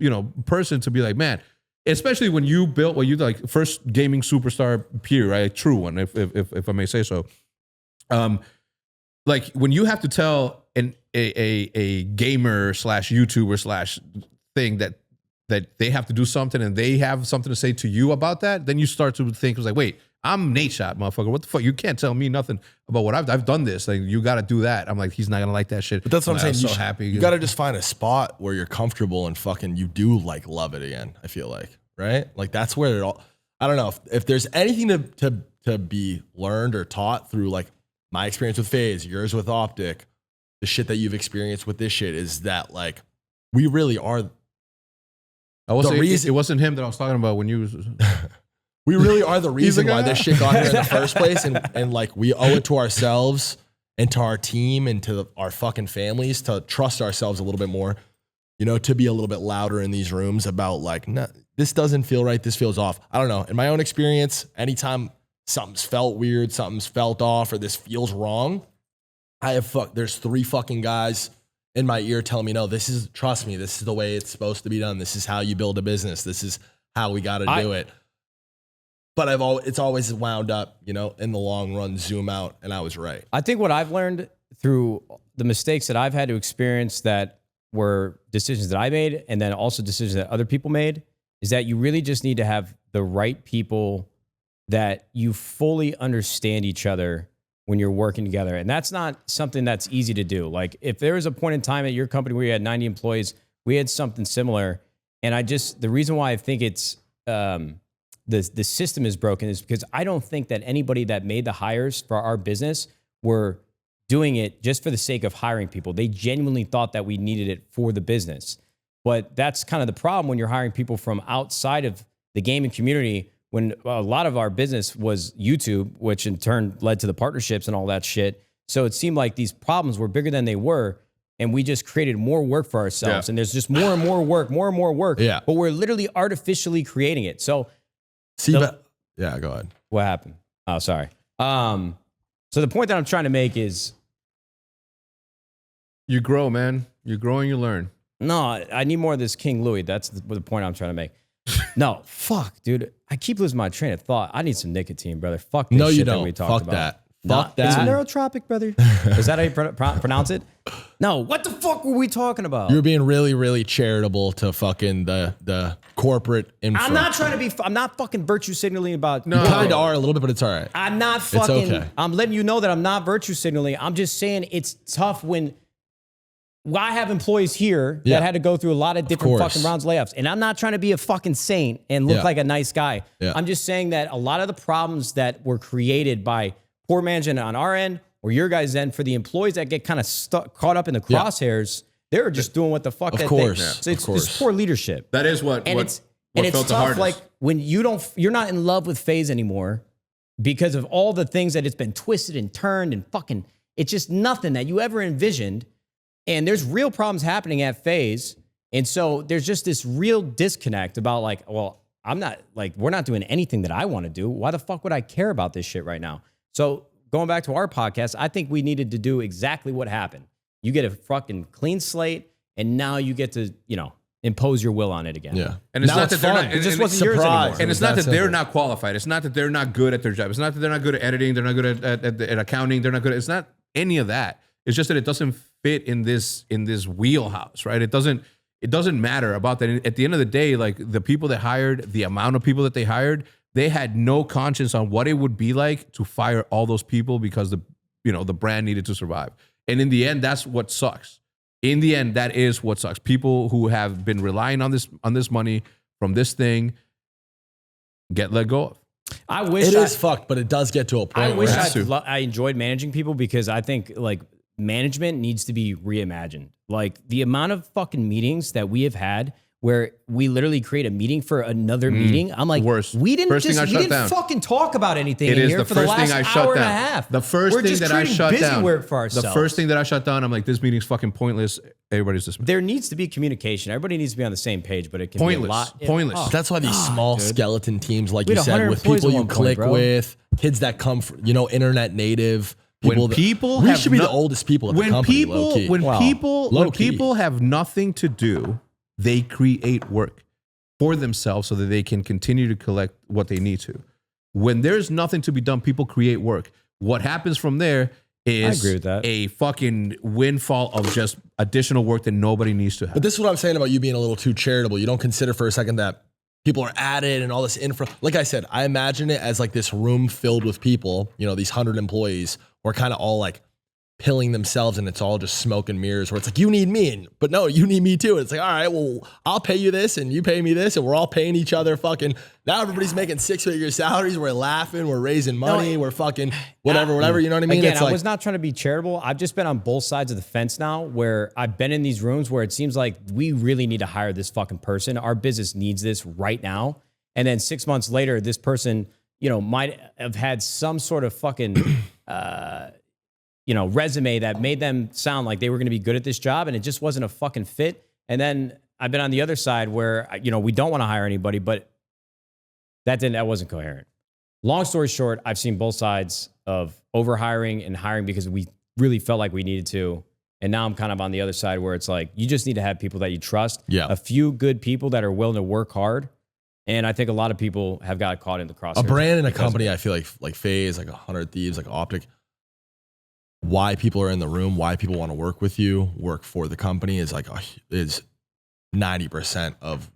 Speaker 3: person to be like, man. Especially when you built what you like first gaming superstar peer, right? True one, if I may say so. Like when you have to tell a gamer / YouTuber / thing that they have to do something and they have something to say to you about that, then you start to think, like, wait, I'm Nadeshot, motherfucker. What the fuck? You can't tell me nothing about what I've done this. Like, you got to do that. I'm like, he's not gonna like that shit.
Speaker 2: But that's what I'm saying.
Speaker 3: So happy.
Speaker 2: You got to just find a spot where you're comfortable and fucking you do like love it again. I feel like, right? Like that's where it all. I don't know if there's anything to be learned or taught through like my experience with FaZe, yours with Optic, the shit that you've experienced with this shit is that like we really are.
Speaker 3: It wasn't him that I was talking about when you.
Speaker 2: We really are the reason why this shit got here in the first place. And like, we owe it to ourselves and to our team and to our fucking families to trust ourselves a little bit more, to be a little bit louder in these rooms about like, nah, this doesn't feel right. This feels off. I don't know. In my own experience, anytime something's felt weird, something's felt off, or this feels wrong, there's 3 fucking guys in my ear telling me, no, trust me, this is the way it's supposed to be done. This is how you build a business. This is how we got to do it. But it's always wound up, in the long run, zoom out, and I was right.
Speaker 1: I think what I've learned through the mistakes that I've had to experience that were decisions that I made and then also decisions that other people made is that you really just need to have the right people that you fully understand each other when you're working together. And that's not something that's easy to do. Like if there was a point in time at your company where you had 90 employees, we had something similar. And the reason why I think it's, the system is broken is because I don't think that anybody that made the hires for our business were doing it just for the sake of hiring people. They genuinely thought that we needed it for the business. But that's kind of the problem when you're hiring people from outside of the gaming community, when a lot of our business was YouTube, which in turn led to the partnerships and all that shit. So it seemed like these problems were bigger than they were. And we just created more work for ourselves. Yeah. And there's just more and more work.
Speaker 2: Yeah.
Speaker 1: But we're literally artificially creating it. So
Speaker 2: yeah, go ahead.
Speaker 1: What happened? Oh, sorry. So the point that I'm trying to make is
Speaker 3: you grow, man. You grow and you learn.
Speaker 1: No, I need more of this King Louis. That's the point I'm trying to make. No, fuck, dude. I keep losing my train of thought. I need some nicotine, brother. Fuck this shit that we talked about.
Speaker 2: Fuck that.
Speaker 1: It's neurotropic, brother. Is that how you pronounce it? No, what the fuck were we talking about?
Speaker 2: You're being really, really charitable to fucking the corporate info.
Speaker 1: I'm not trying to be, I'm not fucking virtue signaling about.
Speaker 2: No. You kind of are a little bit, but it's all right.
Speaker 1: I'm not fucking,
Speaker 2: it's okay.
Speaker 1: I'm letting you know that I'm not virtue signaling. I'm just saying it's tough when I have employees here that had to go through a lot of different fucking rounds of layoffs. And I'm not trying to be a fucking saint and look like a nice guy. Yeah. I'm just saying that a lot of the problems that were created by poor management on our end or your guys' end for the employees that get kind of caught up in the crosshairs, They're just doing what the fuck.
Speaker 2: Of course.
Speaker 1: So it's poor leadership.
Speaker 3: That is what
Speaker 1: it's
Speaker 3: felt the
Speaker 1: tough.
Speaker 3: hardest.
Speaker 1: Like when you're not in love with FaZe anymore because of all the things that it's been twisted and turned and fucking. It's just nothing that you ever envisioned. And there's real problems happening at FaZe. And so there's just this real disconnect about like, well, I'm not like, we're not doing anything that I want to do. Why the fuck would I care about this shit right now? So going back to our podcast, I think we needed to do exactly what happened. You get a fucking clean slate and now you get to, impose your will on it again.
Speaker 2: Yeah.
Speaker 3: And it's
Speaker 2: Now
Speaker 3: not
Speaker 2: it's
Speaker 3: that they're
Speaker 2: fun.
Speaker 3: not,
Speaker 1: It just
Speaker 3: and
Speaker 1: wasn't yours
Speaker 2: surprise.
Speaker 1: anymore.
Speaker 3: And it's
Speaker 2: It was
Speaker 3: not that
Speaker 2: that
Speaker 3: they're
Speaker 2: simple.
Speaker 3: not qualified. It's not that they're not good at their job. It's not that they're not good at editing. They're not good at accounting. They're not good. It's not any of that. It's just that it doesn't fit in this wheelhouse, right? It doesn't matter about that. At the end of the day, like the people that hired, the amount of people that they hired, they had no conscience on what it would be like to fire all those people because the brand needed to survive. And in the end, that's what sucks. In the end, that is what sucks. People who have been relying on this money from this thing get let go of.
Speaker 1: I wish
Speaker 2: It is fucked, but it does get to a point
Speaker 1: I wish
Speaker 2: where
Speaker 1: I enjoyed managing people because I think like management needs to be reimagined. Like the amount of fucking meetings that we have had where we literally create a meeting for another meeting. I'm like,
Speaker 3: worst.
Speaker 1: we didn't
Speaker 3: First thing I
Speaker 1: we
Speaker 3: shut
Speaker 1: didn't
Speaker 3: down.
Speaker 1: fucking talk about anything
Speaker 3: It
Speaker 1: in
Speaker 3: is
Speaker 1: here
Speaker 3: the
Speaker 1: for the
Speaker 3: first
Speaker 1: last
Speaker 3: thing I shut
Speaker 1: hour and a
Speaker 3: down.
Speaker 1: half.
Speaker 3: The first
Speaker 1: We're
Speaker 3: thing
Speaker 1: just
Speaker 3: that I
Speaker 1: creating
Speaker 3: shut
Speaker 1: busy
Speaker 3: down.
Speaker 1: work for ourselves.
Speaker 3: The first thing that I shut down, I'm like, this meeting's fucking pointless. Everybody's dismissed.
Speaker 1: There needs to be communication. Everybody needs to be on the same page, but it can
Speaker 3: Pointless.
Speaker 1: be a lot.
Speaker 3: Pointless.
Speaker 2: that's why these small skeleton teams, like
Speaker 1: We
Speaker 2: you
Speaker 1: had
Speaker 2: said,
Speaker 1: 100
Speaker 2: with
Speaker 1: employees
Speaker 2: people
Speaker 1: at
Speaker 2: you
Speaker 1: one point,
Speaker 2: click
Speaker 1: bro.
Speaker 2: with, kids that come from, internet native.
Speaker 3: When
Speaker 2: People that-
Speaker 3: people
Speaker 2: we
Speaker 3: have
Speaker 2: should be
Speaker 3: no-
Speaker 2: the oldest people at the company, low key.
Speaker 3: when
Speaker 1: Wow.
Speaker 2: Low-key.
Speaker 3: people have nothing to do, they create work for themselves so that they can continue to collect what they need to. When there's nothing to be done, people create work. What happens from there is
Speaker 1: agree with that.
Speaker 3: a fucking windfall of just additional work that nobody needs to have.
Speaker 2: But this is what I'm saying about you being a little too charitable. You don't consider for a second that people are added and all this infra. Like I said, I imagine it as like this room filled with people, these 100 employees who are kind of all like pilling themselves and it's all just smoke and mirrors where it's like, you need me, but no, you need me too. And it's like, all right, well, I'll pay you this and you pay me this and we're all paying each other fucking. Now everybody's making 6-figure salaries. We're laughing. We're raising money. We're fucking whatever. You know what I mean?
Speaker 1: Again,
Speaker 2: It's
Speaker 1: I
Speaker 2: like,
Speaker 1: was not trying to be charitable. I've just been on both sides of the fence now where I've been in these rooms where it seems like we really need to hire this fucking person. Our business needs this right now. And then 6 months later, this person, might have had some sort of fucking, resume that made them sound like they were going to be good at this job. And it just wasn't a fucking fit. And then I've been on the other side where, we don't want to hire anybody, but that wasn't coherent. Long story short, I've seen both sides of overhiring and hiring because we really felt like we needed to. And now I'm kind of on the other side where it's like, you just need to have people that you trust.
Speaker 2: Yeah.
Speaker 1: A few good people that are willing to work hard. And I think a lot of people have got caught in the crosshairs.
Speaker 2: a brand and a
Speaker 1: because of
Speaker 2: company,
Speaker 1: it.
Speaker 2: I feel like FaZe, like 100 Thieves, like Optic, why people are in the room, why people want to work with you, work for the company is like, is 90% of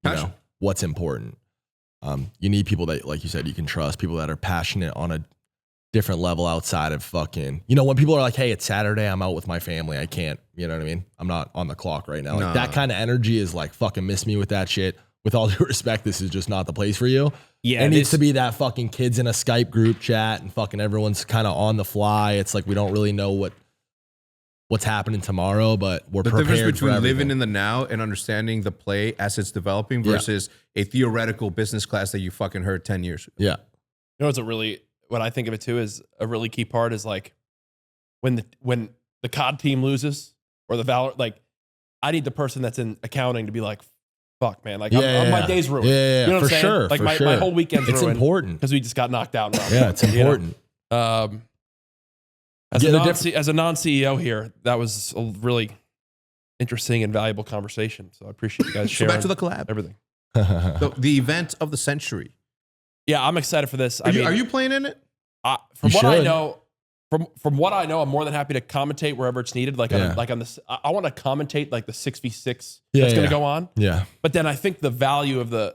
Speaker 3: Passion.
Speaker 2: what's important. You need people that, like you said, you can trust, people that are passionate on a different level outside of fucking, when people are like, hey, it's Saturday, I'm out with my family. I can't, you know what I mean? I'm not on the clock right now. Like
Speaker 3: No.
Speaker 2: that kind of energy is like, fucking miss me with that shit. With all due respect, this is just not the place for you.
Speaker 1: Yeah,
Speaker 2: it needs to be that fucking kids in a Skype group chat and fucking everyone's kind of on the fly. It's like we don't really know what's happening tomorrow, but we're
Speaker 3: The
Speaker 2: prepared
Speaker 3: difference
Speaker 2: for
Speaker 3: between
Speaker 2: everything.
Speaker 3: living in the now and understanding the play as it's developing versus a theoretical business class that you fucking heard 10 years ago.
Speaker 2: Yeah.
Speaker 4: What I think of it too is a really key part is like when the COD team loses or the Valor, like I need the person that's in accounting to be like, fuck, man, like my day's ruined.
Speaker 2: Yeah,
Speaker 4: You know what
Speaker 2: for
Speaker 4: I'm saying?
Speaker 2: sure.
Speaker 4: Like
Speaker 2: for
Speaker 4: my
Speaker 2: sure.
Speaker 4: whole weekend's
Speaker 2: It's
Speaker 4: ruined
Speaker 2: important.
Speaker 4: because we just got knocked out.
Speaker 2: Yeah, it's important.
Speaker 4: As
Speaker 2: Get a
Speaker 4: a non-CEO here, that was a really interesting and valuable conversation. So I appreciate you guys
Speaker 3: So
Speaker 4: sharing
Speaker 3: back to the collab.
Speaker 4: everything.
Speaker 3: The event of the century.
Speaker 4: Yeah, I'm excited for this.
Speaker 3: Are you playing in it?
Speaker 4: From
Speaker 2: You
Speaker 4: what I
Speaker 2: should.
Speaker 4: know, from what I know, I'm more than happy to commentate wherever it's needed. Like on this, I want to commentate like the 6v6 that's going to go on.
Speaker 2: Yeah.
Speaker 4: But then I think the value of the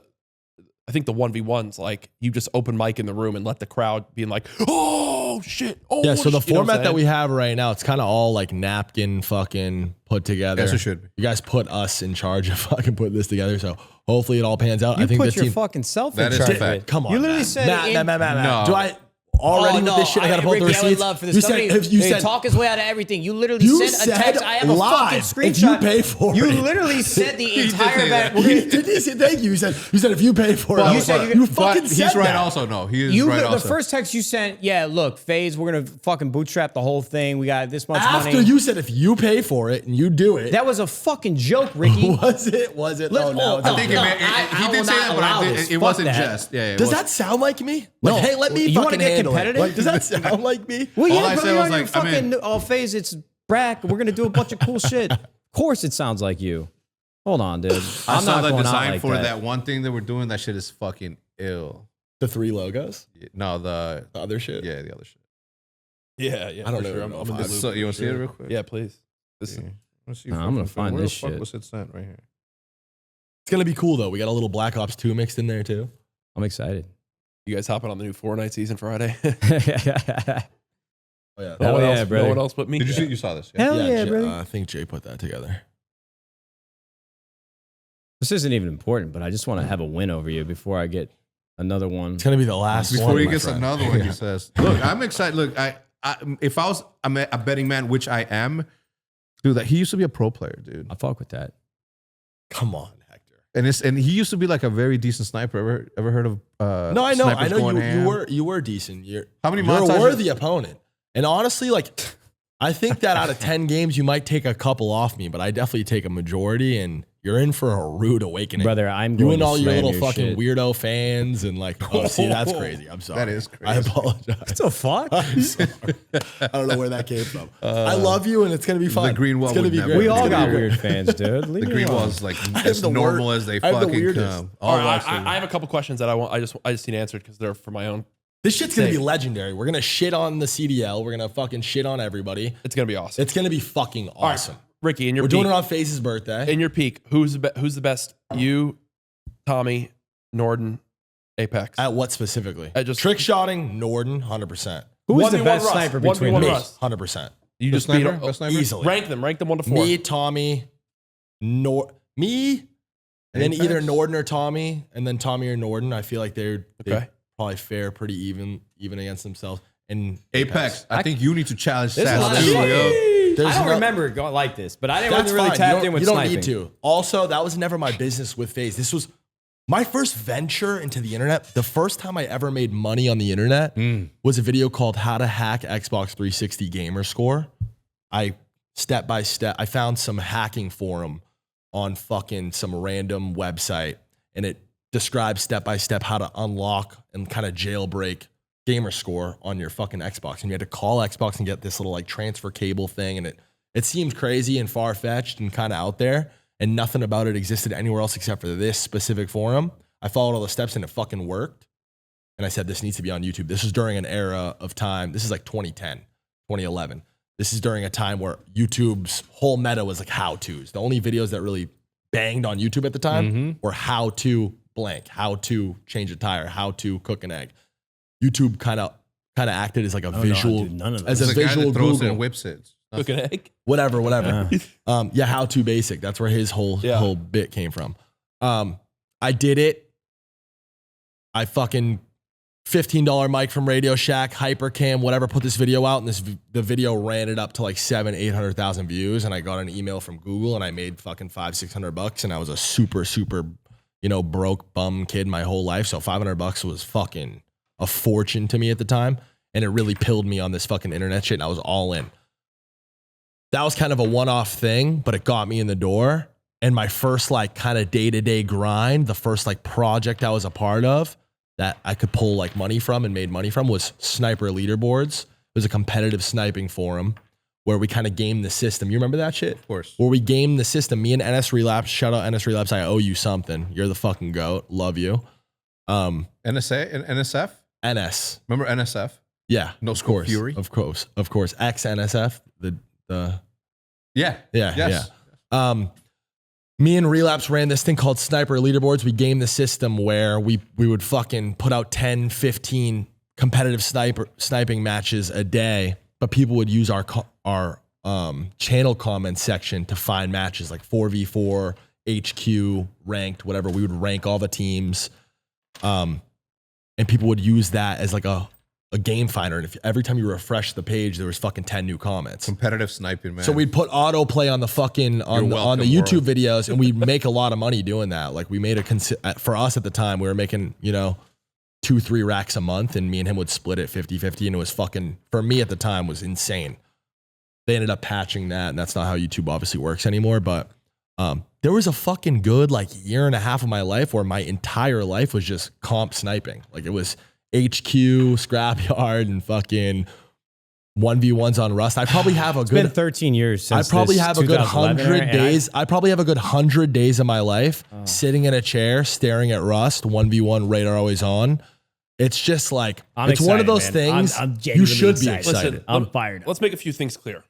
Speaker 4: 1v1s, like you just open mic in the room and let the crowd being like, oh shit. Oh
Speaker 2: Yeah, so the
Speaker 4: shit," you know what I'm
Speaker 2: format that
Speaker 4: saying?
Speaker 2: we have right now, it's kind of all like napkin fucking put together.
Speaker 3: Yes, it should be.
Speaker 2: You guys put us in charge of fucking putting this together, so hopefully it all pans out.
Speaker 1: You
Speaker 2: I think
Speaker 1: put
Speaker 2: this
Speaker 1: your
Speaker 2: team.
Speaker 1: fucking self
Speaker 3: That
Speaker 1: in
Speaker 3: is a
Speaker 1: charge of
Speaker 3: fact.
Speaker 1: it.
Speaker 2: Come on,
Speaker 1: You literally
Speaker 2: Matt.
Speaker 1: said
Speaker 2: Matt.
Speaker 3: No.
Speaker 2: Do I? already with this shit. I gotta pull up the
Speaker 1: Ricky, I would
Speaker 2: receipts.
Speaker 1: love for this.
Speaker 2: You
Speaker 1: Somebody,
Speaker 2: said, you
Speaker 1: hey,
Speaker 2: said,
Speaker 1: talk his way out of everything. You literally
Speaker 2: you
Speaker 1: sent a text. I have a
Speaker 2: live,
Speaker 1: fucking
Speaker 2: if you
Speaker 1: screenshot.
Speaker 2: pay for
Speaker 1: You
Speaker 2: it.
Speaker 1: literally said the
Speaker 3: did
Speaker 1: entire
Speaker 3: say
Speaker 1: event.
Speaker 3: that.
Speaker 2: Did he say thank you? You said if you pay for it.
Speaker 1: You said
Speaker 2: you
Speaker 3: But
Speaker 2: fucking
Speaker 3: he's
Speaker 2: said
Speaker 3: right
Speaker 2: that.
Speaker 3: also. No, he is
Speaker 1: You
Speaker 3: right
Speaker 1: the
Speaker 3: also.
Speaker 1: first text you sent, yeah, look, FaZe, we're gonna fucking bootstrap the whole thing. We got this much
Speaker 2: After
Speaker 1: money.
Speaker 2: you said if you pay for it and you do it,
Speaker 1: That was a fucking joke, Ricky.
Speaker 2: was it?
Speaker 1: Let's-
Speaker 2: no.
Speaker 3: I think
Speaker 1: No,
Speaker 3: he
Speaker 1: I
Speaker 3: did
Speaker 1: will
Speaker 3: say
Speaker 1: not
Speaker 3: that, but
Speaker 1: allow
Speaker 3: I
Speaker 1: this.
Speaker 3: did, it
Speaker 1: Fuck
Speaker 3: wasn't
Speaker 1: that.
Speaker 3: jest. Yeah, it
Speaker 2: Does
Speaker 3: was-
Speaker 2: that sound like me? Like,
Speaker 1: No.
Speaker 2: hey, let me
Speaker 1: You wanna
Speaker 2: fucking
Speaker 1: get
Speaker 2: handle
Speaker 1: competitive?
Speaker 2: it. Like, does that sound like me?
Speaker 1: Well,
Speaker 3: All
Speaker 1: yeah,
Speaker 3: I
Speaker 1: bro,
Speaker 3: said
Speaker 1: you're
Speaker 3: was
Speaker 1: on your
Speaker 3: like, I
Speaker 1: fucking
Speaker 3: mean-
Speaker 1: FaZe, it's Brack. We're gonna do a bunch of cool shit. Of course, it sounds like you. Hold on, dude.
Speaker 3: I
Speaker 1: I'm
Speaker 3: saw
Speaker 1: not
Speaker 3: the
Speaker 1: going out
Speaker 3: design
Speaker 1: like
Speaker 3: for
Speaker 1: that.
Speaker 3: that one thing that we're doing. That shit is fucking ill.
Speaker 2: The 3 logos,
Speaker 3: No, the
Speaker 2: the other shit.
Speaker 3: yeah, the other shit.
Speaker 4: Yeah.
Speaker 2: I don't
Speaker 4: for
Speaker 2: know.
Speaker 4: Sure.
Speaker 2: I'm
Speaker 4: in the
Speaker 2: fine.
Speaker 4: loop
Speaker 3: So you want to see it real quick?
Speaker 4: Yeah, please. This is,
Speaker 3: Let's see
Speaker 1: No, I'm gonna find
Speaker 3: where
Speaker 1: this
Speaker 3: the fuck
Speaker 1: shit.
Speaker 3: was it sent right here?
Speaker 2: It's gonna be cool though. We got a little Black Ops 2 mixed in there too.
Speaker 1: I'm excited.
Speaker 4: you guys hopping on the new Fortnite season Friday?
Speaker 2: Oh yeah.
Speaker 1: Hell
Speaker 4: one
Speaker 1: yeah,
Speaker 4: else,
Speaker 1: brother.
Speaker 4: No one else but me.
Speaker 3: Did you see? You saw this? Yeah.
Speaker 1: Hell yeah,
Speaker 2: Jay-
Speaker 1: brother.
Speaker 2: I think Jay put that together.
Speaker 1: This isn't even important, but I just want to have a win over you before I get another one.
Speaker 2: It's gonna be the last one.
Speaker 3: Before he
Speaker 2: my
Speaker 3: gets
Speaker 2: friend.
Speaker 3: another one, he says, "Look, I'm excited. Look, if I was a betting man, which I am, dude, that he used to be a pro player, dude,
Speaker 1: I fuck with that.
Speaker 2: Come on, Hector.
Speaker 3: and he used to be like a very decent sniper. Ever heard of?
Speaker 2: No, I know.
Speaker 3: snipers
Speaker 2: I know
Speaker 3: going
Speaker 2: you
Speaker 3: ham?
Speaker 2: you were decent. You're
Speaker 3: How many
Speaker 2: you're a
Speaker 3: montages-
Speaker 2: worthy opponent. And honestly, like I think that out of 10 games, you might take a couple off me, but I definitely take a majority. And you're in for a rude awakening,
Speaker 1: Brother, I'm
Speaker 2: You
Speaker 1: going
Speaker 2: and
Speaker 1: to
Speaker 2: all your
Speaker 1: slam
Speaker 2: little fucking
Speaker 1: shit.
Speaker 2: weirdo fans and like, oh, see, that's crazy. I'm sorry.
Speaker 3: That is
Speaker 2: I
Speaker 3: crazy.
Speaker 2: apologize.
Speaker 1: What the fuck?
Speaker 2: I'm sorry. I don't know where that came from. I love you, and it's gonna be fun.
Speaker 3: green wall
Speaker 2: It's gonna
Speaker 3: would
Speaker 2: be
Speaker 3: never-
Speaker 2: great.
Speaker 1: We
Speaker 2: It's
Speaker 1: all
Speaker 2: gonna
Speaker 1: got
Speaker 2: be great.
Speaker 1: weird fans, dude. Leave
Speaker 3: The
Speaker 1: me
Speaker 3: green
Speaker 1: alone.
Speaker 3: wall is like
Speaker 2: have
Speaker 3: as
Speaker 2: the
Speaker 3: normal
Speaker 2: wor-
Speaker 3: as they
Speaker 2: I have the
Speaker 3: fucking
Speaker 2: weirdest.
Speaker 3: come.
Speaker 4: All
Speaker 3: All
Speaker 4: right,
Speaker 3: right,
Speaker 4: I have a couple questions that I just need answered because they're for my own.
Speaker 2: This shit's gonna be
Speaker 4: Sick.
Speaker 2: legendary. We're gonna shit on the CDL. We're gonna fucking shit on everybody.
Speaker 4: It's gonna be awesome.
Speaker 2: It's gonna be fucking
Speaker 4: All right,
Speaker 2: awesome.
Speaker 4: Ricky, in your
Speaker 2: We're
Speaker 4: peak,
Speaker 2: doing it on FaZe's birthday.
Speaker 4: in your peak, who's the best? You, Tommy, Norden, Apex.
Speaker 2: At what specifically?
Speaker 4: I just-
Speaker 2: Trick shotting, Norden, 100%.
Speaker 1: Who is the
Speaker 4: 1v1
Speaker 1: best
Speaker 4: Rust.
Speaker 1: sniper
Speaker 4: 1v1
Speaker 1: between
Speaker 2: Me,
Speaker 1: us?
Speaker 4: Rust.
Speaker 2: 100%.
Speaker 4: You
Speaker 3: Best
Speaker 4: just beat
Speaker 3: sniper? Best sniper?
Speaker 2: Easily.
Speaker 4: rank them 1 to 4.
Speaker 2: Me, Tommy, me, and then
Speaker 3: Apex?
Speaker 2: either Norden or Tommy, and then Tommy or Norden. I feel like they
Speaker 4: Okay.
Speaker 2: probably fare pretty even against themselves. And
Speaker 3: Apex. I think you need to challenge
Speaker 1: There's a
Speaker 3: Sats
Speaker 1: lot of
Speaker 3: too,
Speaker 1: fucking-
Speaker 3: yo.
Speaker 2: There's
Speaker 1: I don't
Speaker 2: no-
Speaker 1: remember it going like this, but I didn't
Speaker 2: That's
Speaker 1: really
Speaker 2: fine.
Speaker 1: tap
Speaker 2: You
Speaker 1: in with
Speaker 2: you don't
Speaker 1: sniping.
Speaker 2: need to. Also, that was never my business with FaZe. This was my first venture into the internet. The first time I ever made money on the internet was a video called "How to Hack Xbox 360 Gamer Score." I step by step. I found some hacking forum on fucking some random website, and it describes step by step how to unlock and kind of jailbreak gamer score on your fucking Xbox. And you had to call Xbox and get this little like transfer cable thing. And it seemed crazy and far fetched and kind of out there. And nothing about it existed anywhere else except for this specific forum. I followed all the steps and it fucking worked. And I said, this needs to be on YouTube. This was during an era of time. This is like 2010, 2011. This is during a time where YouTube's whole meta was like how-tos. The only videos that really banged on YouTube at the time were how to blank, how to change a tire, how to cook an egg. YouTube kind of acted as like a visual,
Speaker 1: dude, none of
Speaker 2: as
Speaker 3: There's
Speaker 2: a
Speaker 3: a guy
Speaker 2: visual
Speaker 3: that throws it
Speaker 2: Google,
Speaker 3: and whips it.
Speaker 4: Cook an egg.
Speaker 2: whatever. Yeah, how to basic. That's where his whole bit came from. I did it. I fucking $15 mic from Radio Shack, Hypercam, whatever. Put this video out, and the video ran it up to like 700,000-800,000 views. And I got an email from Google, and I made fucking $500-600. And I was a super broke bum kid my whole life. So $500 was fucking a fortune to me at the time. And it really pilled me on this fucking internet shit. And I was all in. That was kind of a one-off thing, but it got me in the door. And my first like kind of day-to-day grind, the first like project I was a part of that I could pull like money from and made money from was Sniper Leaderboards. It was a competitive sniping forum where we kind of gamed the system. You remember that shit?
Speaker 3: Of course.
Speaker 2: Where we gamed the system. Me and NS Relapse, shout out NS Relapse, I owe you something. You're the fucking GOAT. Love you.
Speaker 3: NSA and NSF?
Speaker 2: NS.
Speaker 3: Remember NSF?
Speaker 2: Yeah.
Speaker 3: No
Speaker 2: of
Speaker 3: Scope
Speaker 2: course.
Speaker 3: Fury?
Speaker 2: Of course. Ex-NSF.
Speaker 3: Yeah.
Speaker 2: Yeah. Me and Relapse ran this thing called Sniper Leaderboards. We gamed the system where we would fucking put out 10, 15 competitive sniping matches a day, but people would use our channel comment section to find matches like 4v4, HQ, ranked, whatever. We would rank all the teams. And people would use that as like a a game finder, and if every time you refresh the page, there was fucking 10 new comments.
Speaker 3: Competitive sniping, man.
Speaker 2: So we'd put autoplay on the fucking on the YouTube videos, and we'd make a lot of money doing that. Like we made for us at the time, we were making 2-3 racks a month, and me and him would split it 50-50, and it was fucking, for me at the time, was insane. They ended up patching that, and that's not how YouTube obviously works anymore. But there was a fucking good like year and a half of my life where my entire life was just comp sniping. Like it was HQ, Scrapyard, and fucking 1v1s on Rust. I probably have a
Speaker 1: It's
Speaker 2: good
Speaker 1: been 13 years since
Speaker 2: I probably
Speaker 1: this
Speaker 2: have a good
Speaker 1: 2011
Speaker 2: 100
Speaker 1: era,
Speaker 2: days. I probably have a good 100 days of my life sitting in a chair, staring at Rust, 1v1 radar always on. It's just like,
Speaker 1: I'm
Speaker 2: it's one of
Speaker 1: excited,
Speaker 2: those
Speaker 1: man.
Speaker 2: things
Speaker 1: I'm
Speaker 2: you
Speaker 1: genuinely
Speaker 2: should be
Speaker 1: excited.
Speaker 2: excited.
Speaker 4: Listen,
Speaker 1: I'm fired up.
Speaker 4: Let's make a few things clear.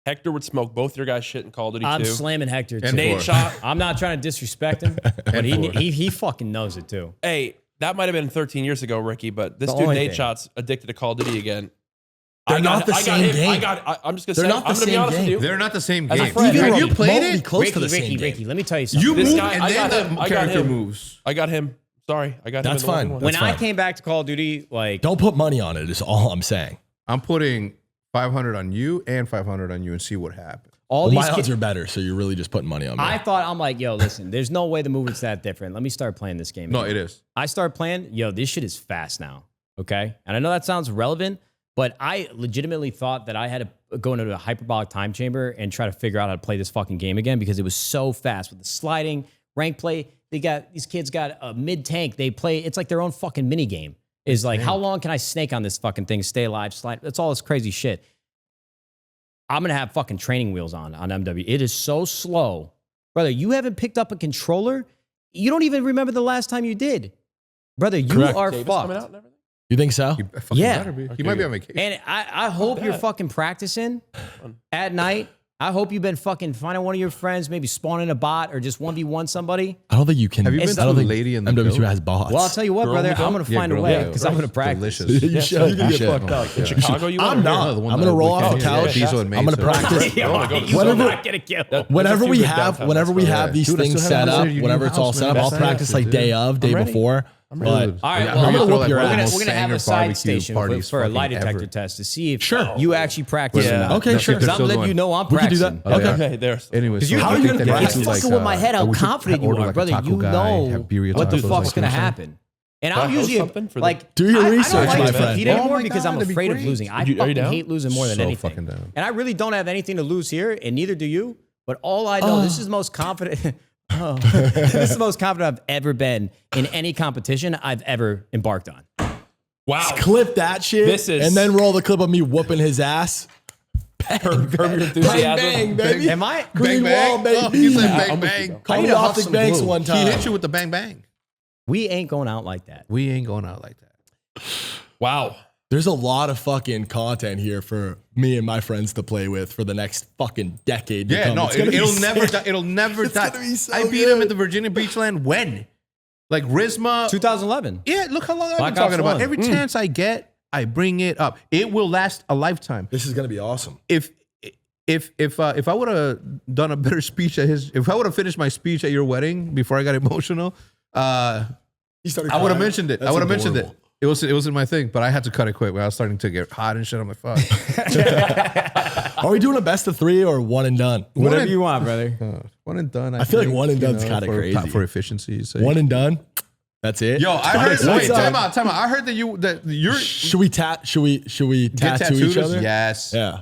Speaker 4: Hector would smoke both your guys' shit in Call of Duty
Speaker 1: I'm
Speaker 4: 2.
Speaker 1: slamming Hector too.
Speaker 3: And
Speaker 4: Nadeshot.
Speaker 1: I'm not trying to disrespect him, but he fucking knows it too.
Speaker 4: Hey, that might have been 13 years ago, Ricky, but this
Speaker 1: The
Speaker 4: dude
Speaker 1: only thing.
Speaker 4: Nadeshot's addicted to Call of Duty again.
Speaker 2: They're not the same game.
Speaker 4: I'm just gonna
Speaker 2: They're
Speaker 4: say.
Speaker 2: not the
Speaker 4: I'm gonna be
Speaker 2: same
Speaker 4: honest with
Speaker 2: game.
Speaker 4: you.
Speaker 3: They're not the same
Speaker 4: As a
Speaker 3: game.
Speaker 4: friend,
Speaker 3: Have
Speaker 2: Even
Speaker 3: you played
Speaker 2: remotely
Speaker 3: it?
Speaker 2: close to the
Speaker 1: Ricky,
Speaker 2: same game.
Speaker 1: Ricky, let me tell you something.
Speaker 3: You
Speaker 4: This
Speaker 3: move
Speaker 4: guy-
Speaker 3: and
Speaker 4: I
Speaker 3: then
Speaker 4: got him.
Speaker 3: the
Speaker 4: I got
Speaker 3: character
Speaker 4: him.
Speaker 3: moves.
Speaker 4: I got him. Sorry, I got him.
Speaker 2: That's
Speaker 4: in the
Speaker 2: fine.
Speaker 4: one.
Speaker 1: when
Speaker 2: That's
Speaker 1: I
Speaker 2: fine.
Speaker 1: came back to Call of Duty, like
Speaker 2: Don't put money on it, is all I'm saying.
Speaker 3: I'm putting 500 on you and 500 on you and see what happens.
Speaker 1: all
Speaker 2: Well,
Speaker 1: these
Speaker 2: my odds
Speaker 1: kids,
Speaker 2: are better, so you're really just putting money on me.
Speaker 1: I'm like, yo, listen, there's no way the movement's that different. Let me start playing this game.
Speaker 3: No,
Speaker 1: again.
Speaker 3: it is.
Speaker 1: I start playing, yo, this shit is fast now. Okay. And I know that sounds relevant, but I legitimately thought that I had to go into a hyperbolic time chamber and try to figure out how to play this fucking game again because it was so fast with the sliding, rank play. These kids got a mid tank. They play, it's like their own fucking mini game. Is like, how long can I snake on this fucking thing, stay alive, slide? That's all this crazy shit. I'm going to have fucking training wheels on MW. It is so slow. Brother, you haven't picked up a controller? You don't even remember the last time you did. Brother, you
Speaker 2: Correct.
Speaker 1: are
Speaker 4: Davis
Speaker 1: fucked.
Speaker 4: coming out and everything?
Speaker 2: You think so?
Speaker 3: He fucking
Speaker 1: Yeah.
Speaker 3: better be. He might be on vacation.
Speaker 1: And I hope you're fucking practicing at night. I hope you've been fucking finding one of your friends, maybe spawning a bot or just 1v1 somebody.
Speaker 2: I don't think you can.
Speaker 3: Have you been
Speaker 2: I
Speaker 3: to
Speaker 2: don't
Speaker 3: the
Speaker 2: think
Speaker 3: lady in the
Speaker 2: MW2
Speaker 3: goat?
Speaker 2: has bots.
Speaker 1: Well, I'll tell you what,
Speaker 4: Girl
Speaker 1: brother,
Speaker 4: in the
Speaker 1: I'm
Speaker 4: goat?
Speaker 1: going to find a
Speaker 3: girl,
Speaker 1: way
Speaker 3: yeah,
Speaker 1: because I'm going to practice.
Speaker 3: Delicious.
Speaker 2: You should.
Speaker 4: You
Speaker 2: should.
Speaker 4: get fucked up. In Chicago, you
Speaker 2: I'm
Speaker 4: want
Speaker 2: not.
Speaker 3: No, the one
Speaker 2: I'm
Speaker 3: that
Speaker 2: gonna roll
Speaker 3: we
Speaker 2: off
Speaker 3: can't-
Speaker 2: the couch.
Speaker 3: Diesel and
Speaker 2: I'm gonna
Speaker 3: Mason.
Speaker 2: practice.
Speaker 1: Yo,
Speaker 4: wanna go
Speaker 1: you
Speaker 2: whenever-
Speaker 1: will not get a kill.
Speaker 2: Whenever
Speaker 4: There's a
Speaker 2: we
Speaker 4: few good
Speaker 2: have,
Speaker 4: downtown
Speaker 2: whenever we
Speaker 3: restaurants.
Speaker 2: have these
Speaker 3: Dude, I
Speaker 2: things
Speaker 3: still haven't
Speaker 2: set up,
Speaker 3: visited your
Speaker 2: whenever
Speaker 3: new
Speaker 2: it's all
Speaker 3: house,
Speaker 2: set
Speaker 3: man.
Speaker 2: up, I'll
Speaker 3: That's
Speaker 2: practice
Speaker 3: it,
Speaker 2: like
Speaker 3: dude.
Speaker 2: day of, day
Speaker 4: ready.
Speaker 2: before.
Speaker 3: I'm
Speaker 2: But
Speaker 3: ready.
Speaker 1: All right,
Speaker 2: Yeah,
Speaker 1: well,
Speaker 2: I'm
Speaker 1: I'm
Speaker 2: gonna
Speaker 1: gonna
Speaker 2: whoop your
Speaker 1: we're gonna,
Speaker 2: ass.
Speaker 1: we're gonna have a
Speaker 3: Banger
Speaker 1: side
Speaker 3: barbecue
Speaker 1: station
Speaker 3: parties
Speaker 1: for a
Speaker 3: fucking
Speaker 1: lie detector
Speaker 3: ever.
Speaker 1: test to see if
Speaker 2: Sure.
Speaker 1: you actually practice or
Speaker 3: Yeah.
Speaker 1: not.
Speaker 2: Okay, sure.
Speaker 3: They're
Speaker 1: Because I'm
Speaker 3: still
Speaker 1: letting
Speaker 3: going.
Speaker 1: you know I'm
Speaker 2: We can do
Speaker 1: practicing.
Speaker 2: that. Okay.
Speaker 4: Okay, there's.
Speaker 3: Anyways,
Speaker 2: you-
Speaker 3: so
Speaker 2: how
Speaker 3: I
Speaker 2: are you
Speaker 3: think
Speaker 2: gonna
Speaker 3: that
Speaker 2: get
Speaker 3: we
Speaker 2: it?
Speaker 3: should,
Speaker 1: It's fucking with my head how
Speaker 3: we should
Speaker 1: confident you
Speaker 3: order
Speaker 1: are,
Speaker 3: like a
Speaker 1: brother.
Speaker 3: taco
Speaker 1: You
Speaker 3: guy,
Speaker 1: know
Speaker 3: have birria
Speaker 1: what the
Speaker 3: tacos,
Speaker 1: fuck's
Speaker 3: like,
Speaker 1: gonna
Speaker 3: you know what I'm saying?
Speaker 1: happen. And
Speaker 4: Can I
Speaker 1: I'm
Speaker 4: host
Speaker 1: usually
Speaker 4: something for the-
Speaker 1: like,
Speaker 2: Do your
Speaker 1: I
Speaker 2: research,
Speaker 1: don't like
Speaker 2: my
Speaker 1: to
Speaker 2: friend.
Speaker 1: compete
Speaker 3: Oh
Speaker 1: anymore
Speaker 3: my
Speaker 1: because
Speaker 3: God,
Speaker 1: I'm
Speaker 3: that'd be
Speaker 1: afraid of
Speaker 3: great.
Speaker 1: losing. I
Speaker 4: Are you
Speaker 1: fucking
Speaker 4: down?
Speaker 1: hate losing more than
Speaker 3: So
Speaker 1: anything.
Speaker 3: fucking down.
Speaker 1: And I really don't have anything to lose here, and neither do you. But all I know, this is the most confident. This is the most confident I've ever been in any competition I've ever embarked on.
Speaker 4: Wow.
Speaker 2: Clip that shit,
Speaker 4: This is-
Speaker 2: and then roll the clip of me whooping his ass.
Speaker 4: Curb your
Speaker 2: Bang,
Speaker 4: enthusiasm.
Speaker 2: bang, baby.
Speaker 1: Am I?
Speaker 2: Green
Speaker 3: Bang,
Speaker 2: wall,
Speaker 3: bang.
Speaker 2: baby.
Speaker 3: Oh, he said
Speaker 4: I'm
Speaker 3: bang,
Speaker 4: with you,
Speaker 3: bang.
Speaker 4: though.
Speaker 2: Call
Speaker 1: I
Speaker 2: me
Speaker 1: need to huff
Speaker 2: Optic
Speaker 1: some
Speaker 2: Banks
Speaker 1: glue.
Speaker 2: one
Speaker 3: He
Speaker 2: time.
Speaker 3: hit you with the bang, bang.
Speaker 1: We ain't going out like that.
Speaker 3: We ain't going out like that.
Speaker 4: Wow.
Speaker 2: There's a lot of fucking content here for me and my friends to play with for the next fucking decade. to
Speaker 3: Yeah,
Speaker 2: come.
Speaker 3: no,
Speaker 2: It's gonna be
Speaker 3: it'll
Speaker 2: sick.
Speaker 3: never die. It'll never
Speaker 2: It's
Speaker 3: die.
Speaker 2: gonna be so
Speaker 3: I beat
Speaker 2: good.
Speaker 3: him at the Virginia Beach land when? Like Risma.
Speaker 1: 2011.
Speaker 3: Yeah, look how long I've
Speaker 1: Black
Speaker 3: been talking
Speaker 1: Ops
Speaker 3: about.
Speaker 1: 1.
Speaker 3: Every chance I get, I bring it up. It will last a lifetime.
Speaker 2: This is gonna be awesome.
Speaker 3: If I would have done a better speech at if I would have finished my speech at your wedding before I got emotional,
Speaker 2: He started
Speaker 3: I would have
Speaker 2: crying.
Speaker 3: mentioned it.
Speaker 2: That's
Speaker 3: I would have mentioned it.
Speaker 2: adorable.
Speaker 3: It was in my thing, but I had to cut it quick when I was starting to get hot and shit. I'm like, fuck.
Speaker 2: Are we doing a best of 3 or one and done?
Speaker 1: Whatever you want, brother.
Speaker 3: One and done.
Speaker 2: I feel like
Speaker 3: think,
Speaker 2: one and
Speaker 3: you
Speaker 2: done's
Speaker 3: know,
Speaker 2: kinda
Speaker 3: for-
Speaker 2: crazy.
Speaker 3: for efficiency's sake.
Speaker 2: One and done. That's it.
Speaker 3: Yo, I heard.
Speaker 2: What's
Speaker 3: Wait,
Speaker 2: up?
Speaker 3: time out. I heard that you're
Speaker 2: Should we Should we
Speaker 3: get
Speaker 2: tattoo each
Speaker 3: tattoos?
Speaker 2: other?
Speaker 3: Yes.
Speaker 2: Yeah.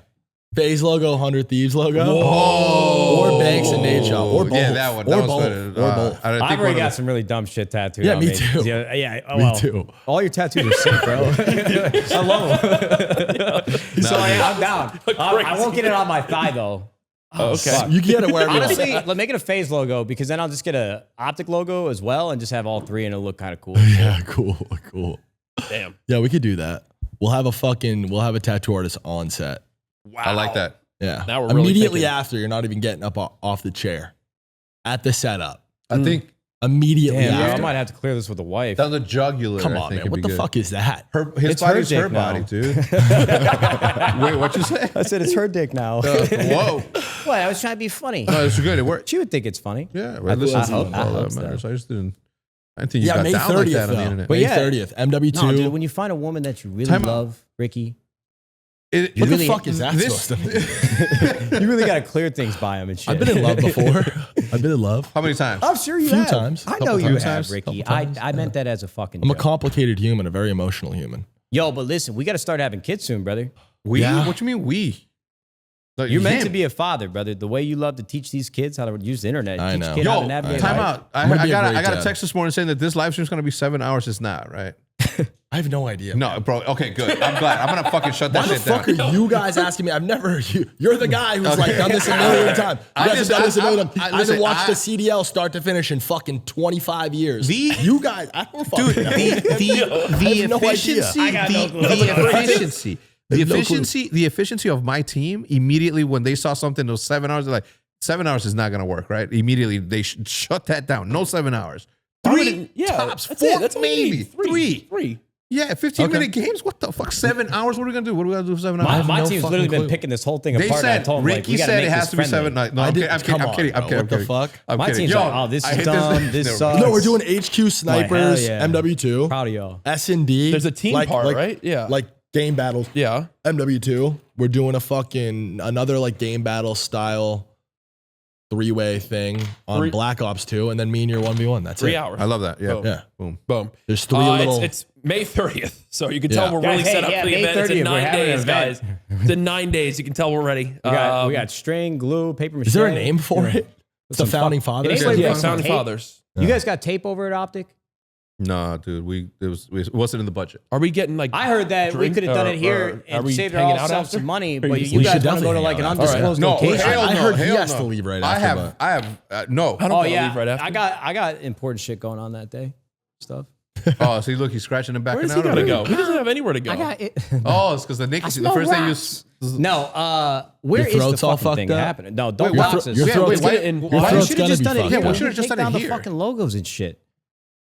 Speaker 2: FaZe logo, 100 Thieves logo.
Speaker 3: Whoa.
Speaker 2: Or Banks and Nadeshot. Or both.
Speaker 3: Yeah, that one. That
Speaker 2: Or
Speaker 3: was
Speaker 2: both.
Speaker 3: better.
Speaker 2: Or both.
Speaker 3: I think
Speaker 1: I've
Speaker 3: one
Speaker 1: already
Speaker 3: of
Speaker 1: got
Speaker 3: the-
Speaker 1: some really dumb shit tattooed.
Speaker 2: Yeah,
Speaker 1: on
Speaker 2: me too.
Speaker 1: Yeah, oh,
Speaker 2: Me
Speaker 1: well,
Speaker 2: too.
Speaker 1: All your tattoos are sick, bro. I love them. So I'm down. I won't get it on my thigh though.
Speaker 4: Okay.
Speaker 2: You can get it wherever you want.
Speaker 1: Honestly, let make it a FaZe logo because then I'll just get a Optic logo as well and just have all three and it'll look kind of cool.
Speaker 2: Yeah, cool.
Speaker 4: Damn.
Speaker 2: Yeah, we could do that. We'll have a tattoo artist on set.
Speaker 4: Wow.
Speaker 3: I like that.
Speaker 2: Yeah.
Speaker 4: Now we're really
Speaker 2: immediately
Speaker 4: thinking.
Speaker 2: after, you're not even getting up off the chair. At the setup.
Speaker 3: I think
Speaker 2: Immediately
Speaker 1: Damn, bro, I
Speaker 2: after.
Speaker 1: might have to clear this with a wife.
Speaker 3: down the jugular.
Speaker 2: Come
Speaker 3: I
Speaker 2: on,
Speaker 3: think
Speaker 2: man.
Speaker 3: it'd
Speaker 2: What
Speaker 3: be
Speaker 2: the
Speaker 3: good.
Speaker 2: fuck is that?
Speaker 3: His
Speaker 1: It's her
Speaker 3: body's her
Speaker 1: dick
Speaker 3: body,
Speaker 1: now.
Speaker 3: dude. Wait, what you say?
Speaker 1: I said it's her dick now.
Speaker 3: Whoa.
Speaker 1: What? I was trying to be funny.
Speaker 3: No, it's good. It worked.
Speaker 1: She would think it's funny.
Speaker 3: Yeah,
Speaker 2: I
Speaker 3: listen
Speaker 2: hope-
Speaker 3: to
Speaker 2: I
Speaker 3: all
Speaker 1: hope
Speaker 3: that
Speaker 1: so.
Speaker 3: matters. I just didn't. I think you got
Speaker 2: May
Speaker 3: down like
Speaker 2: 30th
Speaker 3: that on the
Speaker 2: though.
Speaker 3: internet.
Speaker 1: But
Speaker 2: May
Speaker 1: yeah.
Speaker 2: 30th. MW2.
Speaker 1: No, dude, when you find a woman that you really
Speaker 3: Time out.
Speaker 1: love, Ricky,
Speaker 2: What the fuck is that supposed to mean?
Speaker 1: you really got to clear things by him and shit.
Speaker 2: I've been in love before. I've been in love.
Speaker 3: How many times?
Speaker 1: I'm sure you
Speaker 2: Few
Speaker 1: have.
Speaker 2: times.
Speaker 1: I
Speaker 2: Couple
Speaker 1: know you
Speaker 2: times.
Speaker 1: have, Ricky.
Speaker 2: Couple times.
Speaker 1: I meant that as a fucking
Speaker 2: I'm a
Speaker 1: joke.
Speaker 2: complicated human, a very emotional human.
Speaker 1: Yo, but listen, we got to start having kids soon, brother.
Speaker 3: We?
Speaker 2: Yeah.
Speaker 3: What you mean we? Like,
Speaker 1: You're meant
Speaker 3: him.
Speaker 1: to be a father, brother. The way you love to teach these kids how to use the internet,
Speaker 2: I
Speaker 1: teach
Speaker 2: know.
Speaker 1: kids how to
Speaker 3: Yo,
Speaker 1: navigate
Speaker 3: time
Speaker 1: life.
Speaker 3: out. I
Speaker 2: I'm gonna be a
Speaker 3: got
Speaker 2: great
Speaker 3: a
Speaker 2: dad.
Speaker 3: text this morning saying that this live stream is going to be 7 hours. It's not, right?
Speaker 2: I have no idea.
Speaker 3: No, bro. Okay, good. I'm glad. I'm going to fucking shut that
Speaker 2: Why the
Speaker 3: shit
Speaker 2: fuck
Speaker 3: down.
Speaker 2: are you guys asking me? I've never. You're the guy who's like done this a million times.
Speaker 3: I
Speaker 2: You guys have done this a million times. I
Speaker 3: listen,
Speaker 2: haven't watched the CDL start to finish in fucking 25 years. You guys, I don't fucking
Speaker 3: Dude,
Speaker 2: know.
Speaker 3: the
Speaker 2: have no idea.
Speaker 3: efficiency,
Speaker 1: I got no clue.
Speaker 3: the
Speaker 2: no clue.
Speaker 3: efficiency of my team immediately when they saw something that was 7 hours, they're like, 7 hours is not going to work, right? Immediately they shut that down. No 7 hours. Three tops,
Speaker 4: that's
Speaker 3: four
Speaker 4: it. That's all you
Speaker 3: maybe.
Speaker 4: need.
Speaker 3: Three. Yeah, 15-minute games. What the fuck? 7 hours? What are we gonna do? What are we gonna do for 7 hours?
Speaker 1: My
Speaker 2: no
Speaker 1: team's
Speaker 2: fucking
Speaker 1: literally been
Speaker 2: clue.
Speaker 1: picking this whole thing
Speaker 3: They
Speaker 1: apart. and I
Speaker 3: said
Speaker 1: told him, like,
Speaker 3: Ricky
Speaker 1: we gotta
Speaker 3: said
Speaker 1: make
Speaker 3: it has
Speaker 1: this
Speaker 3: to be
Speaker 1: friendly.
Speaker 3: 7 nights. No,
Speaker 2: I
Speaker 3: I'm
Speaker 2: did-
Speaker 3: kidding. I'm
Speaker 2: come
Speaker 3: kidding.
Speaker 2: on,
Speaker 3: I'm
Speaker 2: bro.
Speaker 3: kidding.
Speaker 2: What the fuck?
Speaker 3: I'm
Speaker 1: My
Speaker 3: kidding.
Speaker 1: team's
Speaker 3: Yo,
Speaker 1: like, oh, this
Speaker 3: I
Speaker 1: is
Speaker 3: hate
Speaker 1: dumb. This
Speaker 3: No,
Speaker 1: sucks.
Speaker 2: No, we're doing HQ snipers,
Speaker 1: yeah.
Speaker 2: MW2,
Speaker 1: Proud of y'all.
Speaker 2: S&D.
Speaker 4: There's a team part, right? Yeah.
Speaker 2: Like game battles.
Speaker 4: Yeah.
Speaker 2: MW2. We're doing another like game battle style 3-way thing on Black Ops 2, and then me and your 1v1. That's
Speaker 4: 3
Speaker 2: it.
Speaker 4: hours.
Speaker 3: I love that. Yeah.
Speaker 4: Boom.
Speaker 2: Yeah.
Speaker 3: Boom.
Speaker 4: Boom.
Speaker 2: There's three little.
Speaker 4: It's May 30th, so you can
Speaker 2: Yeah.
Speaker 4: tell we're really
Speaker 1: Guys,
Speaker 4: set up
Speaker 1: hey,
Speaker 4: for the
Speaker 1: yeah, May
Speaker 4: event. It's in
Speaker 1: 30th, we're
Speaker 4: 9
Speaker 1: having an
Speaker 4: days,
Speaker 1: event.
Speaker 4: guys. It's in 9 days. You can tell we're ready.
Speaker 1: We got string, glue, paper mache.
Speaker 2: Is there a name for it? It's the
Speaker 1: some
Speaker 2: Founding
Speaker 1: fuck-
Speaker 2: Fathers.
Speaker 1: Anybody
Speaker 4: yeah,
Speaker 1: put some
Speaker 4: Founding
Speaker 1: tape?
Speaker 4: Fathers.
Speaker 1: You guys got tape over at Optic?
Speaker 3: No, dude, it wasn't in the budget.
Speaker 4: Are we getting like?
Speaker 1: I heard that we
Speaker 4: drink
Speaker 1: could have done
Speaker 4: or-
Speaker 1: it here
Speaker 4: or are
Speaker 1: and
Speaker 4: we
Speaker 1: saved
Speaker 4: hanging out
Speaker 1: ourselves
Speaker 4: after?
Speaker 1: some money,
Speaker 4: Or
Speaker 1: but
Speaker 4: you-
Speaker 1: you
Speaker 2: we
Speaker 1: guys
Speaker 2: should
Speaker 1: want to go to
Speaker 2: definitely
Speaker 1: like an
Speaker 2: hang out.
Speaker 1: undisclosed
Speaker 3: No,
Speaker 1: location.
Speaker 3: hell
Speaker 2: I
Speaker 3: no,
Speaker 2: heard he
Speaker 3: hell
Speaker 2: has
Speaker 3: no.
Speaker 2: to leave right
Speaker 3: I
Speaker 2: after.
Speaker 3: have, no.
Speaker 4: I don't
Speaker 1: Oh
Speaker 4: gotta
Speaker 1: yeah,
Speaker 4: leave right after.
Speaker 1: I got important shit going on that day. Stuff.
Speaker 3: Oh, see, look, he's scratching and backing
Speaker 4: Where's he
Speaker 3: out.
Speaker 4: gotta
Speaker 3: already.
Speaker 4: go? He doesn't have anywhere to go.
Speaker 1: I got it.
Speaker 3: Oh, it's because the nicotine. The first thing you.
Speaker 1: No, where
Speaker 2: Your
Speaker 1: is the
Speaker 2: throat's all
Speaker 1: fucking thing
Speaker 2: fucked up?
Speaker 1: happening? No, don't
Speaker 3: Wait,
Speaker 1: box us.
Speaker 2: your throat's
Speaker 3: wait,
Speaker 2: gonna-
Speaker 3: in-
Speaker 2: your
Speaker 1: Why
Speaker 2: throat's
Speaker 1: should have
Speaker 2: gonna
Speaker 1: just
Speaker 2: be
Speaker 1: done it
Speaker 2: fucked
Speaker 1: here?
Speaker 3: Yeah, we
Speaker 2: up.
Speaker 3: should've just
Speaker 1: Take
Speaker 3: done it
Speaker 1: down the
Speaker 3: here.
Speaker 1: fucking logos and shit.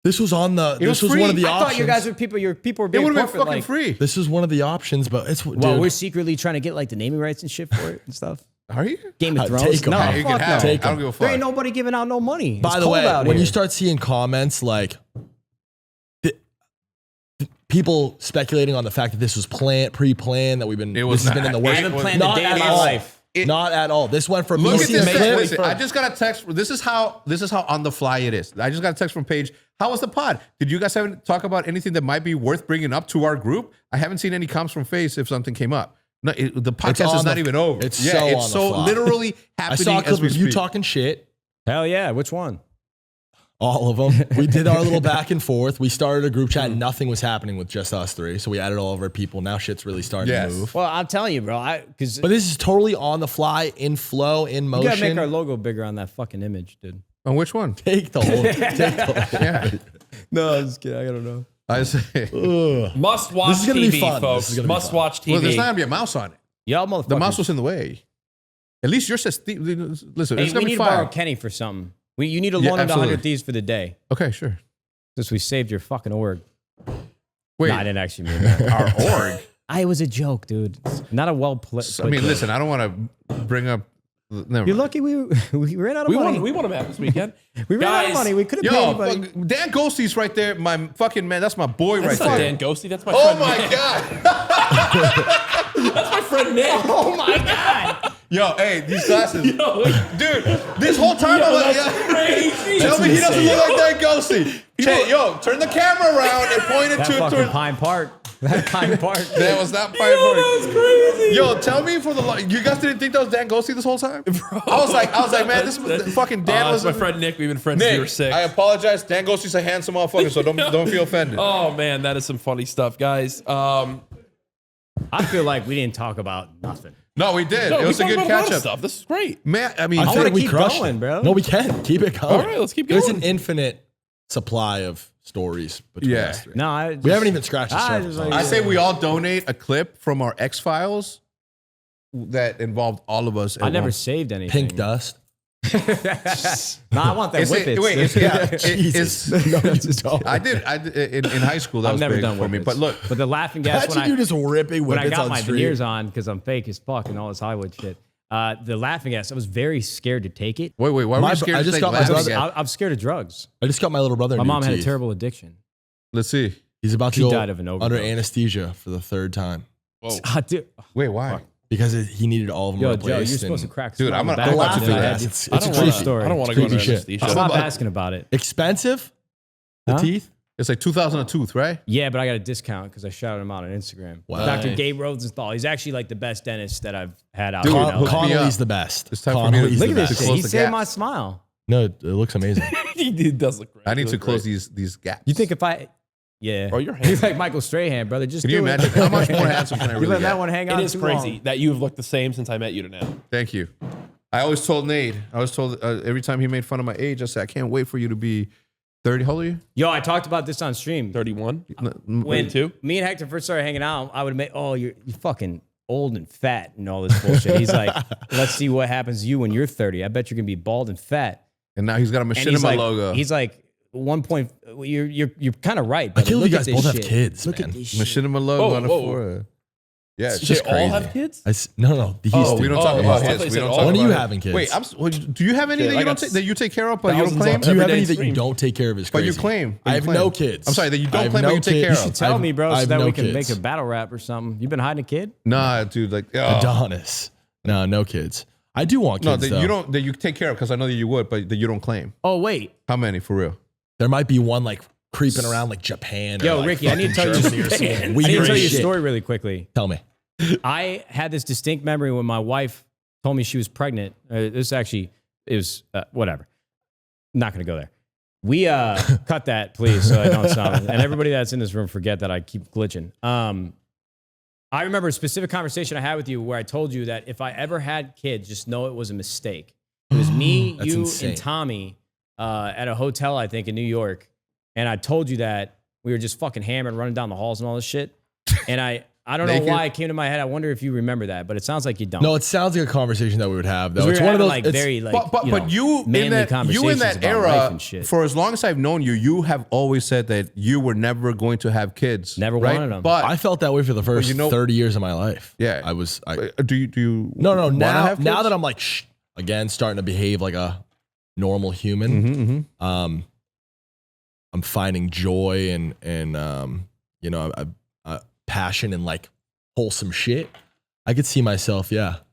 Speaker 2: This was on the. This was
Speaker 3: free.
Speaker 2: one of the
Speaker 1: I
Speaker 2: options.
Speaker 1: thought you guys were people. Your people were
Speaker 3: It
Speaker 1: being
Speaker 3: would have been
Speaker 1: corporate,
Speaker 3: fucking
Speaker 1: like,
Speaker 3: free.
Speaker 2: This was one of the options, but it's.
Speaker 1: Well,
Speaker 2: dude,
Speaker 1: we're secretly trying to get like the naming rights and shit for it and stuff.
Speaker 3: Are you?
Speaker 1: Game of
Speaker 2: Take
Speaker 1: Thrones.
Speaker 2: 'em.
Speaker 1: No,
Speaker 2: Hey,
Speaker 3: You
Speaker 1: fuck
Speaker 3: can have
Speaker 1: no.
Speaker 3: it.
Speaker 2: Take
Speaker 3: I don't
Speaker 2: 'em.
Speaker 3: give a
Speaker 1: There
Speaker 3: fuck.
Speaker 1: ain't nobody giving out no money.
Speaker 2: By
Speaker 1: It's
Speaker 2: the
Speaker 1: cold
Speaker 2: way,
Speaker 1: out
Speaker 2: when
Speaker 1: here.
Speaker 2: you start seeing comments like people speculating on the fact that this was pre-planned, that we've been.
Speaker 3: It was
Speaker 2: this has been
Speaker 3: not.
Speaker 2: in the works.
Speaker 1: I haven't planned
Speaker 2: Not
Speaker 1: a day
Speaker 2: at
Speaker 1: in my
Speaker 2: all.
Speaker 1: life.
Speaker 2: Not at all. This went from
Speaker 3: Look at this.
Speaker 2: clip.
Speaker 3: Listen, I just got a text. This is how on the fly it is. I just got a text from Paige. How was the pod? Did you guys haven't talk about anything that might be worth bringing up to our group? I haven't seen any comms from FaZe if something came up. No, the podcast
Speaker 2: on
Speaker 3: is not
Speaker 2: the-
Speaker 3: even over.
Speaker 2: it's so on the fly.
Speaker 3: literally
Speaker 2: I
Speaker 3: happening
Speaker 2: saw a
Speaker 3: as
Speaker 2: clip
Speaker 3: we
Speaker 2: of you
Speaker 3: speak.
Speaker 2: talking shit.
Speaker 1: Hell yeah, which one?
Speaker 2: All of them. We did our little back and forth. We started a group chat. Nothing was happening with just us three. So we added all of our people. Now shit's really starting
Speaker 3: Yes.
Speaker 2: to move.
Speaker 1: Well, I'm telling you, bro. Because
Speaker 2: But this is totally on the fly, in flow, in
Speaker 1: we
Speaker 2: motion.
Speaker 1: gotta make our logo bigger on that fucking image, dude.
Speaker 3: On which one?
Speaker 2: Take the whole. Take the whole.
Speaker 3: Yeah.
Speaker 1: No, I'm just kidding. I don't know.
Speaker 3: I say.
Speaker 4: Must watch
Speaker 2: This is gonna be
Speaker 4: TV,
Speaker 2: fun. This
Speaker 4: folks.
Speaker 2: is gonna be
Speaker 4: Must
Speaker 2: fun.
Speaker 4: watch TV.
Speaker 3: Well, there's not gonna be a mouse on it.
Speaker 1: Y'all motherfuckers.
Speaker 3: The mouse was in the way. At least yours says. Listen,
Speaker 1: Hey,
Speaker 3: it's
Speaker 1: we
Speaker 3: gonna
Speaker 1: need
Speaker 3: be
Speaker 1: to borrow
Speaker 3: fire.
Speaker 1: Kenny for something. You need to
Speaker 3: Yeah,
Speaker 1: loan him to
Speaker 3: absolutely.
Speaker 1: 100 Thieves for the day.
Speaker 3: Okay, sure.
Speaker 1: Since we saved your fucking org.
Speaker 3: Wait,
Speaker 1: No, I didn't actually mean that.
Speaker 3: our org.
Speaker 1: It was a joke, dude. It's not a well played.
Speaker 3: I mean, listen, I don't want to bring up. Never
Speaker 1: You're
Speaker 3: mind.
Speaker 1: lucky we ran out of
Speaker 4: we
Speaker 1: money.
Speaker 4: want him out this weekend.
Speaker 1: We ran out of
Speaker 4: Guys,
Speaker 1: money. We could have paid
Speaker 3: Yo,
Speaker 1: anybody.
Speaker 3: fuck, Dan Ghosty's right there. My fucking man. That's my boy
Speaker 4: That's
Speaker 3: right
Speaker 4: not
Speaker 3: there.
Speaker 4: Dan Ghosty. That's my
Speaker 3: Oh
Speaker 4: friend.
Speaker 3: my
Speaker 4: Nick.
Speaker 3: god.
Speaker 4: That's my friend Nick.
Speaker 1: Oh my god!
Speaker 3: Yo, hey, these glasses.
Speaker 4: Yo,
Speaker 3: Dude, this whole time I'm like,
Speaker 4: that's crazy.
Speaker 3: tell me he doesn't look like Dan Ghosty. Hey, yo, turn the camera around and point it
Speaker 1: That
Speaker 3: to.
Speaker 1: fucking Pine Park. That Pine Park.
Speaker 3: That was not
Speaker 4: Yo,
Speaker 3: Pine Park.
Speaker 4: that was crazy.
Speaker 3: Yo, tell me for the you guys didn't think that was Dan Ghosty this whole time? I was like, man, this was fucking Dan
Speaker 4: That's
Speaker 3: was
Speaker 4: my friend Nick. We've been friends since we were
Speaker 3: Nick.
Speaker 4: 6.
Speaker 3: I apologize. Dan Ghosty's a handsome motherfucker, so don't feel offended.
Speaker 4: Oh man, that is some funny stuff, guys.
Speaker 1: I feel like we didn't talk about nothing.
Speaker 3: No, we did.
Speaker 4: No,
Speaker 3: It was
Speaker 4: we
Speaker 3: a good
Speaker 4: talked about lot
Speaker 3: catch
Speaker 4: of
Speaker 3: up.
Speaker 4: stuff. This is great.
Speaker 3: Man, I mean,
Speaker 2: I feel
Speaker 1: wanna
Speaker 2: like we
Speaker 1: keep
Speaker 2: crushed
Speaker 1: going,
Speaker 2: it.
Speaker 1: bro.
Speaker 2: No, we can. Keep it going.
Speaker 4: All right, let's keep
Speaker 2: There's
Speaker 4: going.
Speaker 2: an infinite supply of stories between
Speaker 3: Yeah.
Speaker 2: us three.
Speaker 1: No,
Speaker 2: We haven't even scratched the
Speaker 1: I
Speaker 2: surface.
Speaker 1: just like-
Speaker 3: I say we all donate a clip from our X-Files that involved all of us.
Speaker 1: I never saved anything.
Speaker 2: Pink dust.
Speaker 1: No, I want that
Speaker 3: Is
Speaker 1: whippets.
Speaker 3: it, wait,
Speaker 1: dude.
Speaker 2: Jesus. No, you don't.
Speaker 3: I did in high school. That
Speaker 1: I've
Speaker 3: was
Speaker 1: never
Speaker 3: big
Speaker 1: done
Speaker 3: for me.
Speaker 1: whippets.
Speaker 3: But look,
Speaker 1: But the laughing gas
Speaker 2: Imagine you just ripping
Speaker 1: when I
Speaker 2: whippets
Speaker 1: got
Speaker 2: on
Speaker 1: my
Speaker 2: street.
Speaker 1: veneers on because I'm fake as fuck and all this Hollywood shit. The laughing gas, I was very scared to take it.
Speaker 3: Wait, why were you scared
Speaker 2: I
Speaker 3: to
Speaker 2: just
Speaker 3: take
Speaker 2: got my
Speaker 3: laughing
Speaker 2: brother-
Speaker 3: gas?
Speaker 1: I'm scared of drugs.
Speaker 2: I just got my little brother.
Speaker 1: My
Speaker 2: new
Speaker 1: mom had a
Speaker 2: teeth.
Speaker 1: terrible addiction.
Speaker 3: Let's see.
Speaker 2: He's about to
Speaker 1: He
Speaker 2: go
Speaker 1: died of an
Speaker 2: under
Speaker 1: overdose.
Speaker 2: anesthesia for the 3rd time
Speaker 4: Whoa.
Speaker 1: Dude,
Speaker 3: Wait, why?
Speaker 2: because he needed all of them
Speaker 1: yo,
Speaker 2: replaced.
Speaker 1: Joe, you're
Speaker 2: and
Speaker 1: supposed to crack.
Speaker 3: Dude,
Speaker 1: smile
Speaker 3: I'm
Speaker 1: in the
Speaker 3: gonna-
Speaker 1: back
Speaker 3: I'm
Speaker 1: of
Speaker 3: about
Speaker 1: the
Speaker 3: to do
Speaker 1: head.
Speaker 3: that.
Speaker 2: It's
Speaker 4: I
Speaker 2: a
Speaker 4: don't
Speaker 2: creepy
Speaker 4: wanna-
Speaker 1: story.
Speaker 4: I don't want to
Speaker 2: It's
Speaker 4: go under
Speaker 2: creepy shit.
Speaker 4: anesthesia.
Speaker 1: Stop asking about it.
Speaker 2: Expensive? The
Speaker 1: Huh?
Speaker 2: teeth?
Speaker 3: It's like 2,000 a tooth, right?
Speaker 1: Yeah, but I got a discount because I shouted him out on Instagram.
Speaker 2: Wow.
Speaker 1: Dr. Gabe Rosenthal. He's actually like the best dentist that I've had out
Speaker 3: Dude,
Speaker 1: here.
Speaker 3: hook
Speaker 1: now.
Speaker 3: me
Speaker 2: Connolly's
Speaker 3: up.
Speaker 2: the best.
Speaker 3: It's time for me to-
Speaker 2: Connolly's
Speaker 1: Look
Speaker 2: the
Speaker 1: at this
Speaker 2: best.
Speaker 1: shit.
Speaker 3: Close
Speaker 1: He
Speaker 3: the
Speaker 1: saved
Speaker 3: gap.
Speaker 1: my smile.
Speaker 2: No, it looks amazing.
Speaker 4: He does look great.
Speaker 3: I need
Speaker 4: He
Speaker 3: to
Speaker 4: look
Speaker 3: close
Speaker 4: great.
Speaker 3: these gaps.
Speaker 1: You think if I, yeah,
Speaker 4: Bro, your
Speaker 1: you're
Speaker 4: hands-
Speaker 1: like Michael Strahan, brother. Just
Speaker 3: Can you
Speaker 1: do it.
Speaker 3: imagine how much more handsome can I
Speaker 1: You
Speaker 3: really
Speaker 1: let that
Speaker 3: get?
Speaker 1: one hang
Speaker 4: It
Speaker 1: on
Speaker 4: is
Speaker 1: too
Speaker 4: crazy
Speaker 1: long.
Speaker 4: that you've looked the same since I met you to now.
Speaker 3: Thank you. I always told Nate. Every time he made fun of my age, I said, I can't wait for you to be 30. How old are you?
Speaker 1: Yo, I talked about this on stream.
Speaker 4: 31.
Speaker 1: When
Speaker 4: 32?
Speaker 1: me and Hector first started hanging out, I would make, oh, you're fucking old and fat and all this bullshit. He's like, let's see what happens to you when you're 30. I bet you're gonna be bald and fat.
Speaker 3: And now he's got a
Speaker 1: And
Speaker 3: machinima logo.
Speaker 1: He's like, 1 point. You're kind of right.
Speaker 2: I
Speaker 1: Brother.
Speaker 2: can't believe
Speaker 1: Look
Speaker 2: you
Speaker 1: at
Speaker 2: guys
Speaker 1: this
Speaker 2: both have
Speaker 1: shit.
Speaker 2: kids,
Speaker 1: Look
Speaker 2: man.
Speaker 1: at this shit.
Speaker 3: machinima logo
Speaker 4: Whoa,
Speaker 3: on the
Speaker 4: whoa.
Speaker 3: forehead. Yeah, it's
Speaker 4: They
Speaker 3: just
Speaker 4: all
Speaker 3: crazy.
Speaker 4: have kids?
Speaker 2: No. He's
Speaker 3: Oh, we don't talk
Speaker 4: Oh,
Speaker 3: about
Speaker 4: I thought
Speaker 3: his.
Speaker 4: you
Speaker 3: We
Speaker 4: said
Speaker 3: don't
Speaker 4: all.
Speaker 3: talk
Speaker 2: When are
Speaker 3: about
Speaker 2: you
Speaker 3: his.
Speaker 2: having kids?
Speaker 3: Wait, do you have any
Speaker 4: Shit,
Speaker 3: that
Speaker 4: I
Speaker 3: you
Speaker 4: got
Speaker 3: don't that you take care of, but you don't
Speaker 4: thousands
Speaker 3: claim?
Speaker 4: of
Speaker 2: Do you have
Speaker 4: everyday
Speaker 2: any that you
Speaker 4: stream.
Speaker 2: don't take care of? Is
Speaker 3: But
Speaker 2: crazy.
Speaker 3: you claim.
Speaker 2: I have
Speaker 3: claim.
Speaker 2: no kids.
Speaker 3: I'm sorry that you
Speaker 2: I
Speaker 3: don't
Speaker 2: have
Speaker 3: claim,
Speaker 2: no
Speaker 3: but you take
Speaker 2: kids.
Speaker 3: care
Speaker 2: You
Speaker 1: You should
Speaker 3: of.
Speaker 1: tell me, bro,
Speaker 2: I
Speaker 1: so
Speaker 2: have
Speaker 1: that
Speaker 2: no
Speaker 1: we can
Speaker 2: kids.
Speaker 1: make a battle rap or something. You been hiding a kid?
Speaker 3: Nah, dude, like
Speaker 2: Adonis. No kids. I do want
Speaker 3: no,
Speaker 2: kids.
Speaker 3: that
Speaker 2: though.
Speaker 3: you don't. That you take care of because I know that you would, but that you don't claim.
Speaker 1: Oh wait,
Speaker 3: How many for real?
Speaker 2: There might be one like creeping around like Japan. Or
Speaker 1: yo,
Speaker 2: like
Speaker 1: Ricky, I need to tell you.
Speaker 2: Germany or something.
Speaker 1: I need to
Speaker 2: Weird
Speaker 1: tell you a
Speaker 2: shit.
Speaker 1: story really quickly.
Speaker 2: Tell me.
Speaker 1: I had this distinct memory when my wife told me she was pregnant. It was whatever. Not going to go there. We cut that, please, so I don't sound. And everybody that's in this room, forget that I keep glitching. I remember a specific conversation I had with you where I told you that if I ever had kids, just know it was a mistake. It was me,
Speaker 2: That's
Speaker 1: you,
Speaker 2: insane.
Speaker 1: and Tommy at a hotel, I think, in New York. And I told you that we were just fucking hammered, running down the halls and all this shit. And I don't know
Speaker 3: Naked?
Speaker 1: why it came to my head. I wonder if you remember that, but it sounds like you don't.
Speaker 2: No, it sounds like a conversation that we would have. Though
Speaker 1: We
Speaker 2: it's
Speaker 1: were
Speaker 2: one of
Speaker 1: having,
Speaker 2: those.
Speaker 1: like
Speaker 2: it's-
Speaker 1: very like
Speaker 3: But you in
Speaker 1: manly
Speaker 3: that
Speaker 1: conversations about life
Speaker 3: era,
Speaker 1: and shit.
Speaker 3: for as long as I've known you, you have always said that you were never going to have kids.
Speaker 1: Never
Speaker 3: right?
Speaker 1: wanted them.
Speaker 3: But
Speaker 2: I felt that way for the first
Speaker 3: you know-
Speaker 2: 30 years of my life.
Speaker 3: Yeah.
Speaker 2: I was.
Speaker 3: do you?
Speaker 2: No.
Speaker 3: wanna
Speaker 2: Now
Speaker 3: have kids?
Speaker 2: that I'm like again starting to behave like a normal human.
Speaker 3: Mhm.
Speaker 2: I'm finding joy and passion and like wholesome shit. I could see myself,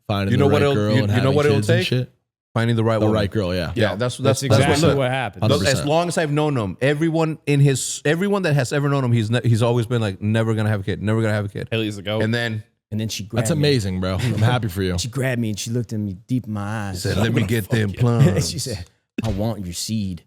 Speaker 2: finding
Speaker 3: You know
Speaker 2: the
Speaker 3: what
Speaker 2: right
Speaker 3: it'll-
Speaker 2: girl
Speaker 3: you
Speaker 2: and
Speaker 3: know
Speaker 2: having
Speaker 3: what it'll
Speaker 2: kids and
Speaker 3: take?
Speaker 2: shit.
Speaker 3: Finding the right
Speaker 2: The
Speaker 3: woman.
Speaker 2: right girl, yeah.
Speaker 3: Yeah, that's
Speaker 1: That's exactly
Speaker 3: look,
Speaker 1: what happened.
Speaker 2: 100%.
Speaker 3: As long as I've known him, everyone that has ever known him, he's always been like, never gonna have a kid, never gonna have a kid.
Speaker 4: Haley's ago.
Speaker 3: And then
Speaker 1: And then she grabbed
Speaker 2: That's
Speaker 1: me.
Speaker 2: amazing, bro. I'm happy for you.
Speaker 1: She grabbed me and she looked at me deep in my eyes.
Speaker 3: said, "Let me get them
Speaker 1: she
Speaker 3: plums."
Speaker 1: said, "I want your seed."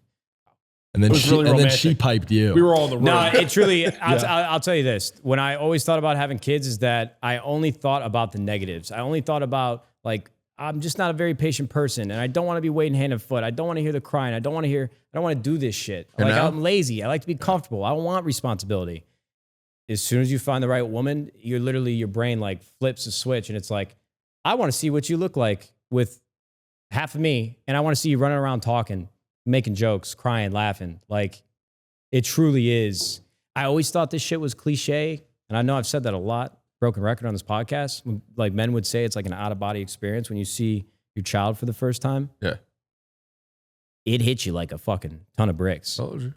Speaker 2: And then
Speaker 4: It was
Speaker 2: she
Speaker 4: really
Speaker 2: and then
Speaker 4: romantic.
Speaker 2: she piped you.
Speaker 4: we were all in the room.
Speaker 1: No, it truly. I'll tell you this: when I always thought about having kids, is that I only thought about the negatives. I only thought about like I'm just not a very patient person, and I don't want to be waiting hand and foot. I don't want to hear the crying. I don't want to do this shit.
Speaker 3: And
Speaker 1: Like
Speaker 3: now?
Speaker 1: I'm lazy. I like to be comfortable. I don't want responsibility. As soon as you find the right woman, you're literally your brain like flips a switch, and it's like, I want to see what you look like with half of me, and I want to see you running around talking, making jokes, crying, laughing. Like it truly is. I always thought this shit was cliche, and I know I've said that a lot. Broken record on this podcast. Like men would say, it's like an out of body experience when you see your child for the first time.
Speaker 3: Yeah.
Speaker 1: It hits you like a fucking ton of bricks.
Speaker 3: Told you.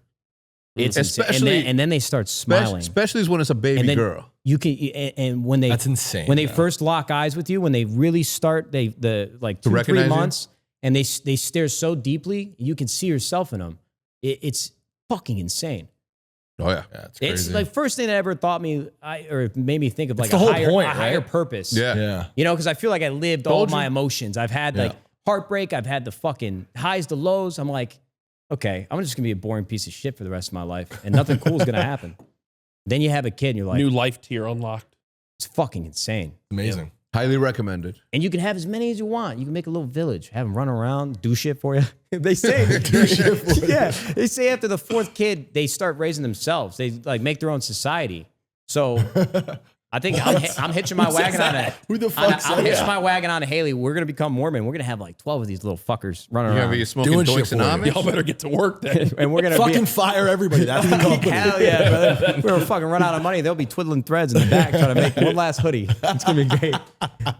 Speaker 1: It's insane.
Speaker 3: Especially-
Speaker 1: and then they start smiling.
Speaker 3: Especially when it's a baby
Speaker 1: And then
Speaker 3: girl.
Speaker 1: You can and when they
Speaker 2: That's insane.
Speaker 1: when they
Speaker 2: bro.
Speaker 1: first lock eyes with you, when they really start the 2-3
Speaker 3: recognize you?
Speaker 1: months, and they stare so deeply, you can see yourself in them. It's fucking insane.
Speaker 3: Oh yeah.
Speaker 2: Yeah, it's crazy.
Speaker 1: It's like first thing that ever thought me or made me think of like
Speaker 2: the whole
Speaker 1: higher,
Speaker 2: point,
Speaker 1: a higher
Speaker 2: right?
Speaker 1: purpose.
Speaker 3: Yeah.
Speaker 2: yeah.
Speaker 1: You know, because I feel like I lived all
Speaker 3: Told
Speaker 1: my
Speaker 3: you.
Speaker 1: emotions. I've had
Speaker 2: Yeah.
Speaker 1: like heartbreak. I've had the fucking highs, the lows. I'm like, okay, I'm just gonna be a boring piece of shit for the rest of my life, and nothing cool is gonna happen. Then you have a kid, and you're like,
Speaker 4: New life tier unlocked.
Speaker 1: it's fucking insane.
Speaker 2: Amazing.
Speaker 3: Highly recommended.
Speaker 1: And you can have as many as you want. You can make a little village, have them run around, do shit for you. They say do shit for you. Yeah, they say after the fourth kid, they start raising themselves. They like make their own society. So I think I'm hitching my wagon on it.
Speaker 2: Who the fuck said
Speaker 1: I'm hitching
Speaker 2: that?
Speaker 1: my wagon on Haley. We're gonna become Mormon. We're gonna have like 12 of these little fuckers running
Speaker 3: You're
Speaker 1: around.
Speaker 3: gonna be smoking
Speaker 2: Doing shit
Speaker 3: doinks and
Speaker 2: for you.
Speaker 3: Amish?
Speaker 4: Y'all better get to work then.
Speaker 1: and we're gonna
Speaker 2: Fucking fire everybody. That's the company.
Speaker 1: hell yeah, brother. We're gonna fucking run out of money. They'll be twiddling threads in the back trying to make one last hoodie. It's gonna be great.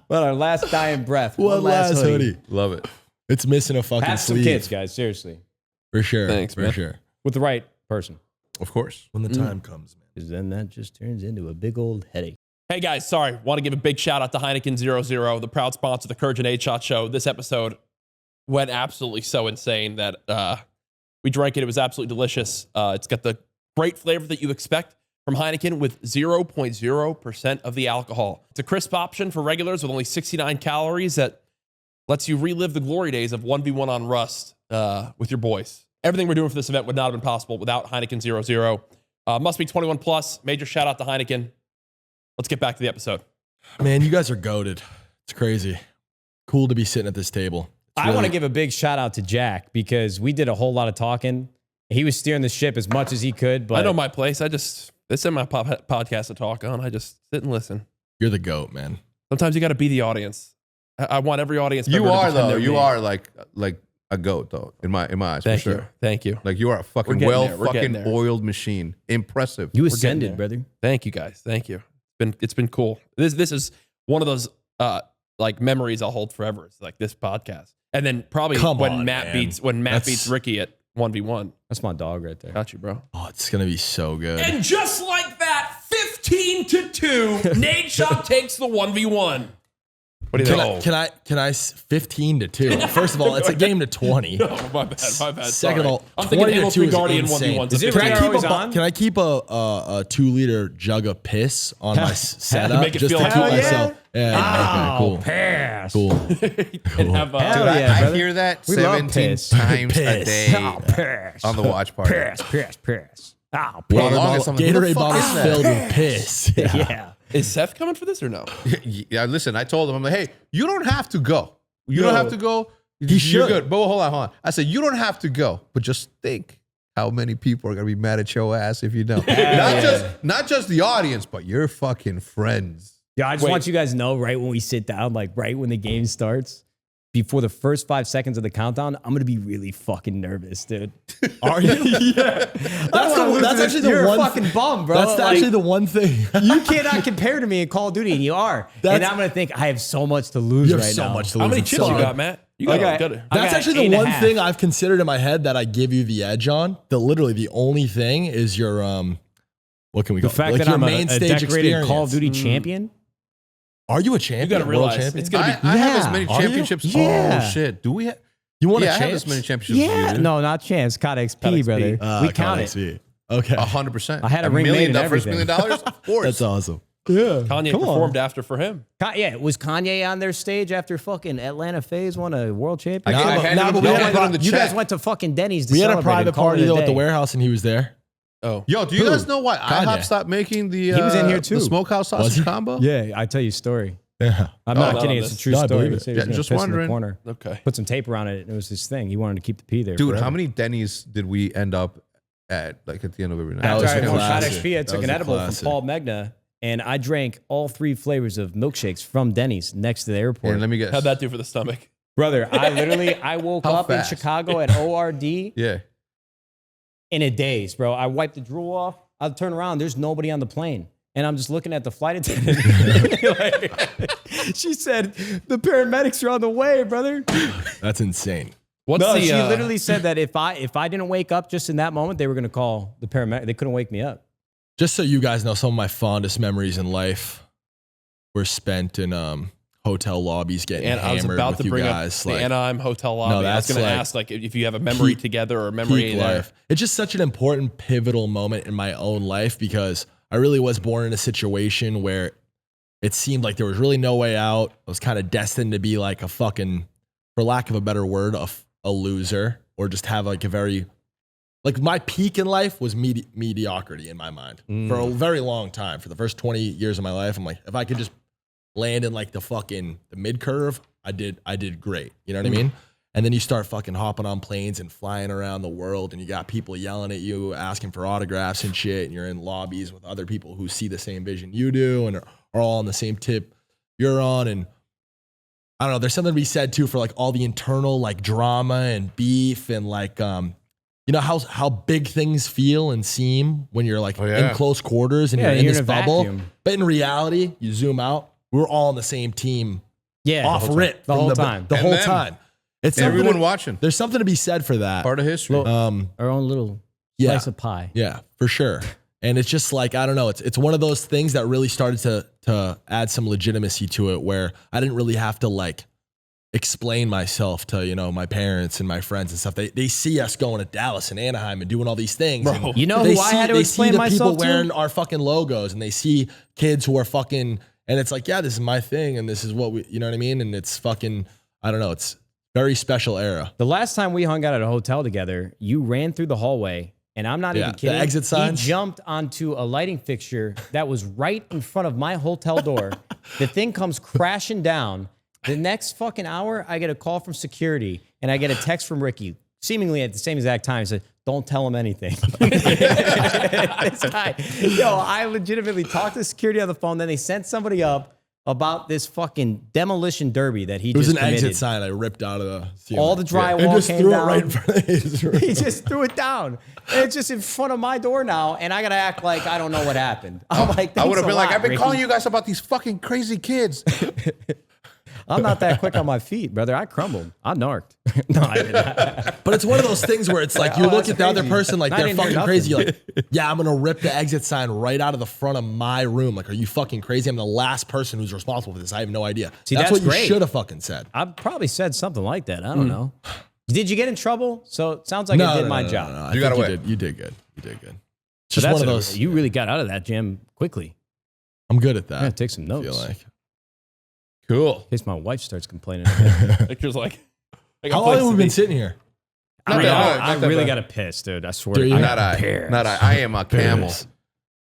Speaker 1: Well, our last dying breath.
Speaker 2: One last hoodie.
Speaker 3: Love it.
Speaker 2: It's missing a fucking
Speaker 1: Have some
Speaker 2: sleeve.
Speaker 1: kids, guys. Seriously,
Speaker 2: For sure.
Speaker 4: Thanks,
Speaker 2: for
Speaker 4: man.
Speaker 2: sure.
Speaker 1: with the right person,
Speaker 3: Of course.
Speaker 2: When the time comes, man.
Speaker 1: because then that just turns into a big old headache.
Speaker 4: Hey guys, sorry. Want to give a big shout out to Heineken 00, the proud sponsor of the CouRage Nadeshot Show. This episode went absolutely so insane that we drank it. It was absolutely delicious. It's got the great flavor that you expect from Heineken with 0.0% of the alcohol. It's a crisp option for regulars with only 69 calories that lets you relive the glory days of 1v1 on Rust with your boys. Everything we're doing for this event would not have been possible without Heineken 00. Must be 21 plus. Major shout out to Heineken. Let's get back to the episode.
Speaker 2: Man, you guys are goated. It's crazy. Cool to be sitting at this table. It's
Speaker 1: I want to
Speaker 2: really-
Speaker 1: give a big shout out to Jack because we did a whole lot of talking. He was steering the ship as much as he could, but
Speaker 4: I know my place. This is my podcast to talk on. I just sit and listen.
Speaker 2: You're the goat, man.
Speaker 4: Sometimes you got to be the audience. I want every audience.
Speaker 3: You
Speaker 4: member to
Speaker 3: are
Speaker 4: pretend
Speaker 3: though.
Speaker 4: they're
Speaker 3: You
Speaker 4: me.
Speaker 3: are like a goat though in my eyes
Speaker 4: Thank
Speaker 3: for sure.
Speaker 4: you. Thank you.
Speaker 3: Like you are a fucking
Speaker 4: getting
Speaker 3: well
Speaker 4: there. We're getting
Speaker 3: fucking
Speaker 4: there.
Speaker 3: oiled machine. Impressive.
Speaker 1: you
Speaker 4: getting
Speaker 1: ascended,
Speaker 4: there.
Speaker 1: brother.
Speaker 4: Thank you guys. Thank you. It's been cool. This is one of those like memories I'll hold forever. It's like this podcast, and then probably
Speaker 2: Come
Speaker 4: when
Speaker 2: on,
Speaker 4: Matt
Speaker 2: man.
Speaker 4: beats Ricky at 1v1.
Speaker 1: That's my dog right there.
Speaker 4: Got you, bro.
Speaker 2: Oh, it's gonna be so good.
Speaker 4: And just like that, 15-2, Nadeshot takes the 1v1. What do you think?
Speaker 2: Can I 15 to 2? First of all, it's a game to 20.
Speaker 4: Oh, my bad.
Speaker 2: Second
Speaker 4: Sorry.
Speaker 2: of all,
Speaker 4: I'm thinking
Speaker 2: 20 to
Speaker 4: Halo
Speaker 2: 2
Speaker 4: 3
Speaker 2: is
Speaker 4: Guardian
Speaker 2: insane.
Speaker 4: 1v1.
Speaker 1: Is it
Speaker 2: Can
Speaker 1: really
Speaker 2: I keep
Speaker 1: always
Speaker 2: a
Speaker 1: on?
Speaker 2: can I keep a 2-liter jug of piss on my setup
Speaker 4: Make it
Speaker 2: just
Speaker 4: feel
Speaker 2: to
Speaker 4: like
Speaker 2: keep
Speaker 4: hell
Speaker 2: myself? Yeah, cool.
Speaker 1: pass.
Speaker 2: Cool.
Speaker 4: And have,
Speaker 1: Hell
Speaker 3: Dude,
Speaker 1: yeah,
Speaker 3: I
Speaker 1: brother.
Speaker 3: hear that
Speaker 1: We love
Speaker 3: 17
Speaker 1: piss.
Speaker 3: times a
Speaker 2: Piss.
Speaker 3: day
Speaker 1: Oh, pass.
Speaker 3: on the watch party.
Speaker 1: Pass. Oh,
Speaker 3: Well,
Speaker 1: pass.
Speaker 3: longest I'm like, who the
Speaker 2: Gatorade
Speaker 3: fuck
Speaker 2: bottles
Speaker 3: is that?
Speaker 2: filled with piss. Yeah.
Speaker 1: Yeah.
Speaker 4: Is Seth coming for this or no?
Speaker 3: Yeah, listen, I told him, I'm like, hey, you don't have to go. You don't
Speaker 2: No.
Speaker 3: have to go.
Speaker 2: He should.
Speaker 3: You're good. But hold on. I said, you don't have to go, but just think how many people are gonna be mad at your ass if you don't. Not just the audience, but your fucking friends.
Speaker 1: Yeah, I just
Speaker 4: Wait.
Speaker 1: want you guys to know right when we sit down, like right when the game starts, before the first 5 seconds of the countdown, I'm gonna be really fucking nervous, dude.
Speaker 2: Are you? Yeah. That's actually the
Speaker 1: You're
Speaker 2: one.
Speaker 1: a fucking bum, bro.
Speaker 2: That's
Speaker 1: Like,
Speaker 2: actually the one thing.
Speaker 1: you cannot compare to me in Call of Duty, and you are. And
Speaker 2: That's-
Speaker 1: I'm gonna think I have so much to lose
Speaker 2: You have
Speaker 1: right
Speaker 2: so
Speaker 1: now.
Speaker 2: much to
Speaker 4: How
Speaker 2: lose.
Speaker 4: many
Speaker 2: It's
Speaker 4: chips
Speaker 2: so
Speaker 4: you
Speaker 2: good.
Speaker 4: got, Matt? You got
Speaker 1: Okay.
Speaker 4: good.
Speaker 1: I
Speaker 2: That's
Speaker 1: got
Speaker 2: actually the
Speaker 1: 8.5.
Speaker 2: one thing I've considered in my head that I give you the edge on. Literally the only thing is your what can we
Speaker 1: The
Speaker 2: call
Speaker 1: fact
Speaker 2: like
Speaker 1: that
Speaker 2: your
Speaker 1: I'm
Speaker 2: main
Speaker 1: a
Speaker 2: stage
Speaker 1: decorated Call of
Speaker 2: experience.
Speaker 1: Duty champion.
Speaker 2: Are you a
Speaker 4: You
Speaker 2: champion?
Speaker 4: got to
Speaker 2: A world
Speaker 4: realize
Speaker 2: champion?
Speaker 4: it's going to be.
Speaker 3: I have as
Speaker 1: Yeah.
Speaker 3: many
Speaker 2: Are you?
Speaker 3: championships.
Speaker 1: Yeah.
Speaker 3: Oh shit. Do we have?
Speaker 2: You want
Speaker 3: Yeah,
Speaker 2: a
Speaker 3: I have
Speaker 2: chance?
Speaker 3: as many championships as
Speaker 1: Yeah,
Speaker 3: you do.
Speaker 1: no, not chance. COD XP, brother. We count it.
Speaker 2: XP. Okay.
Speaker 3: 100%.
Speaker 1: I had a ring made and
Speaker 3: First
Speaker 1: everything.
Speaker 3: $1 million? Of course.
Speaker 2: That's awesome.
Speaker 1: Yeah,
Speaker 4: Kanye performed after for him.
Speaker 1: Yeah, was Kanye on their stage after fucking Atlanta FaZe won a world championship?
Speaker 3: I
Speaker 2: Nah,
Speaker 3: handed
Speaker 2: nah,
Speaker 3: him-
Speaker 2: but we
Speaker 3: I
Speaker 2: had a
Speaker 3: handed
Speaker 2: pro-
Speaker 3: him the
Speaker 1: You guys
Speaker 3: check.
Speaker 1: went to fucking Denny's to
Speaker 2: We had a
Speaker 1: celebrate and
Speaker 2: private
Speaker 1: call it
Speaker 2: party
Speaker 1: a
Speaker 2: though at the
Speaker 1: day.
Speaker 2: warehouse, and he was there.
Speaker 4: Oh,
Speaker 3: Yo, do you
Speaker 2: Who?
Speaker 3: guys know why
Speaker 2: Kanye.
Speaker 3: IHOP stopped making the
Speaker 1: He was in here too.
Speaker 3: the smokehouse
Speaker 2: Was
Speaker 3: sausage
Speaker 2: he?
Speaker 3: combo?
Speaker 1: Yeah, I tell you a story.
Speaker 2: Yeah.
Speaker 1: I'm not
Speaker 4: not
Speaker 1: kidding.
Speaker 4: on
Speaker 1: It's a
Speaker 4: this.
Speaker 1: true
Speaker 2: No, I
Speaker 1: story.
Speaker 2: believe
Speaker 1: He
Speaker 2: it.
Speaker 1: said he
Speaker 3: Yeah,
Speaker 1: was gonna
Speaker 3: just
Speaker 1: piss in the
Speaker 3: wondering.
Speaker 1: corner.
Speaker 4: okay.
Speaker 1: Put some tape around it, and it was his thing. He wanted to keep the pee there.
Speaker 3: Dude,
Speaker 1: forever.
Speaker 3: how many Denny's did we end up at like at the end of every night?
Speaker 2: That
Speaker 1: After
Speaker 2: was
Speaker 1: I
Speaker 2: a
Speaker 1: won COD
Speaker 2: classic.
Speaker 1: XP, I
Speaker 2: That
Speaker 1: took
Speaker 2: was
Speaker 1: an
Speaker 2: a
Speaker 1: edible from
Speaker 2: classic.
Speaker 1: Paul Megna, and I drank all 3 flavors of milkshakes from Denny's next to the airport.
Speaker 3: And let me guess.
Speaker 4: How'd that do for the stomach?
Speaker 1: Brother, I woke
Speaker 3: How
Speaker 1: up
Speaker 3: fast?
Speaker 1: in Chicago at ORD
Speaker 3: Yeah.
Speaker 1: in a daze, bro. I wiped the drool off. I turn around. There's nobody on the plane. And I'm just looking at the flight attendant. Like, she said, the paramedics are on the way, brother.
Speaker 2: That's insane.
Speaker 4: What's
Speaker 1: No,
Speaker 4: the?
Speaker 1: she literally said that if I didn't wake up just in that moment, they were going to call the paramedic. They couldn't wake me up.
Speaker 2: Just so you guys know, some of my fondest memories in life were spent in hotel lobbies getting
Speaker 4: And I was
Speaker 2: hammered
Speaker 4: about
Speaker 2: with
Speaker 4: to
Speaker 2: you
Speaker 4: bring up
Speaker 2: guys.
Speaker 4: the
Speaker 2: Like,
Speaker 4: Anaheim hotel lobby. I was
Speaker 2: that's
Speaker 4: going to
Speaker 2: like
Speaker 4: ask like if you have a memory
Speaker 2: peak-
Speaker 4: together or a memory
Speaker 2: peak
Speaker 4: there.
Speaker 2: life. It's just such an important, pivotal moment in my own life because I really was born in a situation where it seemed like there was really no way out. I was kind of destined to be like a fucking, for lack of a better word, a loser, or just have like a very, like my peak in life was mediocrity in my mind for a very long time. For the first 20 years of my life, I'm like, if I could just land in like the mid curve, I did great. You know what I mean? And then you start fucking hopping on planes and flying around the world, and you got people yelling at you, asking for autographs and shit, and you're in lobbies with other people who see the same vision you do and are all on the same tip you're on. And I don't know, there's something to be said too for like all the internal like drama and beef and like, you know how big things feel and seem when you're like in close quarters and you're in this bubble.
Speaker 1: Vacuum.
Speaker 2: But in reality, you zoom out, we're all on the same team.
Speaker 1: Yeah,
Speaker 2: Off rip
Speaker 1: the whole time.
Speaker 2: The whole time. It's
Speaker 3: everyone watching.
Speaker 2: There's something to be said for that.
Speaker 3: Part of history.
Speaker 1: Our own little slice of pie.
Speaker 2: Yeah, for sure. And it's just like, I don't know, it's one of those things that really started to add some legitimacy to it where I didn't really have to like explain myself to, you know, my parents and my friends and stuff. They see us going to Dallas and Anaheim and doing all these things.
Speaker 1: Bro, you know who I had to explain myself to? They see the people wearing
Speaker 2: our fucking logos and they see kids who are fucking, and it's like, yeah, this is my thing and this is what we, you know what I mean? And it's fucking, I don't know, it's very special era.
Speaker 1: The last time we hung out at a hotel together, you ran through the hallway, and I'm not even kidding.
Speaker 2: The exit signs.
Speaker 1: He jumped onto a lighting fixture that was right in front of my hotel door. The thing comes crashing down. The next fucking hour, I get a call from security, and I get a text from Ricky, seemingly at the same exact time. He said, "Don't tell him anything." This guy, I legitimately talked to security on the phone. Then they sent somebody up about this fucking demolition derby that he just committed.
Speaker 2: It was an exit sign I ripped out of the ceiling.
Speaker 1: All the drywall
Speaker 2: and just
Speaker 1: came
Speaker 2: threw
Speaker 1: down.
Speaker 2: it right in front of his room.
Speaker 1: He just threw it down. And it's just in front of my door now, and I gotta act like I don't know what happened. I'm like,
Speaker 3: I would have been like, I've been
Speaker 1: Ricky.
Speaker 3: calling you guys about these fucking crazy kids.
Speaker 1: I'm not that quick on my feet, brother. I crumbled. I narked. No, I didn't.
Speaker 2: But it's one of those things where it's like you look
Speaker 1: that's
Speaker 2: at the other
Speaker 1: crazy.
Speaker 2: person like
Speaker 1: I
Speaker 2: they're
Speaker 1: didn't hear
Speaker 2: fucking
Speaker 1: nothing.
Speaker 2: crazy. You're like, yeah, I'm gonna rip the exit sign right out of the front of my room. Like, are you fucking crazy? I'm the last person who's responsible for this. I have no idea.
Speaker 1: See,
Speaker 2: that's
Speaker 1: that's
Speaker 2: what
Speaker 1: great.
Speaker 2: you should have fucking said.
Speaker 1: I probably said something like that. I don't know. Did you get in trouble? So it sounds like I did my job.
Speaker 2: No,
Speaker 3: You
Speaker 2: I
Speaker 3: got
Speaker 2: think
Speaker 3: away.
Speaker 2: You did good. You did good. It's
Speaker 1: So
Speaker 2: just one of those.
Speaker 1: You really got out of that jam quickly.
Speaker 2: I'm good at
Speaker 1: I gotta
Speaker 2: that.
Speaker 1: take some
Speaker 2: I
Speaker 1: notes.
Speaker 2: feel like.
Speaker 3: Cool.
Speaker 1: In case my wife starts complaining again.
Speaker 4: Victor's like, I got
Speaker 2: How long
Speaker 4: places
Speaker 2: have we
Speaker 4: to
Speaker 2: been
Speaker 4: be.
Speaker 2: sitting here?
Speaker 1: I mean,
Speaker 3: that bad.
Speaker 1: I
Speaker 3: Not that
Speaker 1: really
Speaker 3: bad.
Speaker 1: gotta piss, dude. I swear.
Speaker 2: Do you?
Speaker 3: Not I. Not I. I am a camel.
Speaker 2: Piss.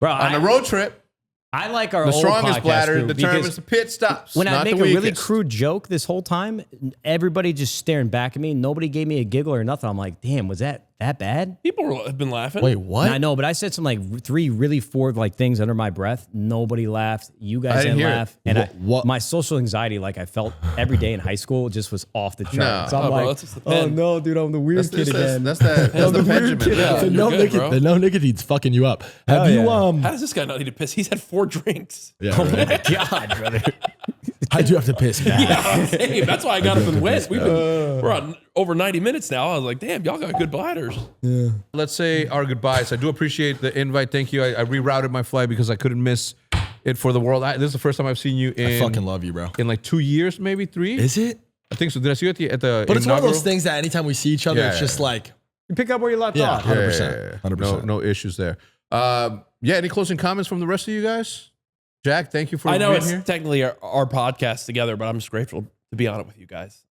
Speaker 1: Bro,
Speaker 3: On the road trip,
Speaker 1: I like our
Speaker 3: the
Speaker 1: old
Speaker 3: strongest
Speaker 1: podcast
Speaker 3: bladder
Speaker 1: crew
Speaker 3: determines
Speaker 1: because
Speaker 3: the pit stops.
Speaker 1: when I
Speaker 3: not
Speaker 1: make
Speaker 3: the
Speaker 1: a really
Speaker 3: weakest.
Speaker 1: crude joke this whole time, everybody just staring back at me. Nobody gave me a giggle or nothing. I'm like, damn, was that bad?
Speaker 4: People have been laughing.
Speaker 2: Wait, what?
Speaker 1: And I know, but I said some like three really forward like things under my breath. Nobody laughed. You
Speaker 3: I
Speaker 1: guys
Speaker 3: didn't
Speaker 1: didn't
Speaker 3: hear it.
Speaker 1: laugh. And
Speaker 2: What-
Speaker 1: my social anxiety, like I felt every day in high school, just was off the chart.
Speaker 3: No.
Speaker 1: So I'm
Speaker 4: Oh, bro,
Speaker 1: like,
Speaker 4: that's just the
Speaker 1: oh
Speaker 4: pen.
Speaker 1: no, dude, I'm the weird kid again.
Speaker 3: That's the Benjamin.
Speaker 4: Yeah,
Speaker 2: the,
Speaker 4: you're
Speaker 2: no
Speaker 4: good, bro.
Speaker 2: the no nicotine's fucking you up. Have
Speaker 1: Hell
Speaker 2: you
Speaker 1: yeah.
Speaker 4: How does this guy not need to piss? He's had 4 drinks.
Speaker 2: Yeah, right.
Speaker 1: God, brother.
Speaker 2: I do have to piss bad.
Speaker 4: Yeah, same. That's why I got up and went. We're on over 90 minutes now. I was like, damn, y'all got good bladders.
Speaker 3: Let's say our goodbyes. I do appreciate the invite. Thank you. I rerouted my flight because I couldn't miss it for the world. This is the first time I've seen you
Speaker 2: I fucking love you, bro.
Speaker 3: in like 2 years, maybe 3.
Speaker 2: Is it?
Speaker 3: I think so. Did I see you at the
Speaker 2: But it's one of
Speaker 3: inaugural?
Speaker 2: those things that anytime we see each other,
Speaker 3: Yeah,
Speaker 2: it's just
Speaker 3: yeah.
Speaker 2: like,
Speaker 1: You pick up where you left
Speaker 2: yeah,
Speaker 1: off.
Speaker 2: 100%. 100%.
Speaker 3: No issues there. Any closing comments from the rest of you guys? Jack, thank you for
Speaker 4: I know
Speaker 3: being
Speaker 4: it's
Speaker 3: here.
Speaker 4: technically our podcast together, but I'm just grateful to be on it with you guys.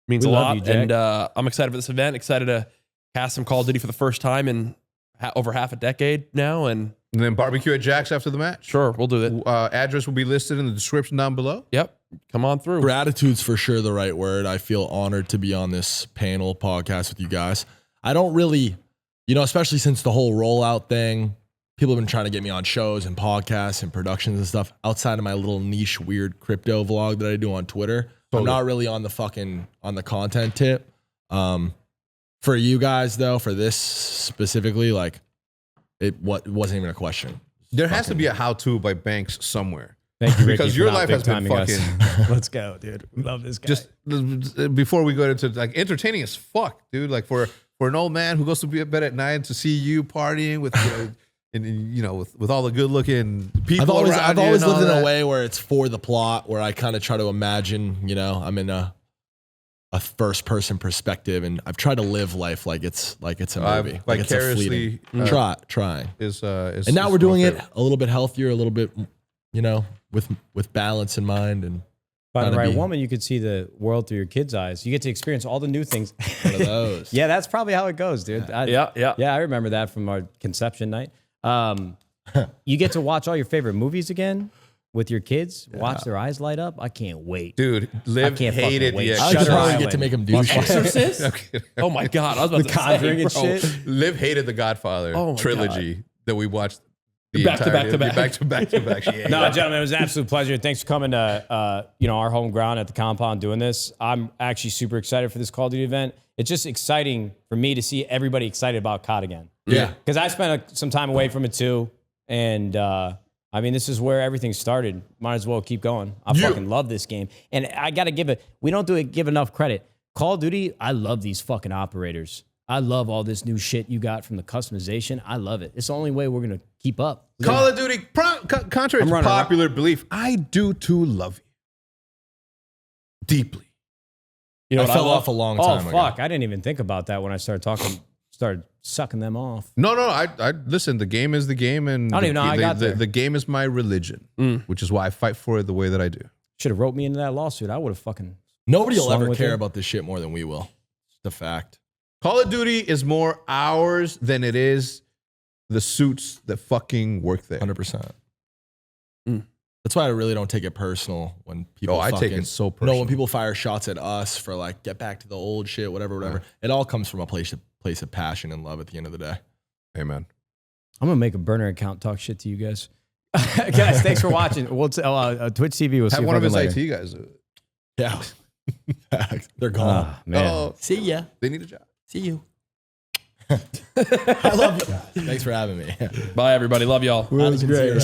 Speaker 4: It means
Speaker 1: We
Speaker 4: a
Speaker 1: love
Speaker 4: lot.
Speaker 1: you, Jack.
Speaker 4: And I'm excited for this event. Excited to cast some Call of Duty for the first time in over half a decade now. And
Speaker 3: And then barbecue at Jack's after the match.
Speaker 4: sure, we'll do it.
Speaker 3: Address will be listed in the description down below.
Speaker 4: Yep. Come on through.
Speaker 2: Gratitude's for sure the right word. I feel honored to be on this panel podcast with you guys. I don't really, especially since the whole rollout thing, people have been trying to get me on shows and podcasts and productions and stuff outside of my little niche weird crypto vlog that I do on Twitter. I'm not really on the content tip. For you guys though, for this specifically, like it wasn't even a question.
Speaker 3: There has to be a how-to by Banks somewhere.
Speaker 1: Thank you, Ricky,
Speaker 3: Because
Speaker 1: for
Speaker 3: your
Speaker 1: not
Speaker 3: life has been
Speaker 1: big-timing us.
Speaker 3: fucking-
Speaker 1: Let's go, dude. We love this guy.
Speaker 3: Just before we go into like entertaining as fuck, dude. Like for an old man who goes to be bed at night to see you partying with with all the good looking people
Speaker 2: I've
Speaker 3: around you
Speaker 2: always
Speaker 3: and all
Speaker 2: lived in
Speaker 3: that.
Speaker 2: a way where it's for the plot, where I kind of try to imagine, I'm in a first person perspective, and I've tried to live life like it's a movie, like it's a
Speaker 3: vicariously
Speaker 2: fleeting. Trying.
Speaker 3: is
Speaker 2: And now we're doing it a little bit healthier, a little bit, with balance in mind, and
Speaker 1: By the
Speaker 2: trying to
Speaker 1: right
Speaker 2: be
Speaker 1: woman, you could see the world through your kids' eyes. You get to experience all the new things.
Speaker 2: one of those.
Speaker 1: Yeah, that's probably how it goes, dude.
Speaker 4: Yeah.
Speaker 1: Yeah, I remember that from our conception night. You get to watch all your favorite movies again with your kids. Watch their eyes light up. I can't wait.
Speaker 3: Dude, Liv
Speaker 1: can't
Speaker 3: hated
Speaker 1: fucking wait.
Speaker 3: the
Speaker 2: I like
Speaker 1: Shutter
Speaker 2: to probably
Speaker 1: Island.
Speaker 2: get to make them do shit.
Speaker 4: Exorcist? Oh my God. I was about
Speaker 1: The
Speaker 4: to
Speaker 1: Conjuring
Speaker 4: say,
Speaker 1: and
Speaker 4: bro.
Speaker 1: shit.
Speaker 3: Liv hated the Godfather
Speaker 4: Oh my
Speaker 3: trilogy that we watched
Speaker 4: Back to back to back.
Speaker 3: Back to back to back. Yeah.
Speaker 1: No, gentlemen, it was an absolute pleasure. Thanks for coming to our home ground at the compound doing this. I'm actually super excited for this Call of Duty event. It's just exciting for me to see everybody excited about COD again.
Speaker 2: Yeah.
Speaker 1: Because I spent some time away from it too. And I mean, this is where everything started. Might as well keep going. I fucking love this game. And I got to we don't give enough credit. Call of Duty, I love these fucking operators. I love all this new shit you got from the customization. I love it. It's the only way we're going to keep up.
Speaker 3: Call of Duty, contrary to popular belief, I do too love you. Deeply.
Speaker 4: You know
Speaker 2: I
Speaker 4: what
Speaker 2: fell
Speaker 4: I love?
Speaker 2: off a long time ago.
Speaker 1: Fuck. I didn't even think about that when I started sucking them off.
Speaker 3: No, I listen, the game is the game, and
Speaker 1: I don't even know how I got there.
Speaker 3: The game is my religion, which is why I fight for it the way that I do.
Speaker 1: Should have wrote me into that lawsuit. I would have fucking...
Speaker 2: Nobody will
Speaker 1: Slung
Speaker 2: ever
Speaker 1: with
Speaker 2: care
Speaker 1: it.
Speaker 2: about this shit more than we will. It's the fact.
Speaker 3: Call of Duty is more ours than it is the suits that fucking work there.
Speaker 2: 100%. That's why I really don't take it personal when people
Speaker 3: I take it so personal.
Speaker 2: No, when people fire shots at us for like, get back to the old shit, whatever.
Speaker 3: Yeah.
Speaker 2: It all comes from a place of passion and love at the end of the day.
Speaker 3: Amen.
Speaker 1: I'm going to make a burner account talk shit to you guys. Guys, thanks for watching. We'll Twitch TV. We'll see
Speaker 3: Have
Speaker 1: you
Speaker 3: one of his
Speaker 1: later.
Speaker 3: IT guys do it.
Speaker 2: Yeah. They're gone.
Speaker 1: Ah, man.
Speaker 3: Oh,
Speaker 2: See ya.
Speaker 3: they need a job.
Speaker 2: See you. I love you. Thanks for having me.
Speaker 4: Bye, everybody. Love y'all.
Speaker 2: That was great.